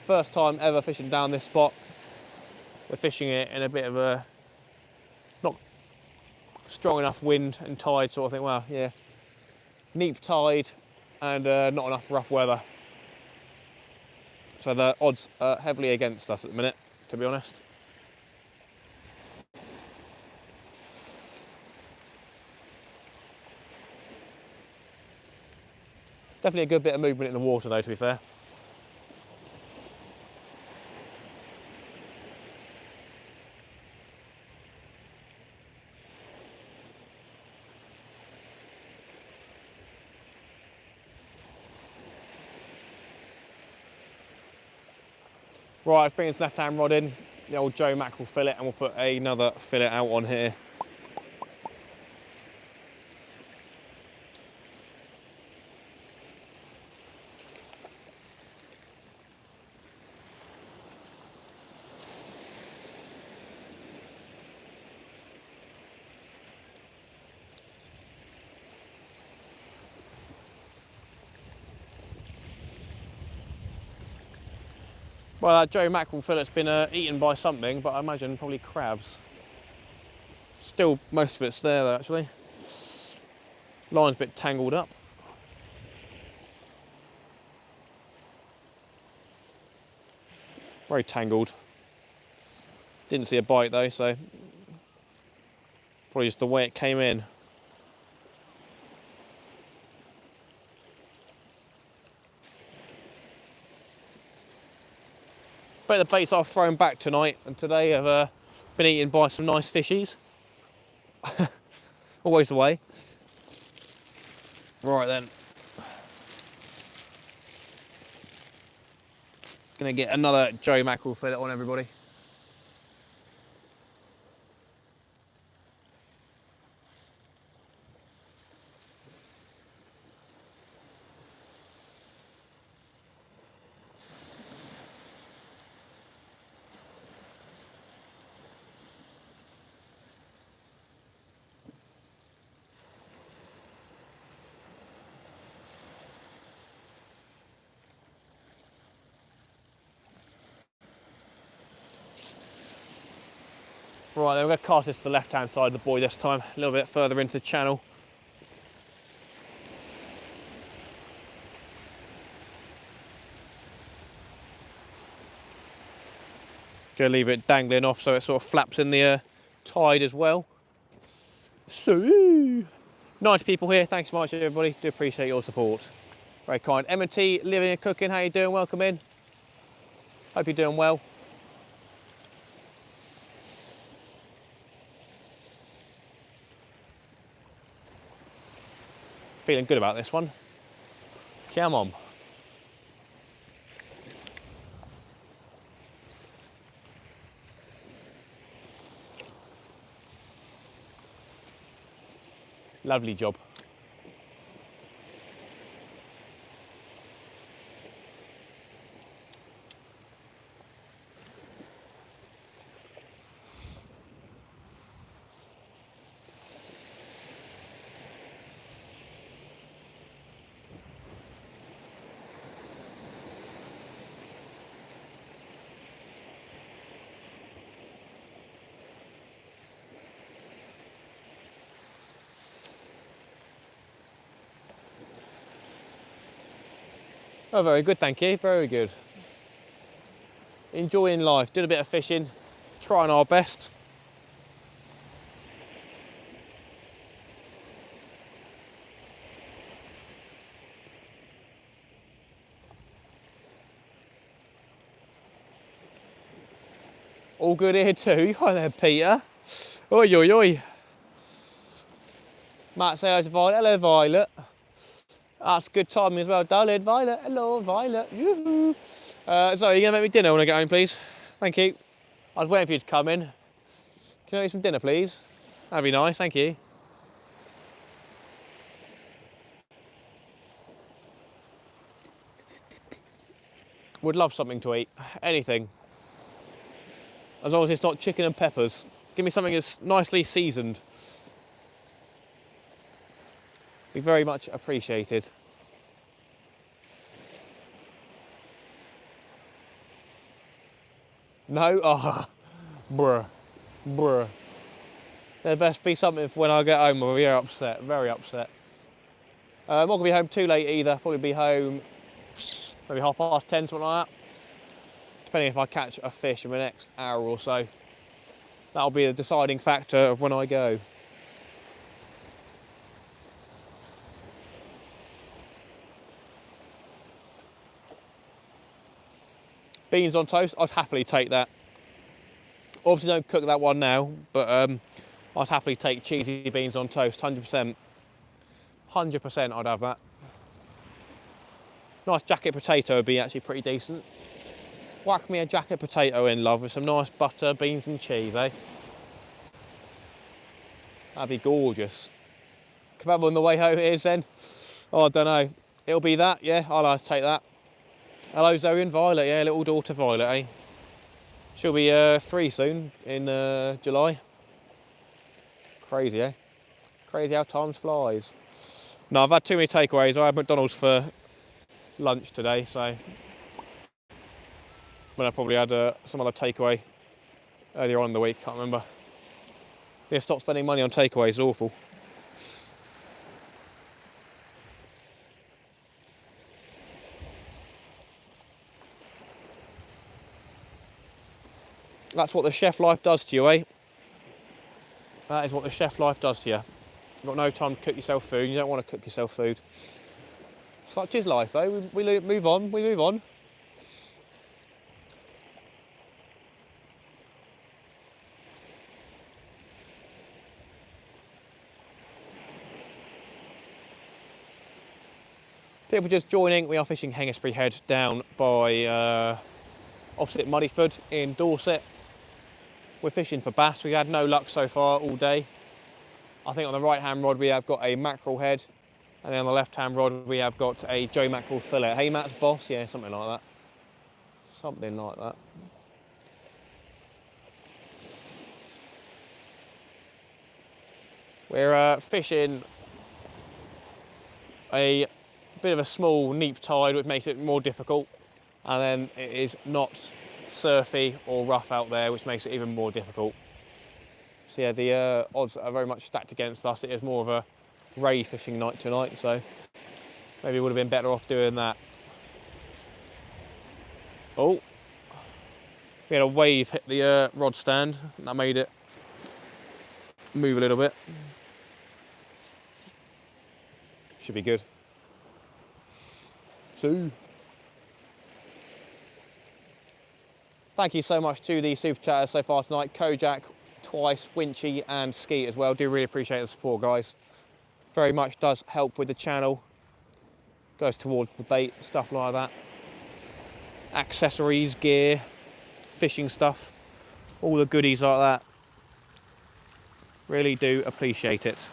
First time ever fishing down this spot. We're fishing it in a bit of a not strong enough wind and tide sort of thing. Well, yeah, neap tide and not enough rough weather. So the odds are heavily against us at the minute, to be honest. Definitely a good bit of movement in the water though, to be fair. Right, let's bring this left-hand rod in, the old Joe mackerel fillet, and we'll put another fillet out on here. Well, that Joe mackerel fillet's been eaten by something, but I imagine probably crabs. Still, most of it's there though, actually. Line's a bit tangled up. Very tangled. Didn't see a bite though, so probably just the way it came in. bet the baits I've thrown back tonight and today have been eaten by some nice fishies. Always the way. Right then. Gonna get another Joey mackerel fillet on, everybody. Right, then we're going to cast this to the left-hand side of the buoy this time, a little bit further into the channel. Going to leave it dangling off so it sort of flaps in the tide as well. So, nice people here. Thanks so much, everybody. Do appreciate your support. Very kind. M&T, living and cooking. How you doing? Welcome in. Hope you're doing well. Feeling good about this one. Come on. Lovely job. Oh, very good, thank you. Very good. Enjoying life, doing a bit of fishing, trying our best. All good here too. Hi there, Peter. Oi, oi, oi. Matt, say hi to Violet. Hello, Violet. That's good timing as well, darling. Violet, hello, Violet. Yoo-hoo. So, you're going to make me dinner when I get home, please? Thank you. I was waiting for you to come in. Can I make some dinner, please? That'd be nice, thank you. Would love something to eat. Anything. As long as it's not chicken and peppers. Give me something that's nicely seasoned. Be very much appreciated. No? Ah, oh, bruh, bruh. There best be something for when I get home. I'm very upset, very upset. I'm not gonna be home too late either. Probably be home maybe 10:30, something like that. Depending if I catch a fish in the next hour or so. That'll be the deciding factor of when I go. Beans on toast, I'd happily take that. Obviously don't cook that one now, but I'd happily take cheesy beans on toast, 100%. 100% I'd have that. Nice jacket potato would be actually pretty decent. Whack me a jacket potato in, love, with some nice butter, beans and cheese, eh? That'd be gorgeous. Kebab on the way home it is then. Oh, I don't know. It'll be that, yeah, I'll have to take that. Hello Zoe and Violet, yeah, little daughter Violet, eh? She'll be 3 soon in July. Crazy, eh? Crazy how time flies. No, I've had too many takeaways. I had McDonald's for lunch today, so. But I probably had some other takeaway earlier on in the week, can't remember. Yeah, stop spending money on takeaways, it's awful. That's what the chef life does to you, eh? That is what the chef life does to you. You've got no time to cook yourself food, you don't want to cook yourself food. Such is life, though. We move on, we move on. People just joining, we are fishing Hengistbury Head down by opposite Muddyford in Dorset. We're fishing for bass. We had no luck so far all day. I think on the right hand rod we have got a mackerel head, and then on the left hand rod we have got a Joe Mackerel fillet. Hey Matt's boss, yeah, something like that. Something like that. We're fishing a bit of a small neap tide, which makes it more difficult, and then it is not surfy or rough out there, which makes it even more difficult. So yeah, the odds are very much stacked against us. It is more of a ray fishing night tonight, so maybe we would have been better off doing that. Oh, we had a wave hit the rod stand, and that made it move a little bit. Should be good. So, thank you so much to the super chatters so far tonight. Kojak, Twice, Winchy and Skeet as well. Do really appreciate the support, guys. Very much does help with the channel. Goes towards the bait, stuff like that. Accessories, gear, fishing stuff, all the goodies like that. Really do appreciate it.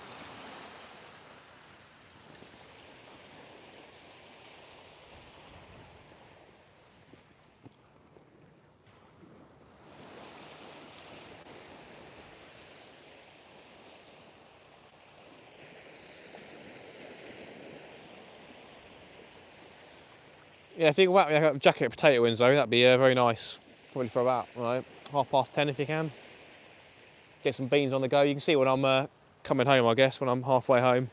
Yeah, if you can whack me a jacket of potato wings though, that'd be very nice. Probably for about, I don't know, 10:30 if you can. Get some beans on the go. You can see when I'm coming home, I guess, when I'm halfway home.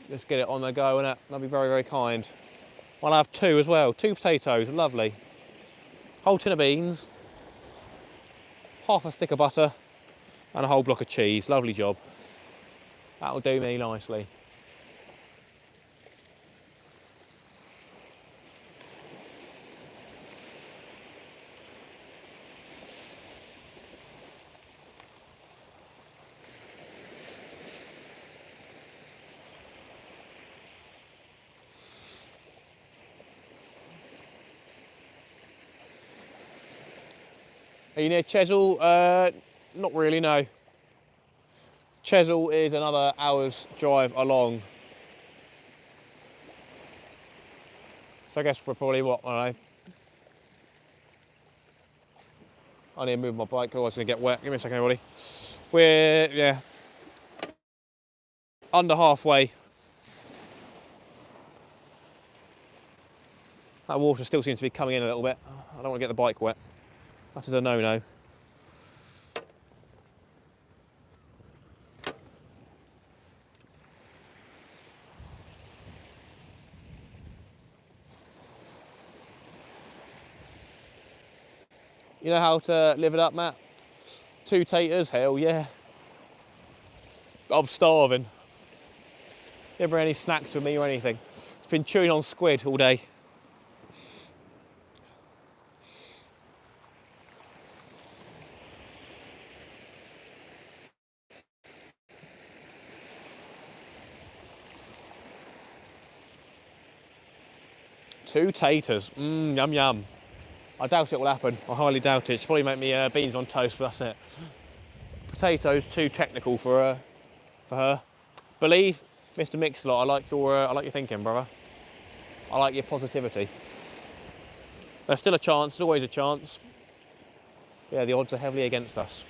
Just get it on the go, and that'd be very, very kind. I'll have 2 as well. 2 potatoes, lovely. Whole tin of beans, half a stick of butter, and a whole block of cheese. Lovely job. That'll do me nicely. Are you near Chesil? Not really, no. Chesil is another hour's drive along. So I guess we're probably, what, I don't know. I need to move my bike, otherwise it's going to get wet. Give me a second, everybody. We're, yeah, under halfway. That water still seems to be coming in a little bit. I don't want to get the bike wet. That is a no-no. You know how to live it up, Matt? 2 taters, hell yeah. I'm starving. You ever bring any snacks with me or anything? It's been chewing on squid all day. Two taters, yum yum. I doubt it will happen, I highly doubt it. She'll probably make me beans on toast, but that's it. Potatoes, too technical for her. Believe, Mr. Mixlot, I like your thinking, brother. I like your positivity. There's still a chance, there's always a chance. Yeah, the odds are heavily against us.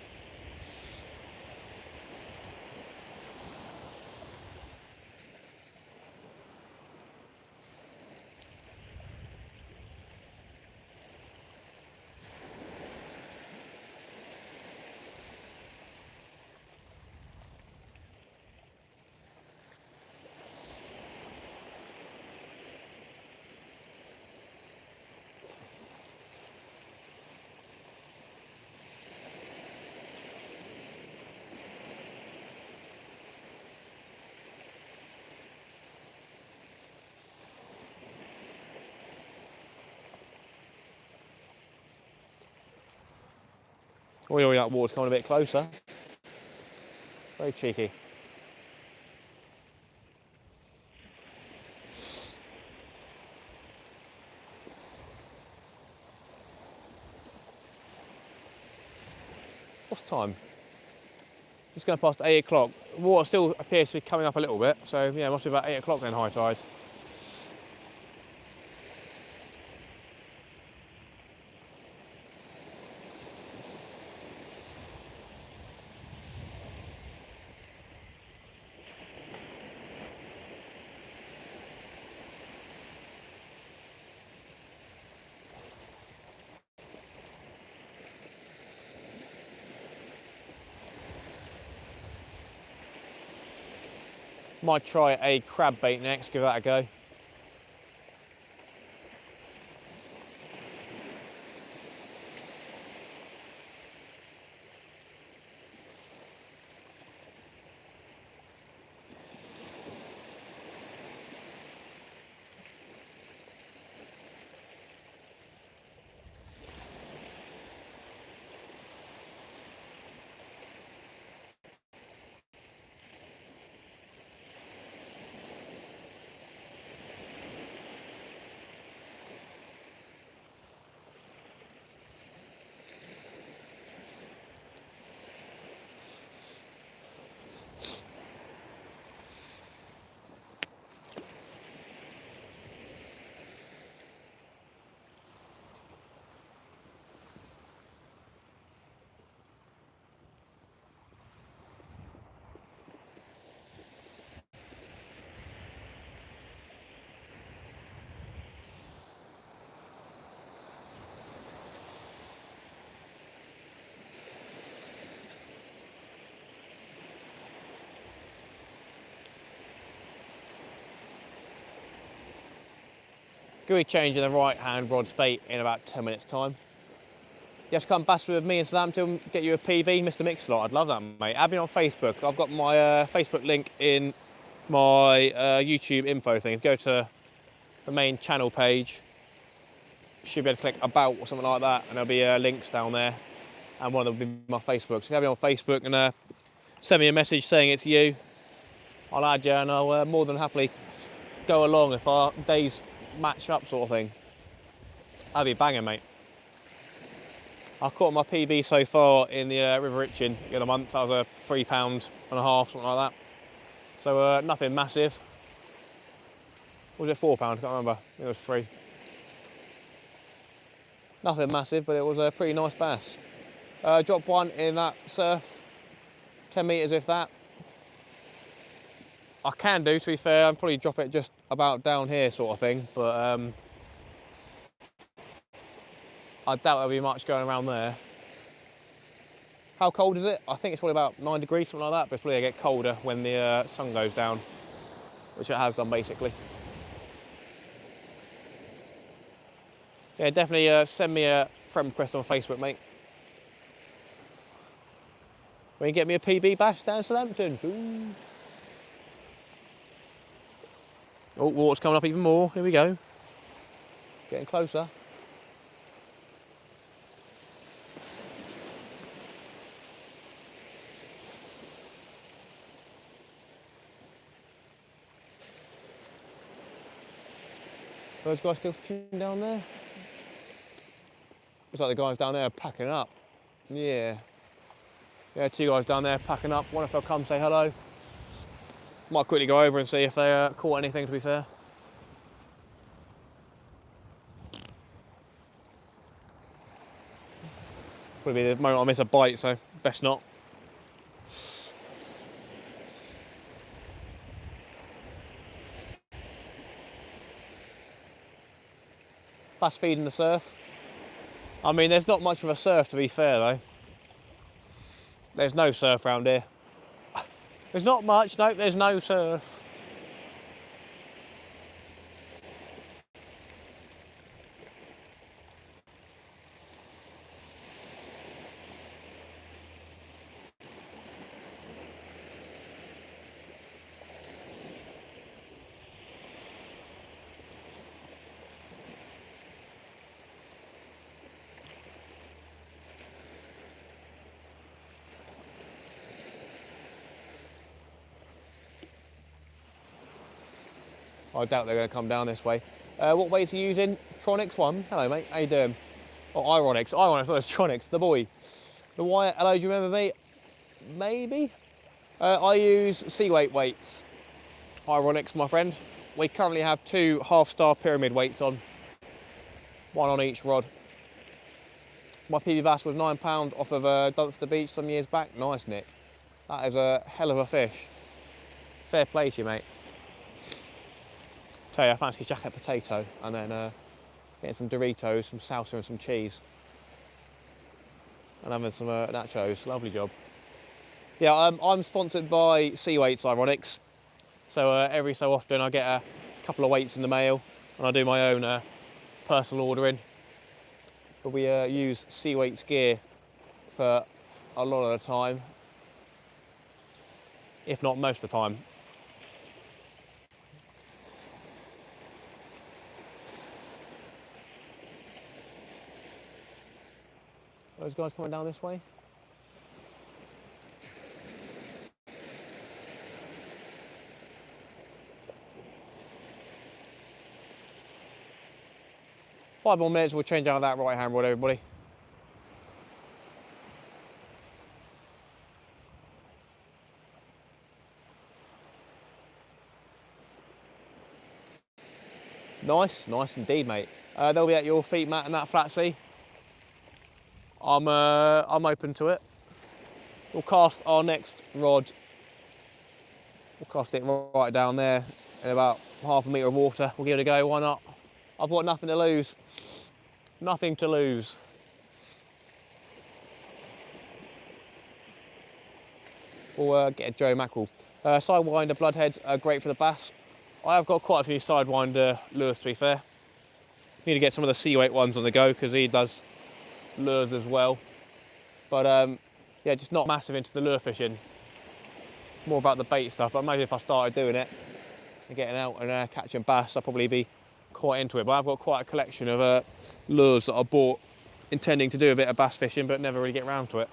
Oh, that water's coming a bit closer. Very cheeky. What's the time? Just going past 8 o'clock. Water still appears to be coming up a little bit, so yeah, it must be about 8 o'clock then, high tide. Might try a crab bait next, give that a go. Gonna be changing the right hand rod's bait in about 10 minutes time. You have to come bass with me in Southampton, get you a PB, Mr. Mix-a-Lot. I'd love that, mate. Add me on Facebook. I've got my Facebook link in my YouTube info thing. If you go to the main channel page, you should be able to click about or something like that, and there'll be links down there, and one of them will be my Facebook. So if you have me on Facebook and send me a message saying it's you, I'll add you, and I'll more than happily go along if our days match up, sort of thing. That'd be banging, mate. I caught my PB so far in the River Itchen the other month. That was a £3.5, something like that. So nothing massive. Or was it £4? I can't remember. I think it was 3. Nothing massive, but it was a pretty nice bass. Dropped one in that surf, 10 metres if that. I can do, to be fair. I'll probably drop it just about down here, sort of thing. But I doubt there'll be much going around there. How cold is it? I think it's probably about 9 degrees, something like that, but it's probably going to get colder when the sun goes down, which it has done, basically. Yeah, definitely send me a friend request on Facebook, mate. When you get me a PB bass down Southampton. Ooh. Oh, water's coming up even more. Here we go. Getting closer. Those guys still fishing down there? Looks like the guys down there are packing up. Yeah. Yeah, 2 guys down there packing up. Wonder if they'll come say hello. Might quickly go over and see if they caught anything, to be fair. Probably be the moment I miss a bite, so best not. Bass feed in the surf. I mean, there's not much of a surf, to be fair, though. There's no surf around here. There's not much, no, there's no surf. I doubt they're going to come down this way. What weights are you using? Tronics 1. Hello, mate. How you doing? Oh, Ironics. I thought it was Tronics, the boy. The Wyatt, hello, do you remember me? Maybe. I use sea weights. Ironics, my friend. We currently have 2 half-star pyramid weights on, 1 on each rod. My PB bass was £9 off of Dunster Beach some years back. Nice, Nick. That is a hell of a fish. Fair play to you, mate. Tell you, I fancy a jacket potato and then getting some Doritos, some salsa and some cheese. And having some nachos. Lovely job. Yeah, I'm sponsored by Sea Weights Ironics. So every so often I get a couple of weights in the mail and I do my own personal ordering. But we use Sea Weights gear for a lot of the time, if not most of the time. Those guys coming down this way? Five more minutes, we'll change out of that right hand rod, everybody. Nice, nice indeed, mate. They'll be at your feet, Matt, and that flat sea. I'm open to it. We'll cast our next rod. We'll cast it right down there in about half a metre of water. We'll give it a go, why not? I've got nothing to lose. Nothing to lose. We'll get a Joe mackerel. Sidewinder bloodheads are great for the bass. I have got quite a few sidewinder lures, to be fair. Need to get some of the sea weight ones on the go because he does lures as well. But yeah, just not massive into the lure fishing. More about the bait stuff, but maybe if I started doing it and getting out and catching bass, I'll probably be quite into it. But I've got quite a collection of lures that I bought intending to do a bit of bass fishing, but never really get around to it.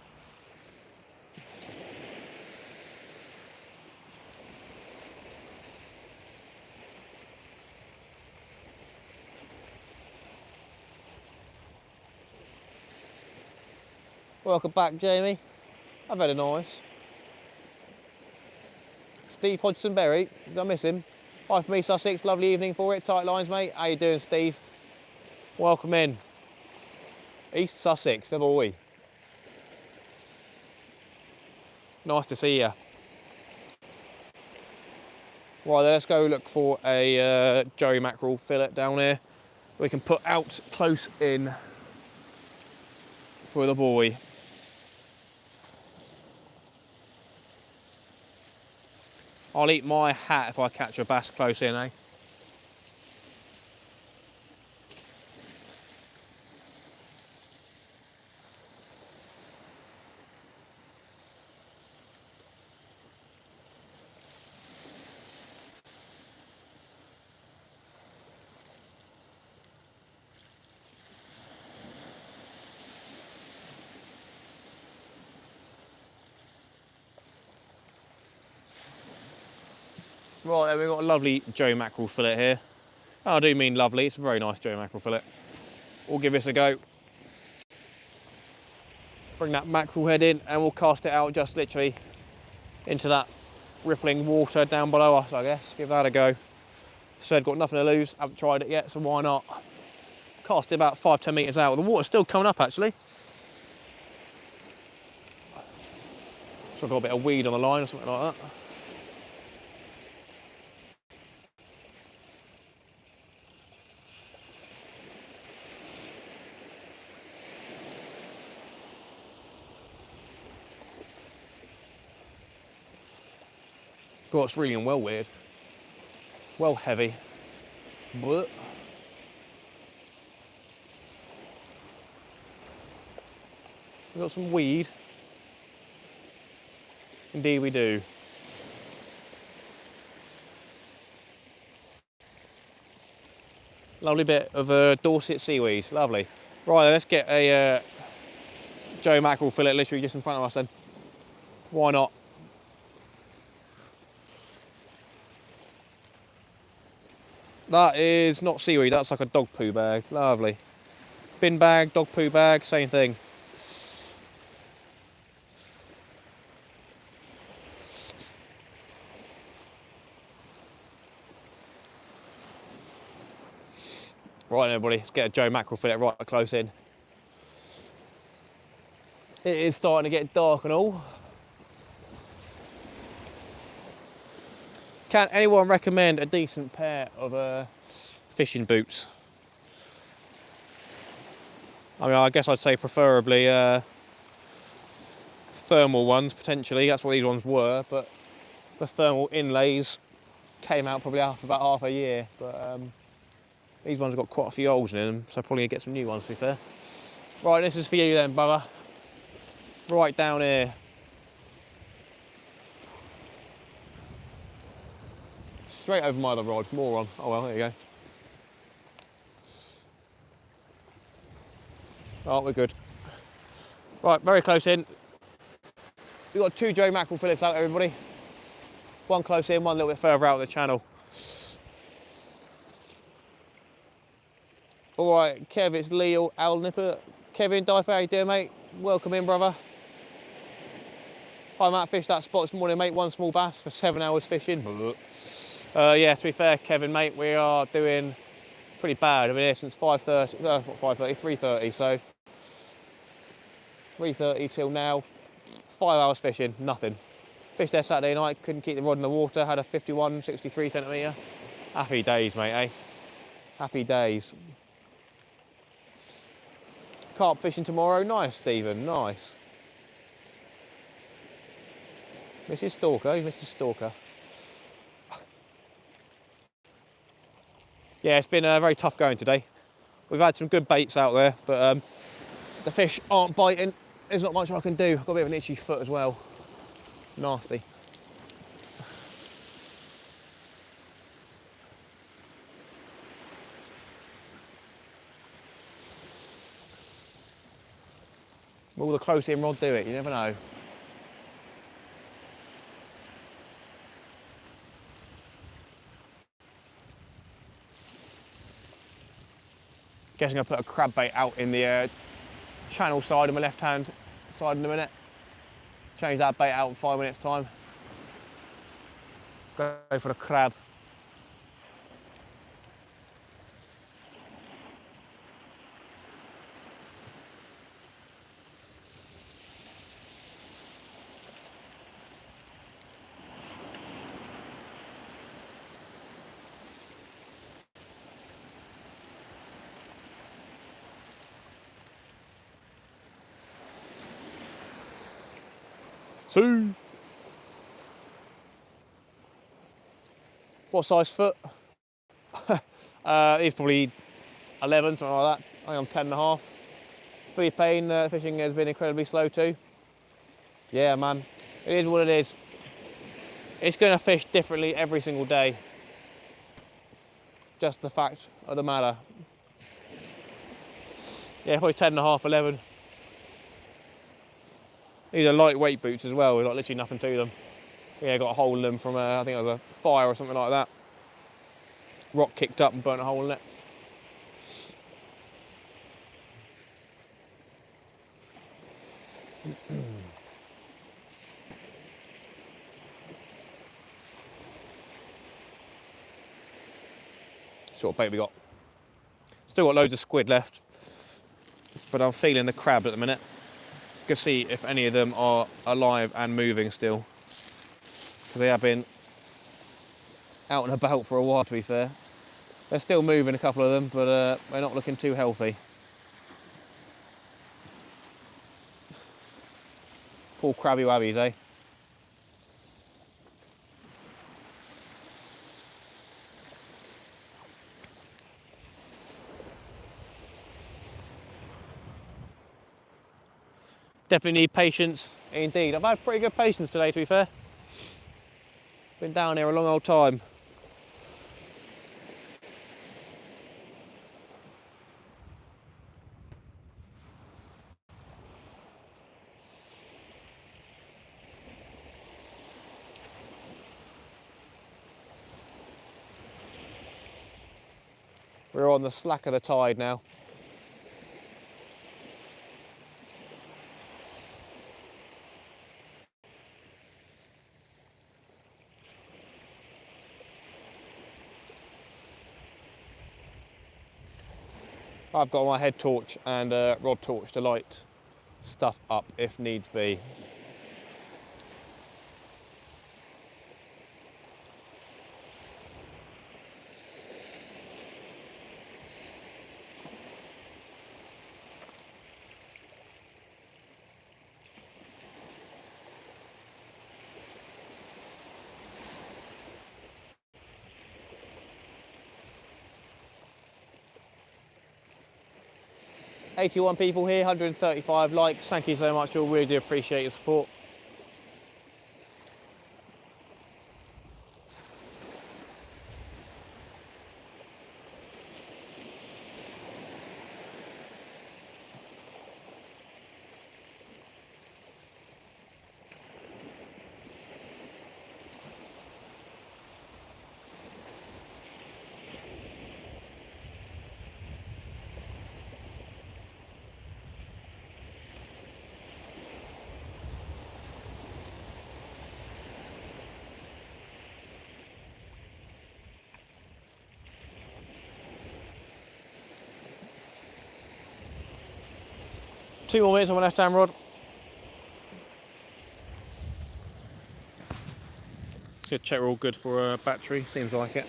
Welcome back, Jamie. I've had a nice. Steve Hodgson-Berry, did I miss him? Hi from East Sussex, lovely evening for it. Tight lines, mate. How you doing, Steve? Welcome in. East Sussex, the boy. Nice to see you. Right, let's go look for a Joey mackerel fillet down here. We can put out close in for the boy. I'll eat my hat if I catch a bass close in, eh? Right, then we've got a lovely Joe mackerel fillet here. Oh, I do mean lovely, it's a very nice Joe mackerel fillet. We'll give this a go. Bring that mackerel head in and we'll cast it out just literally into that rippling water down below us, I guess. Give that a go. Said got nothing to lose, haven't tried it yet, so why not? Cast it about 5–10 metres out. The water's still coming up actually. So I've got a bit of weed on the line or something like that. God, it's reeling well weird. Well heavy. But we've got some weed. Indeed we do. Lovely bit of Dorset seaweed, lovely. Right, let's get a Joe mackerel fillet literally just in front of us then. Why not? That is not seaweed, that's like a dog poo bag. Lovely. Bin bag, dog poo bag, same thing. Right then, everybody, let's get a Joe mackerel fillet right close in. It is starting to get dark and all. Can anyone recommend a decent pair of fishing boots? I mean, I guess I'd say preferably thermal ones, potentially. That's what these ones were, but the thermal inlays came out probably after about half a year. But these ones have got quite a few holes in them, so probably get some new ones, to be fair. Right, this is for you then, brother. Right down here. Straight over my other rod, moron. Oh well, there you go. Oh, we're good. Right, very close in. We've got 2 Joe mackerel fillets out, everybody. One close in, one a little bit further out of the channel. All right, Kev, it's Leo Alnipper. Kevin, Dife, how you doing, mate? Welcome in, brother. I'm out fished that spot this morning, mate. 1 small bass for 7 hours fishing. Yeah, to be fair, Kevin, mate, we are doing pretty bad. I've been here since 5:30, not 5:30, 3:30, so 3:30 till now, 5 hours fishing, nothing. Fished there Saturday night, couldn't keep the rod in the water, had a 51, 63 centimetre. Happy days, mate, eh? Happy days. Carp fishing tomorrow, nice, Stephen, nice. Mrs. Stalker, who's Mrs. Stalker? Yeah, it's been very tough going today. We've had some good baits out there, but the fish aren't biting. There's not much I can do. I've got a bit of an itchy foot as well. Nasty. Will the close in rod do it? You never know. Guessing I'll put a crab bait out in the channel side of my left hand side in a minute. Change that bait out in 5 minutes time. Go for the crab. See. What size foot? He's probably 11, something like that. I think I'm 10 and a half. For your pain, fishing has been incredibly slow too. Yeah, man, it is what it is. It's going to fish differently every single day. Just the fact of the matter. Yeah, probably 10 and a half, 11. These are lightweight boots as well, with like literally nothing to them. Yeah, got a hole in them from I think it was a fire or something like that. Rock kicked up and burnt a hole in it. See what bait we got. Still got loads of squid left, but I'm feeling the crab at the minute. Go see if any of them are alive and moving still, because they have been out and about for a while, to be fair. They're still moving, a couple of them, but they're not looking too healthy. Poor crabby wabbies, eh? Definitely need patience, indeed. I've had pretty good patience today, to be fair. Been down here a long old time. We're on the slack of the tide now. I've got my head torch and rod torch to light stuff up if needs be. $81 people here, 135 likes. Thank you so much, all. Really do appreciate your support. Two more minutes on my left hand rod. Just check we're all good for a battery, seems like it.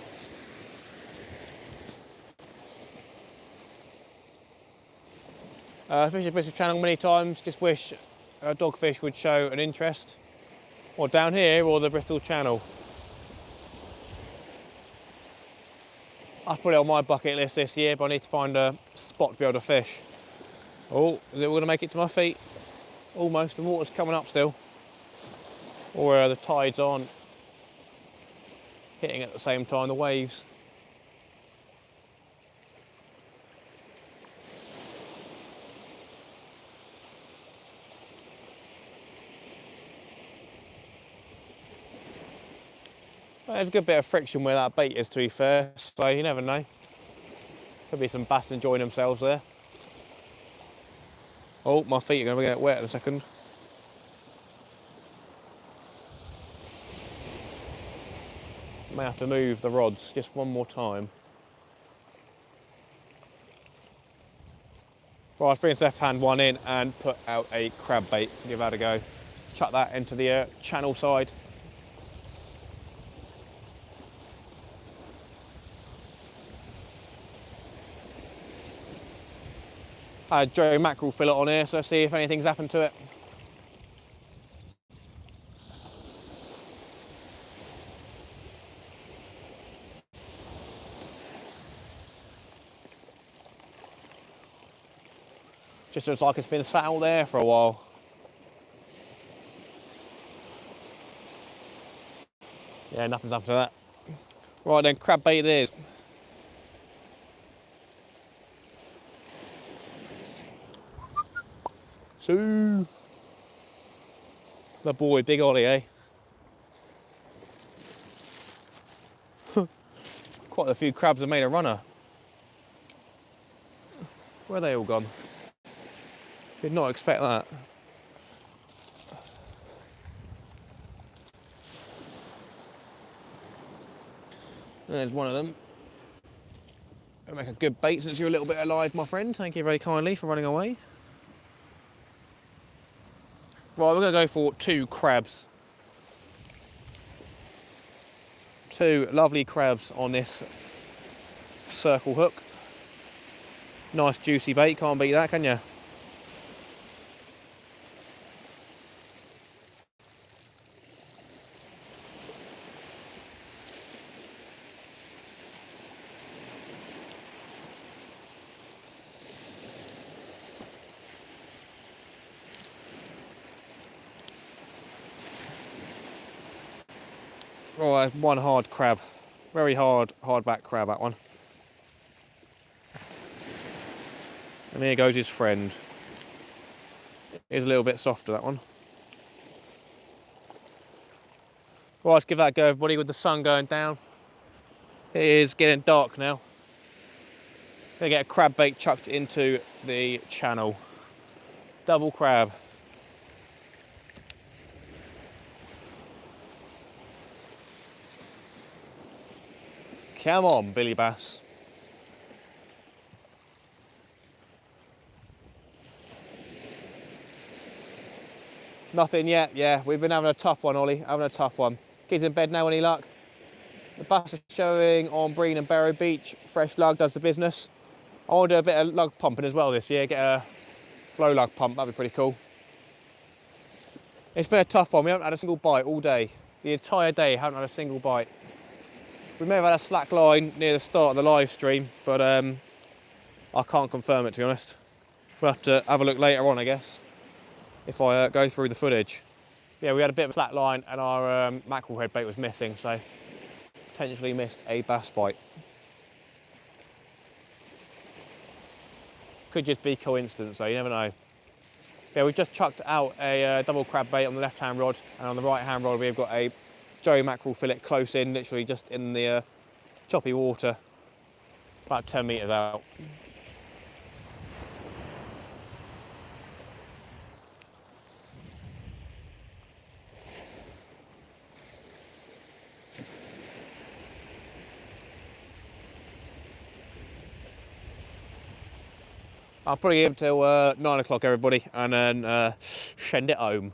Fished the Bristol Channel many times, just wish dogfish would show an interest. Or down here or the Bristol Channel. I've put it on my bucket list this year, but I need to find a spot to be able to fish. Oh, is it all going to make it to my feet? Almost, the water's coming up still. Or the tides aren't hitting at the same time, the waves. There's a good bit of friction where that bait is, to be fair, so you never know. Could be some bass enjoying themselves there. Oh, my feet are going to get wet in a second. May have to move the rods just one more time. Right, let's bring this left hand one in and put out a crab bait. Give that a go. Chuck that into the channel side. I had Joe mackerel fillet on here, so let's see if anything's happened to it. Just looks like it's been sat out there for a while. Yeah, nothing's happened to that. Right then, crab bait it is. So, the boy, big ollie, eh? Quite a few crabs have made a runner. Where are they all gone? Did not expect that. There's one of them. It'll make a good bait since you're a little bit alive, my friend. Thank you very kindly for running away. Right, we're going to go for 2 crabs. 2 lovely crabs on this circle hook. Nice juicy bait, can't beat that, can you? Oh, that's one hard crab. Very hard back crab, that one. And here goes his friend. He's a little bit softer, that one. Right, let's give that a go, everybody, with the sun going down. It is getting dark now. Gonna get a crab bait chucked into the channel. Double crab. Come on, Billy Bass. Nothing yet, yeah. We've been having a tough one, Ollie, having a tough one. Kids in bed now, any luck? The bus is showing on Breen and Barrow Beach. Fresh lug does the business. I want to do a bit of lug pumping as well this year, get a flow lug pump, that'd be pretty cool. It's been a tough one, we haven't had a single bite all day. The entire day, haven't had a single bite. We may have had a slack line near the start of the live stream, but I can't confirm it, to be honest. We'll have to have a look later on, I guess, if I go through the footage. Yeah, we had a bit of a slack line and our mackerel head bait was missing, so potentially missed a bass bite. Could just be coincidence though, you never know. Yeah, we've just chucked out a double crab bait on the left-hand rod, and on the right-hand rod we've got a Joey mackerel fillet close in, literally just in the choppy water, about 10 metres out. I'll probably give till 9 o'clock, everybody, and then send it home.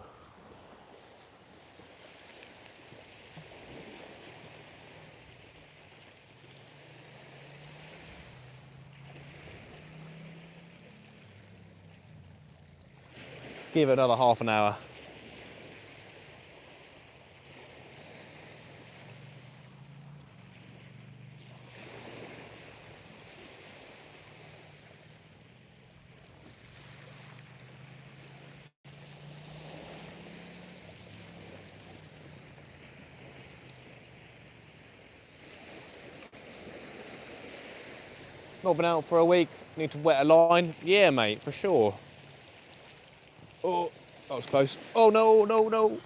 Give it another half an hour. Not been out for a week, need to wet a line. Yeah, mate, for sure. Oh, that was close. Oh, no, no, no.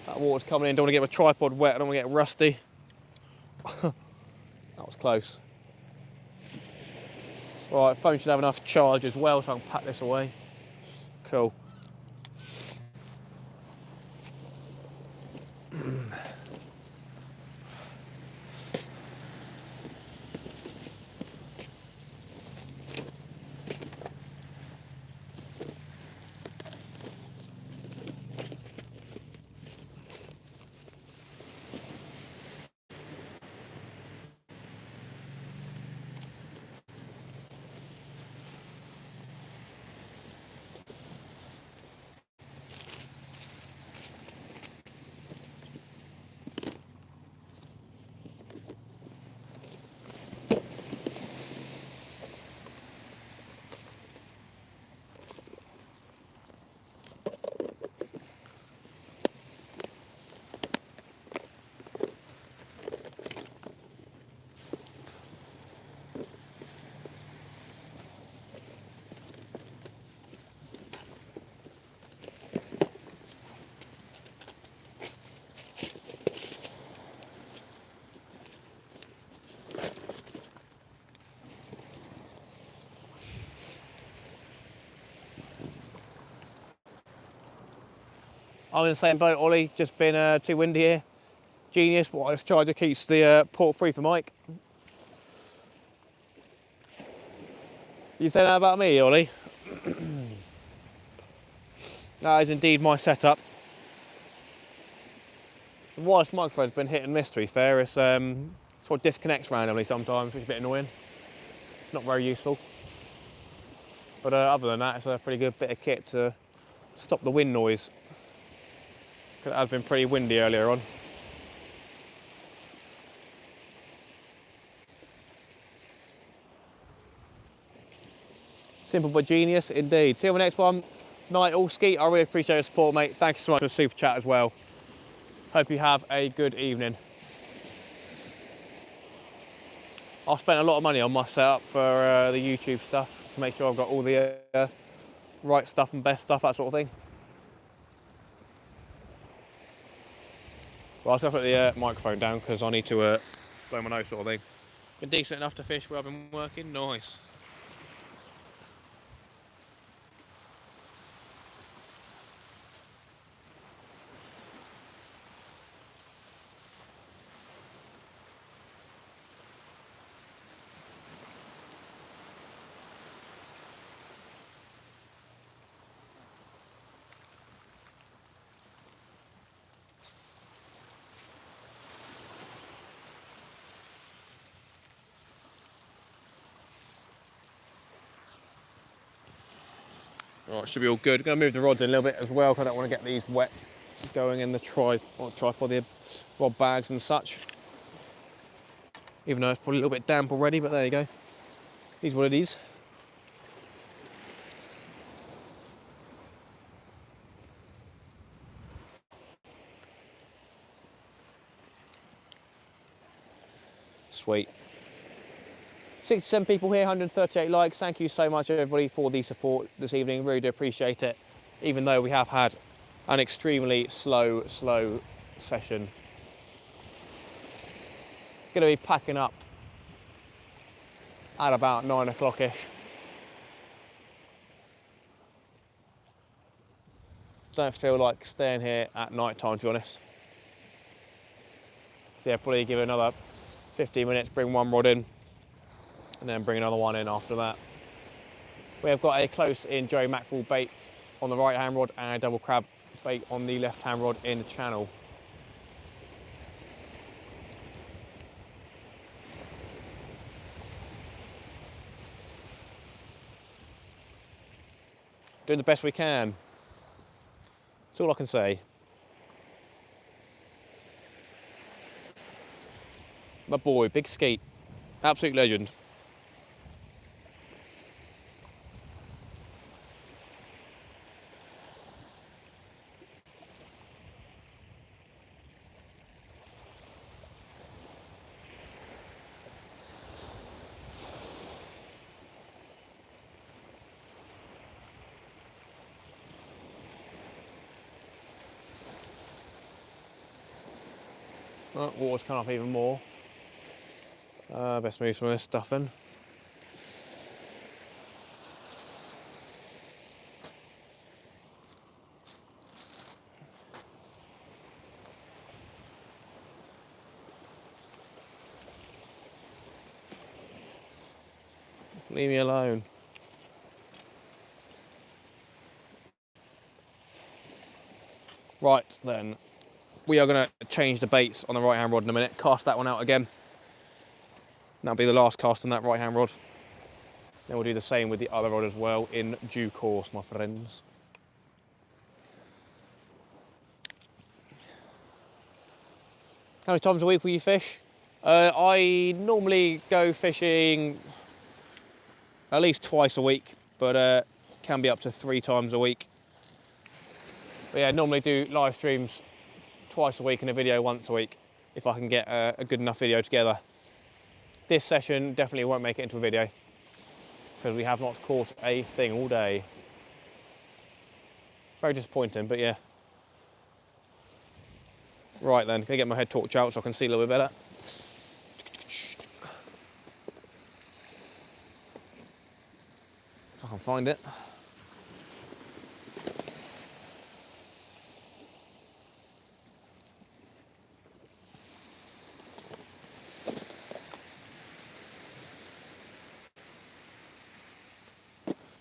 That water's coming in, don't want to get my tripod wet, I don't want to get rusty. That was close. Right, phone should have enough charge as well, so I can pack this away. Cool. I'm in the same boat, Ollie, just been too windy here. Genius, wireless charger keeps the port free for Mike. You say that about me, Ollie? That is indeed my setup. The wireless microphone's been hit and miss, to be fair. It's sort of disconnects randomly sometimes, which is a bit annoying. Not very useful. But other than that, it's a pretty good bit of kit to stop the wind noise. It has been pretty windy earlier on. Simple but genius, indeed. See you on the next one. Night all, Skeet. I really appreciate your support, mate. Thank you so much for the super chat as well. Hope you have a good evening. I've spent a lot of money on my setup for the YouTube stuff to make sure I've got all the right stuff and best stuff, that sort of thing. Well, I'll just put the microphone down because I need to blow my nose, sort of thing. Been decent enough to fish where I've been working. Nice. Right, should be all good. Going to move the rods in a little bit as well because I don't want to get these wet going in the tripod, the rod bags and such. Even though it's probably a little bit damp already, but there you go. It is what it is. Sweet. 67 people here, 138 likes. Thank you so much, everybody, for the support this evening. Really do appreciate it. Even though we have had an extremely slow session. Going to be packing up at about 9 o'clock-ish. Don't feel like staying here at night time, to be honest. So yeah, probably give it another 15 minutes, bring one rod in, and then bring another one in after that. We have got a close-in Joey Mackerel bait on the right-hand rod and a double crab bait on the left-hand rod in the channel. Doing the best we can. That's all I can say. My boy, Big Skeet, absolute legend. Oh, water's come up even more. Best move some of this stuff in. Leave me alone. Right then, we are going to change the baits on the right hand rod in a minute, cast that one out again. That'll be the last cast on that right hand rod. Then we'll do the same with the other rod as well in due course, my friends. How many times a week will you fish? I normally go fishing at least twice a week, but can be up to 3 times a week. But yeah, normally do live streams twice a week and a video once a week if I can get a good enough video together. This session definitely won't make it into a video because we have not caught a thing all day. Very disappointing, but yeah. Right then, gonna get my head torch out so I can see a little bit better. If I can find it.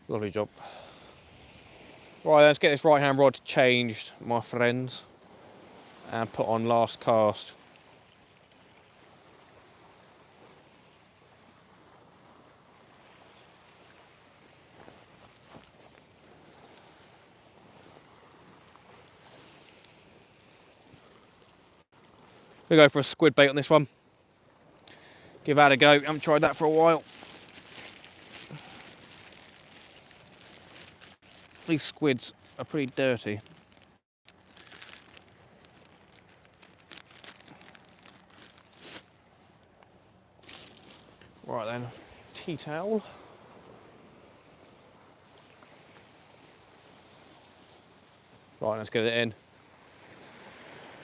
Lovely job. Right, let's get this right hand rod changed, my friends, and put on last cast. We'll go for a squid bait on this one. Give that a go. Haven't tried that for a while. These squids are pretty dirty. Right then, tea towel. Right, let's get it in.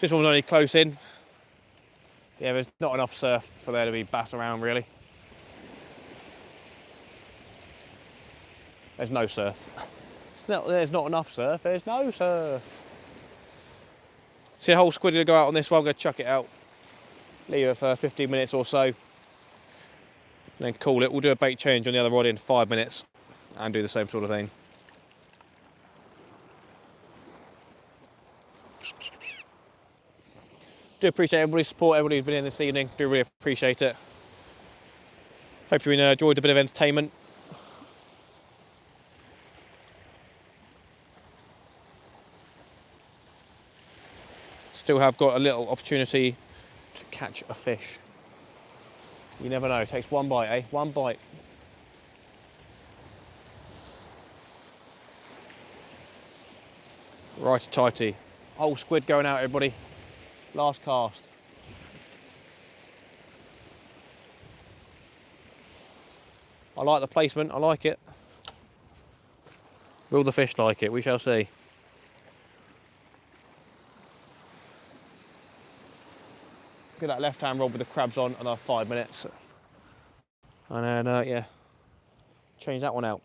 This one's only close in. Yeah, there's not enough surf for there to be bass around really. There's no surf. There's not enough surf, there's no surf. See a whole squid to go out on this one, I'm going to chuck it out. Leave it for 15 minutes or so. Then call it. We'll do a bait change on the other rod in 5 minutes and do the same sort of thing. Do appreciate everybody's support, everybody who's been in this evening. Do really appreciate it. Hope you enjoyed a bit of entertainment. still have got a little opportunity to catch a fish. You never know, it takes one bite, eh? One bite. Righty tighty. Whole squid going out, everybody. Last cast. I like the placement, I like it. Will the fish like it? We shall see. Get that left-hand rod with the crabs on, another 5 minutes. And then, yeah, change that one out.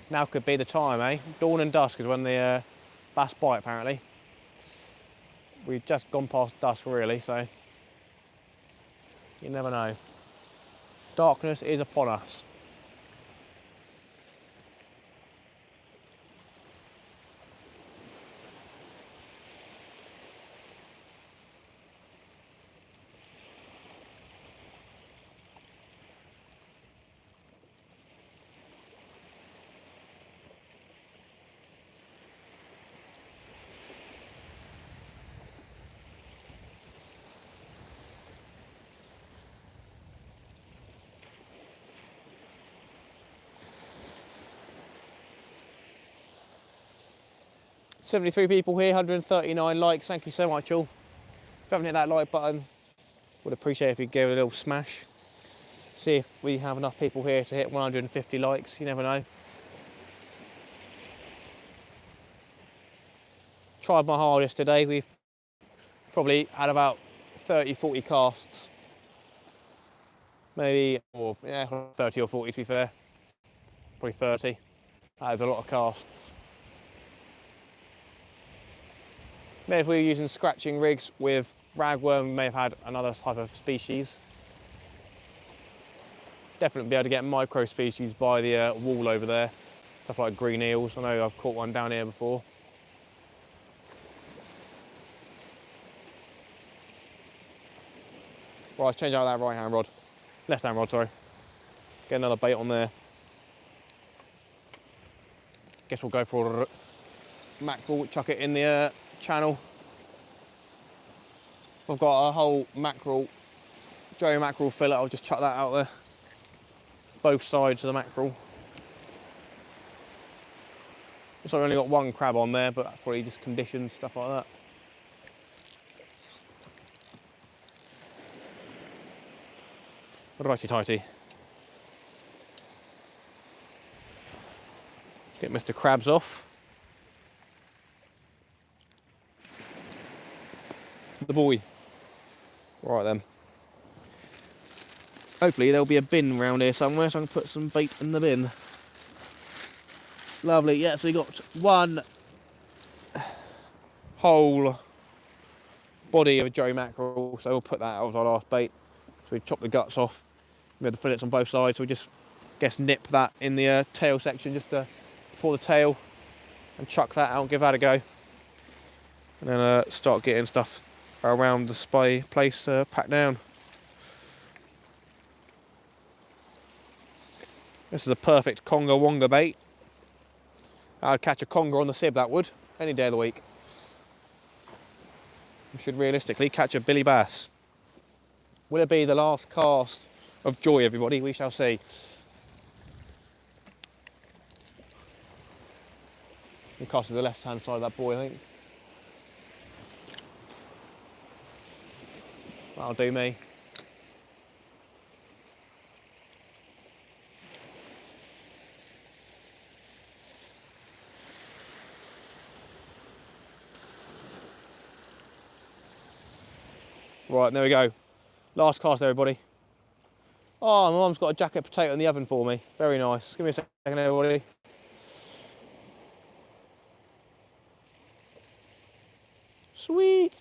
Now could be the time, eh? Dawn and dusk is when the bass bite, apparently. We've just gone past dusk, really, so you never know. Darkness is upon us. $73 people here, 139 likes. Thank you so much, all. If you haven't hit that like button, would appreciate if you give it a little smash. See if we have enough people here to hit 150 likes. You never know. Tried my hardest today. We've probably had about 30, 40 casts. Maybe, or yeah, 30 or 40 to be fair. Probably 30. That is a lot of casts. Maybe if we were using scratching rigs with ragworm, we may have had another type of species. Definitely be able to get micro species by the wall over there. Stuff like green eels. I know I've caught one down here before. Right, let's change out that right hand rod. Left hand rod, sorry. Get another bait on there. Guess we'll go for mackerel, chuck it in the channel. I've got a whole mackerel, Joey mackerel fillet, I'll just chuck that out there. Both sides of the mackerel. So I've only got one crab on there, but that's probably just conditions, stuff like that. Righty tighty. Get Mr. Krabs off. The boy. Right then. Hopefully there'll be a bin around here somewhere so I can put some bait in the bin. Lovely, yeah, so we got one whole body of a Joey mackerel, so we'll put that out as our last bait. So we chop the guts off. We had the fillets on both sides, so we just nip that in the tail section just before the tail and chuck that out and give that a go. And then start getting stuff around the place packed down. This is a perfect conger wonga bait. I'd catch a conger on the sib, that would, any day of the week. We should realistically catch a billy bass. Will it be the last cast of joy, everybody? We shall see. We cast to the left-hand side of that buoy, I think. That'll do me. Right, there we go. Last cast, everybody. Oh, my mum's got a jacket potato in the oven for me. Very nice. Give me a second, everybody. Sweet.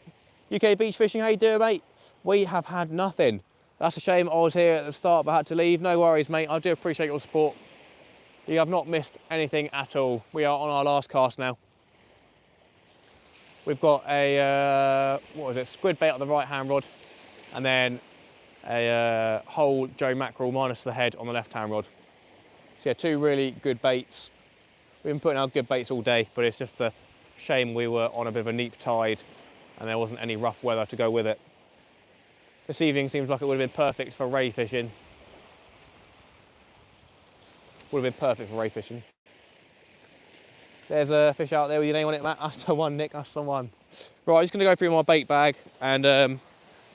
UK beach fishing, how you doing, mate? We have had nothing. That's a shame. I was here at the start, but I had to leave. No worries, mate. I do appreciate your support. You have not missed anything at all. We are on our last cast now. We've got a, what was it, squid bait on the right-hand rod, and then a whole Joe mackerel minus the head on the left-hand rod. So yeah, 2 really good baits. We've been putting out good baits all day, but it's just a shame we were on a bit of a neap tide and there wasn't any rough weather to go with it. This evening seems like it would have been perfect for ray fishing. Would have been perfect for ray fishing. There's a fish out there with your name on it, Matt. That's the one, Nick, that's the one. Right, I'm just gonna go through my bait bag and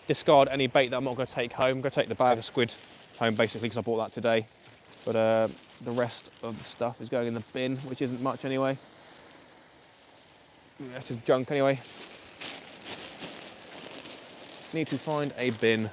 discard any bait that I'm not gonna take home. I'm gonna take the bag of squid home basically because I bought that today. But the rest of the stuff is going in the bin, which isn't much anyway. That's just junk anyway. Need to find a bin.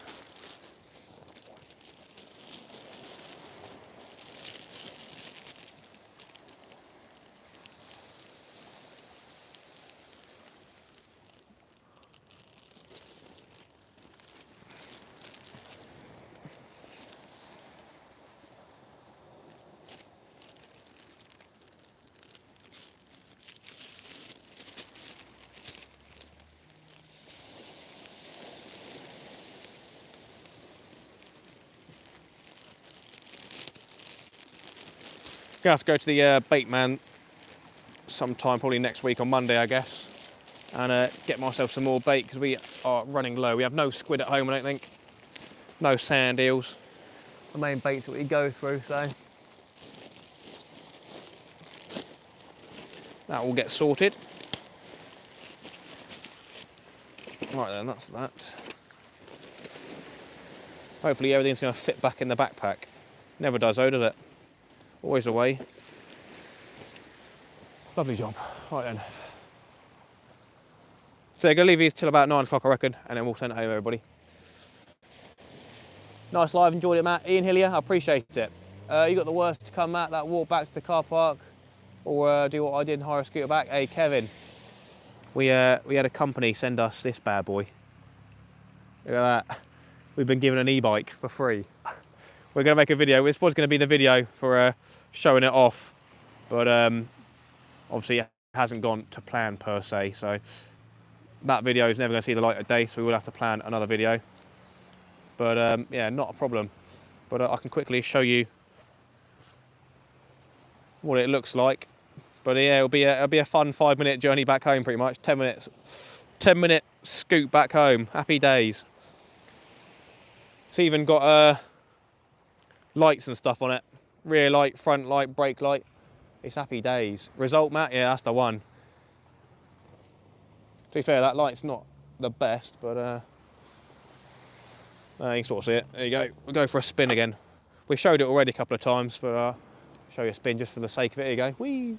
Gonna have to go to the bait man sometime, probably next week on Monday, I guess, and get myself some more bait because we are running low. We have no squid at home, I don't think. No sand eels. The main baits that we go through, so that will get sorted. Right then, that's that. Hopefully everything's going to fit back in the backpack. Never does though, does it? Always away. Lovely job. Right then. So I'm going to leave these till about 9 o'clock, I reckon, and then we'll send it home, everybody. Nice live, enjoyed it, Matt. Ian Hillier, I appreciate it. You got the worst to come, Matt, that walk back to the car park, or do what I did and hire a scooter back. Hey, Kevin, we had a company send us this bad boy. Look at that. We've been given an e-bike for free. We're going to make a video. This was going to be the video for showing it off, but obviously it hasn't gone to plan per se, so that video is never going to see the light of day, so we will have to plan another video. But yeah, not a problem. But I can quickly show you what it looks like. But yeah, it'll be a fun 5-minute journey back home, pretty much. 10 minutes, 10-minute scoot back home. Happy days. It's even got lights and stuff on it. Rear light, front light, brake light. It's happy days. Result, Matt? Yeah, that's the one. To be fair, that light's not the best, but you can sort of see it. There you go. We'll go for a spin again. We showed it already a couple of times, but I'll show you a spin just for the sake of it. Here you go. Whee!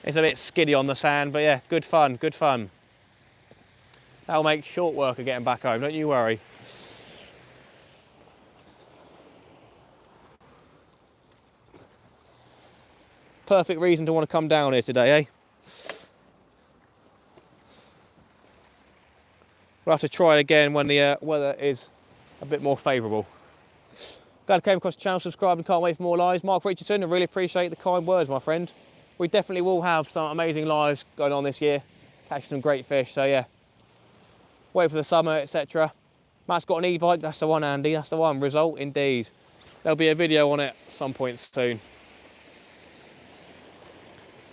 It's a bit skiddy on the sand, but yeah, good fun, good fun. That'll make short work of getting back home, don't you worry. Perfect reason to want to come down here today, eh? We'll have to try it again when the weather is a bit more favourable. Glad I came across the channel, subscribe and can't wait for more lives. Mark Richardson, I really appreciate the kind words, my friend. We definitely will have some amazing lives going on this year, catching some great fish, so yeah. Wait for the summer, etc. Matt's got an e-bike, that's the one, Andy, that's the one. Result indeed. There'll be a video on it at some point soon.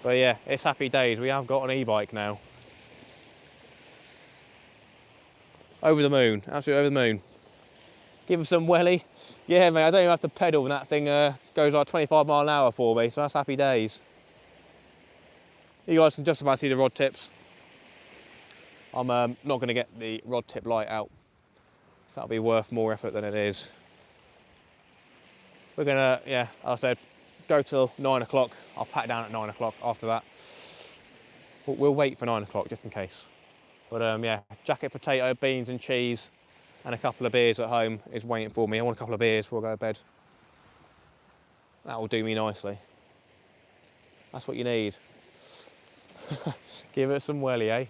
But yeah, it's happy days. We have got an e-bike now. Over the moon, absolutely over the moon. Give him some welly. Yeah, mate, I don't even have to pedal when that thing goes like 25 miles an hour for me, so that's happy days. You guys can just about see the rod tips. I'm not going to get the rod tip light out. That'll be worth more effort than it is. We're going to, yeah, as I said, go till 9 o'clock. I'll pack down at 9 o'clock after that. We'll wait for 9 o'clock just in case. But yeah, jacket potato, beans and cheese and a couple of beers at home is waiting for me. I want a couple of beers before I go to bed. That will do me nicely. That's what you need. Give it some welly, eh?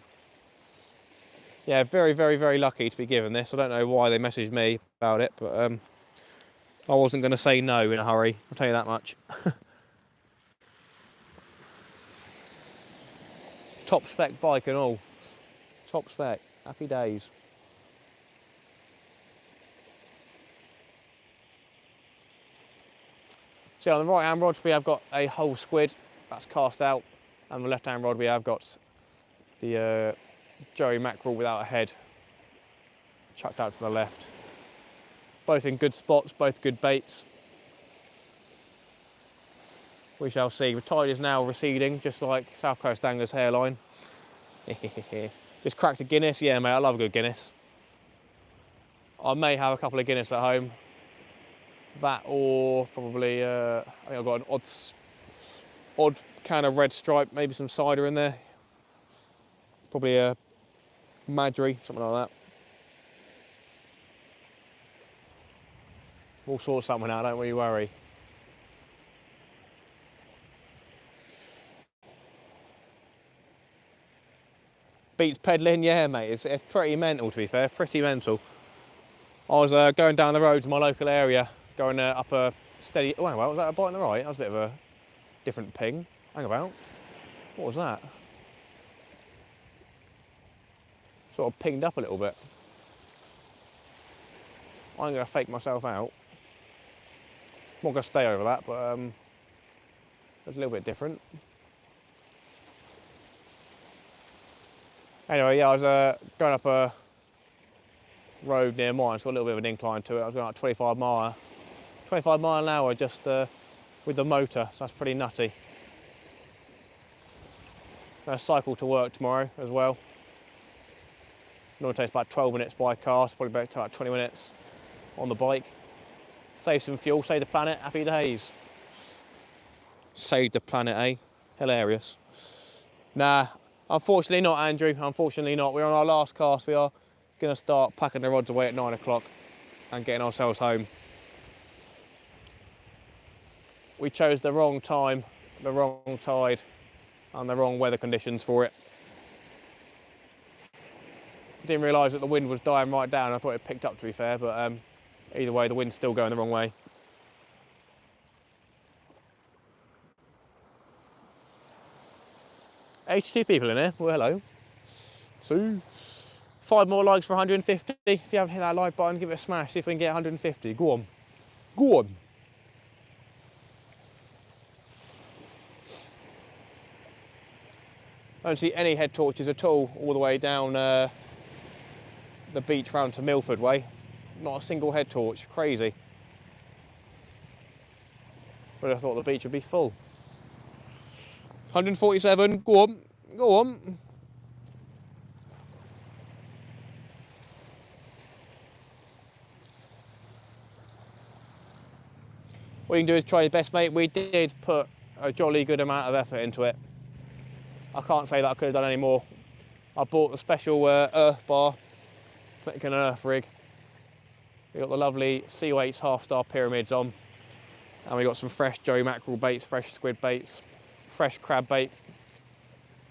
Yeah, very, very, very lucky to be given this. I don't know why they messaged me about it, but I wasn't going to say no in a hurry, I'll tell you that much. Top spec bike and all. Top spec. Happy days. So on the right hand rod we have got a whole squid that's cast out, and on the left hand rod we have got the Joey mackerel without a head chucked out to the left. Both in good spots, both good baits. We shall see. The tide is now receding, just like South Coast Angler's hairline. Just cracked a Guinness. Yeah, mate, I love a good Guinness. I may have a couple of Guinness at home. That or probably, I think I've got an odd can of Red Stripe, maybe some cider in there. Probably a Madry, something like that. We'll sort something out, don't we worry. Beats pedalling, yeah, mate. It's pretty mental, to be fair. Pretty mental. I was going down the road to my local area, going up a steady. Oh, hang about, was that a bite on the right? That was a bit of a different ping. Hang about. What was that? Sort of pinged up a little bit. I'm going to fake myself out. I'm not going to stay over that, but it's a little bit different. Anyway, yeah, I was going up a road near mine. It's got a little bit of an incline to it. I was going like 25 mile an hour just with the motor, so that's pretty nutty. I'm going to cycle to work tomorrow as well. Normally takes about 12 minutes by car, so probably about 20 minutes on the bike. Save some fuel, save the planet, happy days. Save the planet, eh? Hilarious. Nah, unfortunately not, Andrew, unfortunately not. We're on our last cast. We are going to start packing the rods away at 9 o'clock and getting ourselves home. We chose the wrong time, the wrong tide and the wrong weather conditions for it. Didn't realise that the wind was dying right down. I thought it picked up, to be fair, but either way the wind's still going the wrong way. $82 people in here. Well, hello. So, 5 more likes for 150. If you haven't hit that like button, give it a smash. See if we can get 150. Go on. Go on. I don't see any head torches at all the way down the beach round to Milford way. Not a single head torch. Crazy. But I thought the beach would be full. 147, go on, go on. What you can do is try your best, mate. We did put a jolly good amount of effort into it. I can't say that I could have done any more. I bought a special earth bar, like an earth rig. We got the lovely C8's half-star pyramids on. And we got some fresh Joey mackerel baits, fresh squid baits, fresh crab bait.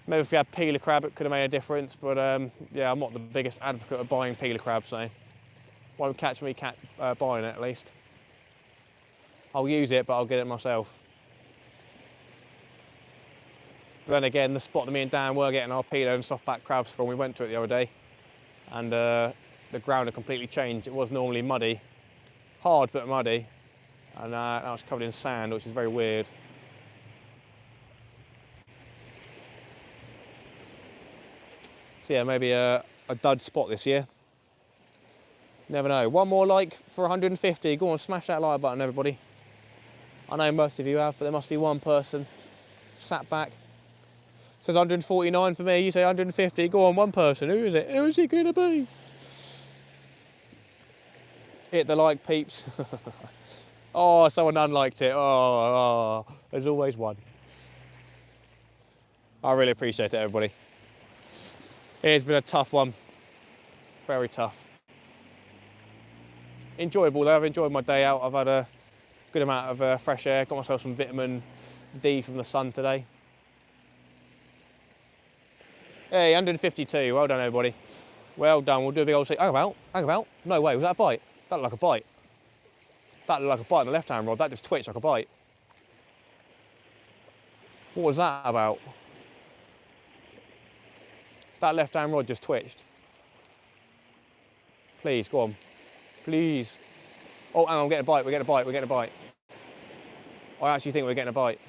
Maybe if we had peeler crab, it could have made a difference, but yeah, I'm not the biggest advocate of buying peeler crab, so won't catch me buying it at least. I'll use it, but I'll get it myself. But then again, the spot that me and Dan were getting our peeler and softback crabs from, we went to it the other day, and the ground had completely changed. It was normally muddy, hard but muddy, and now it's covered in sand, which is very weird. So yeah, maybe a dud spot this year. Never know. One more like for 150. Go on, smash that like button, everybody. I know most of you have, but there must be one person sat back. Says 149 for me, you say 150. Go on, one person. Who is it? Who is it going to be? Hit the like, peeps. Oh, someone unliked it. Oh, there's always one. I really appreciate it, everybody. It's been a tough one. Very tough. Enjoyable though, I've enjoyed my day out. I've had a good amount of fresh air, got myself some vitamin D from the sun today. Hey, 152. Well done, everybody. Well done. We'll do a big old see. Hang about. Hang about. No way. Was that a bite? That looked like a bite. That looked like a bite on the left-hand rod. That just twitched like a bite. What was that about? That left-hand rod just twitched. Please, go on. Please. Oh, hang on. We're getting a bite. We're getting a bite. We're getting a bite. I actually think we're getting a bite.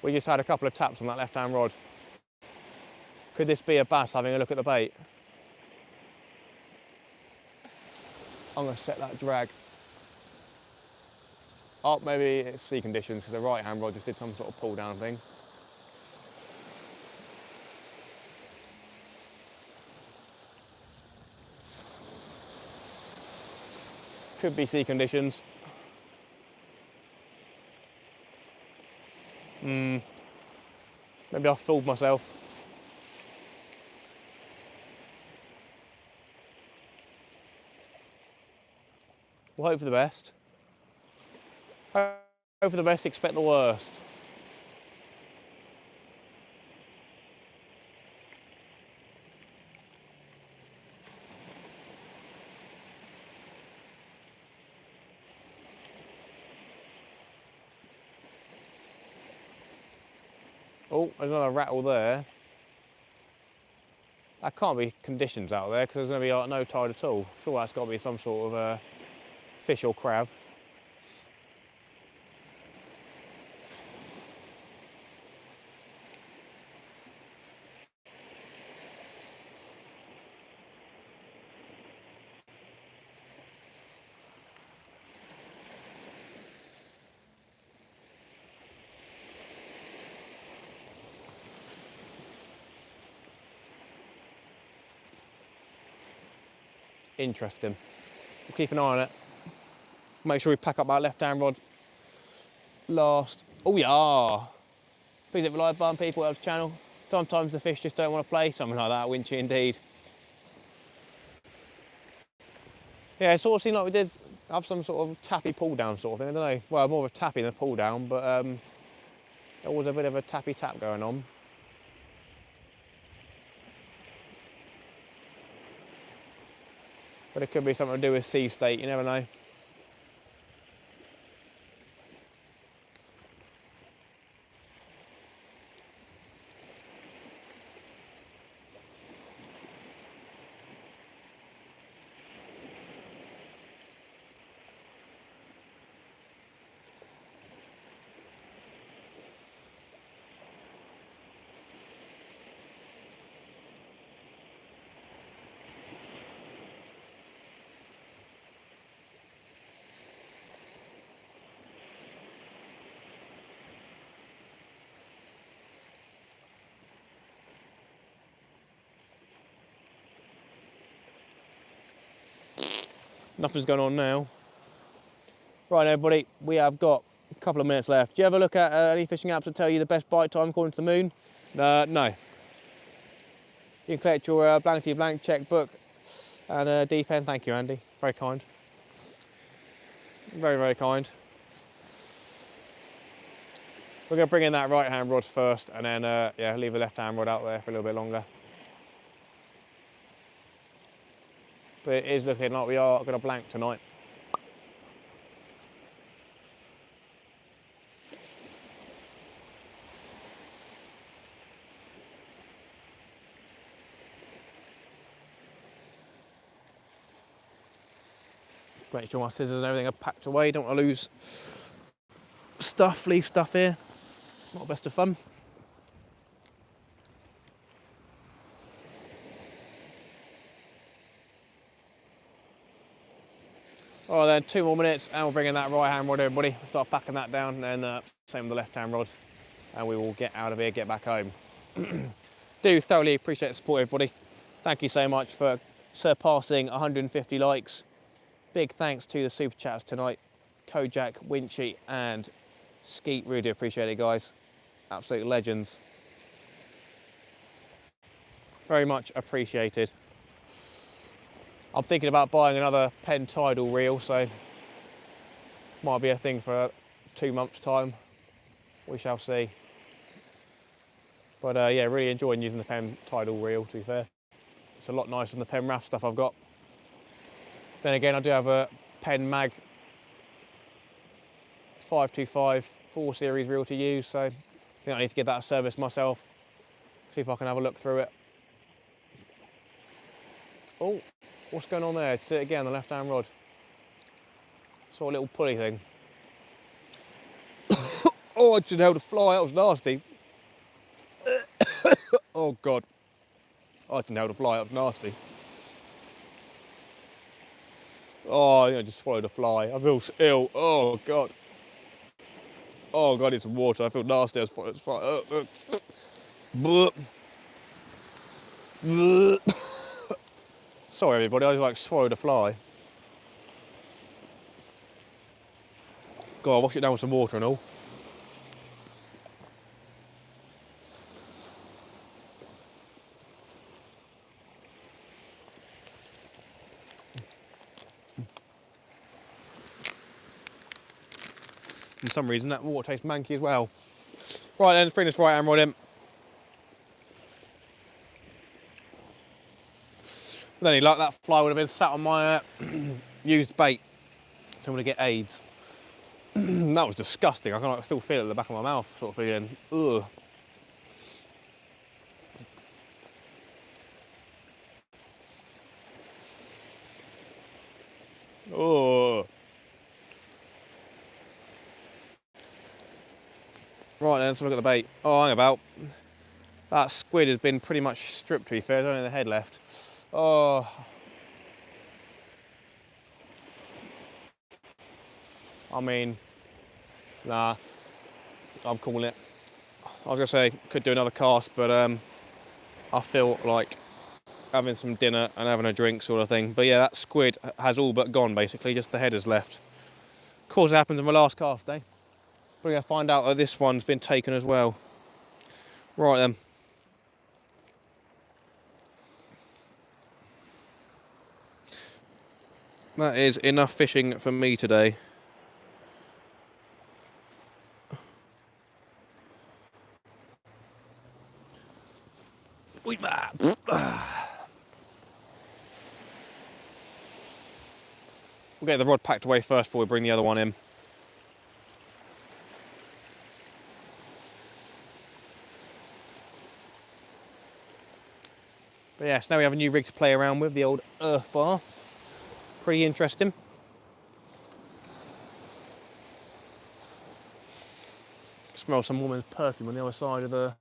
We just had a couple of taps on that left-hand rod. Could this be a bass having a look at the bait? I'm going to set that drag. Oh, maybe it's sea conditions because the right-hand rod just did some sort of pull-down thing. Could be sea conditions. Maybe I fooled myself. We'll hope for the best. Hope for the best, expect the worst. Oh, there's another rattle there. That can't be conditions out there because there's going to be like no tide at all. Sure, that's got to be some sort of fish or crab. Interesting. We'll keep an eye on it. Make sure we pack up our left-hand rod last. Oh yeah! Please hit the like button, people of the channel. Sometimes the fish just don't want to play. Something like that, winchy indeed. Yeah, it sort of seemed like we did have some sort of tappy pull down sort of thing. I don't know. Well, more of a tappy than a pull down, but there was a bit of a tappy tap going on. But it could be something to do with sea state, you never know. Nothing's going on now. Right, everybody, we have got a couple of minutes left. Do you ever look at any fishing apps that tell you the best bite time according to the moon? No. You can collect your blank to blank checkbook and deep end. Thank you, Andy. Very kind. Very, very kind. We're going to bring in that right-hand rod first and then yeah, leave the left-hand rod out there for a little bit longer. But it is looking like we are going to blank tonight. Make sure my scissors and everything are packed away. Don't want to lose stuff, leave stuff here. Not best of fun. All right then, 2 more minutes and we'll bring in that right hand rod, everybody. Start packing that down and then same with the left hand rod and we will get out of here, get back home. Do thoroughly appreciate the support, everybody. Thank you so much for surpassing 150 likes. Big thanks to the super chats tonight. Kojak, Winchy and Skeet. Really do appreciate it, guys. Absolute legends. Very much appreciated. I'm thinking about buying another Penn Tidal reel, so might be a thing for 2 months' time. We shall see. But yeah, really enjoying using the Pen tidal reel, to be fair. It's a lot nicer than the Pen Raft stuff I've got. Then again, I do have a Pen Mag 525 4 series reel to use, so I think I need to give that a service myself. See if I can have a look through it. Oh, what's going on there? Did it again, the left-hand rod. Saw a little pulley thing. Oh, I just held a fly, that was nasty. Oh God. I just held a fly, that was nasty. Oh, I just swallowed a fly. I feel ill. Oh God. Oh God, it's some water. I feel nasty. It's fine. Sorry everybody, I just like swallowed a fly. God, I'll wash it down with some water and all. For some reason that water tastes manky as well. Right then, let's bring this right hand rod in. Then he like that fly would have been sat on my used bait. So I'm gonna get AIDS. That was disgusting. I can still feel it at the back of my mouth, sort of feeling, ugh. Oh. Right then, let's look at the bait. Oh, hang about. That squid has been pretty much stripped, to be fair. There's only the head left. Oh. I mean, nah. I'm calling it. I was gonna say, could do another cast, but I feel like having some dinner and having a drink sort of thing. But yeah, that squid has all but gone, basically. Just the head is left. Of course, it happened in my last cast day. We're gonna find out that this one's been taken as well. Right then. That is enough fishing for me today. We'll get the rod packed away first before we bring the other one in. But yes, now we have a new rig to play around with, the old earth bar. Pretty interesting. Smell some woman's perfume on the other side of the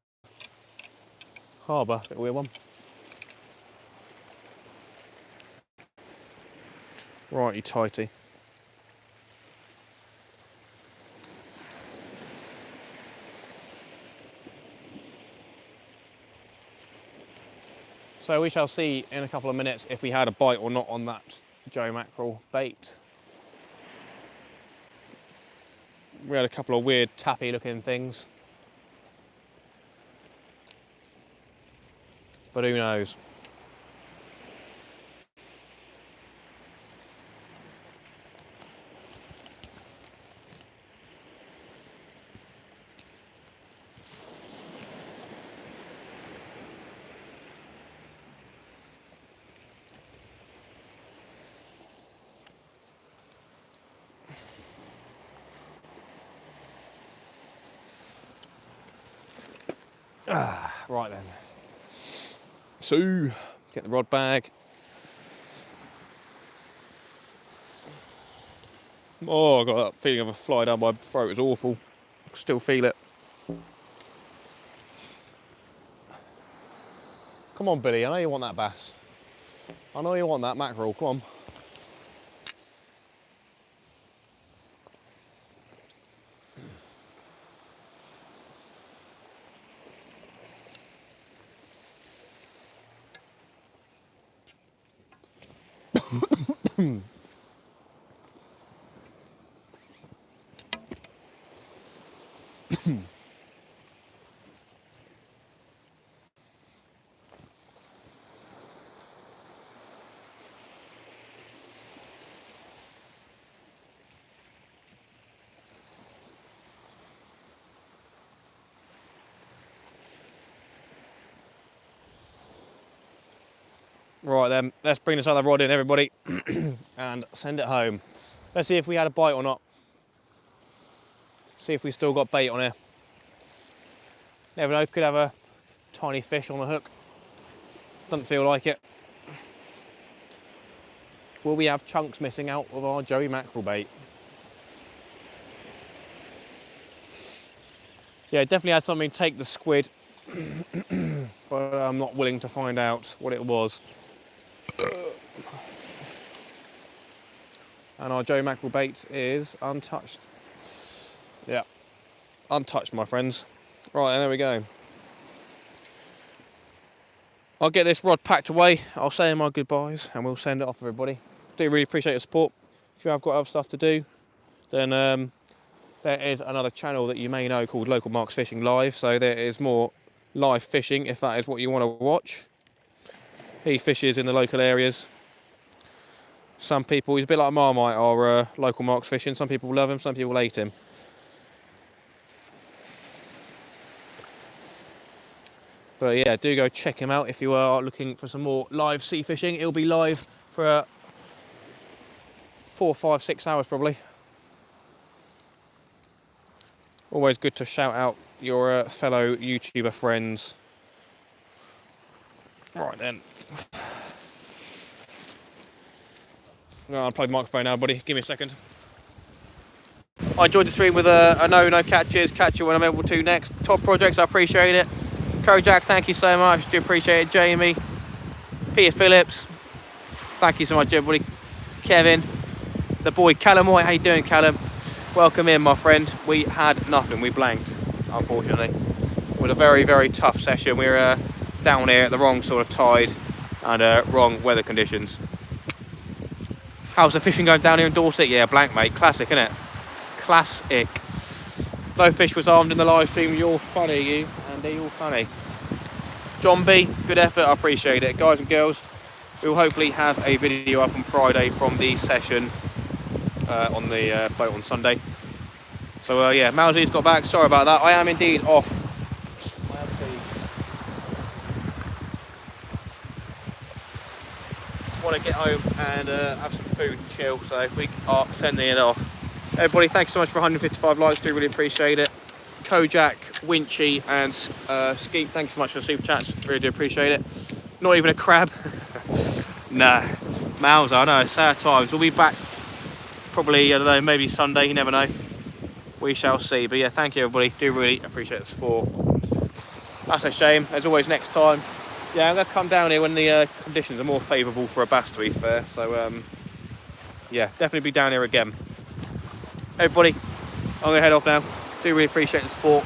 harbour. Bit of a weird one. Righty tighty. So we shall see in a couple of minutes if we had a bite or not on that Joe mackerel bait. We had a couple of weird tappy looking things. But who knows? Right then. So, get the rod bag. Oh, I got that feeling of a fly down my throat. It's awful. Still feel it. Come on, Billy. I know you want that bass. I know you want that mackerel. Come on. Right then, let's bring this other rod in, everybody, and send it home. Let's see if we had a bite or not. See if we still got bait on here. Never know, could have a tiny fish on the hook. Doesn't feel like it. Will we have chunks missing out of our Joey mackerel bait? Yeah, definitely had something take the squid, but I'm not willing to find out what it was. And our Joey mackerel bait is untouched. Yeah, untouched, my friends. Right, there we go. I'll get this rod packed away. I'll say my goodbyes and we'll send it off, everybody. Do really appreciate your support. If you have got other stuff to do, then there is another channel that you may know called Local Marks Fishing Live. So there is more live fishing if that is what you want to watch. He fishes in the local areas. Some people, he's a bit like Marmite, are Local Marks Fishing. Some people love him, some people hate him. But yeah, do go check him out if you are looking for some more live sea fishing. It'll be live for 4, 5, 6 hours probably. Always good to shout out your fellow YouTuber friends. Right then. I'm going to unplug the microphone now, buddy. Give me a second. I enjoyed the stream with a no catches. Catch you when I'm able to next. Top projects, I appreciate it. Kojak, thank you so much. Do appreciate it. Jamie, Peter Phillips, thank you so much, everybody. Kevin, the boy Callum White. How you doing, Callum? Welcome in, my friend. We had nothing. We blanked, unfortunately. It was a very, very tough session. We were down here at the wrong sort of tide and wrong weather conditions. How's the fishing going down here in Dorset? Yeah, blank, mate. Classic, innit? Classic. No fish was armed in the live stream. You're funny, you. Andy, you're funny. John B, good effort. I appreciate it. Guys and girls, we will hopefully have a video up on Friday from the session on the boat on Sunday. So, yeah, Mousy's got back. Sorry about that. I am indeed off. Want to get home and have some food and chill, so we are sending it off. Everybody, thanks so much for 155 likes, do really appreciate it. Kojak, Winchy and Skeet, thanks so much for the super chats, really do appreciate it. Not even a crab. Nah, Mouse, I know, it's sad times. We'll be back probably, I don't know, maybe Sunday, you never know. We shall see, but yeah, thank you everybody, do really appreciate the support. That's a shame, as always next time. Yeah, I'm going to come down here when the conditions are more favourable for a bass, to be fair. So, yeah, definitely be down here again. Everybody, I'm going to head off now. Do really appreciate the support.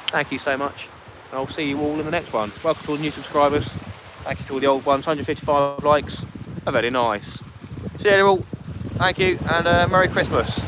Thank you so much. And I'll see you all in the next one. Welcome to all the new subscribers. Thank you to all the old ones. 155 likes. Very nice. See you all. Thank you, and Merry Christmas.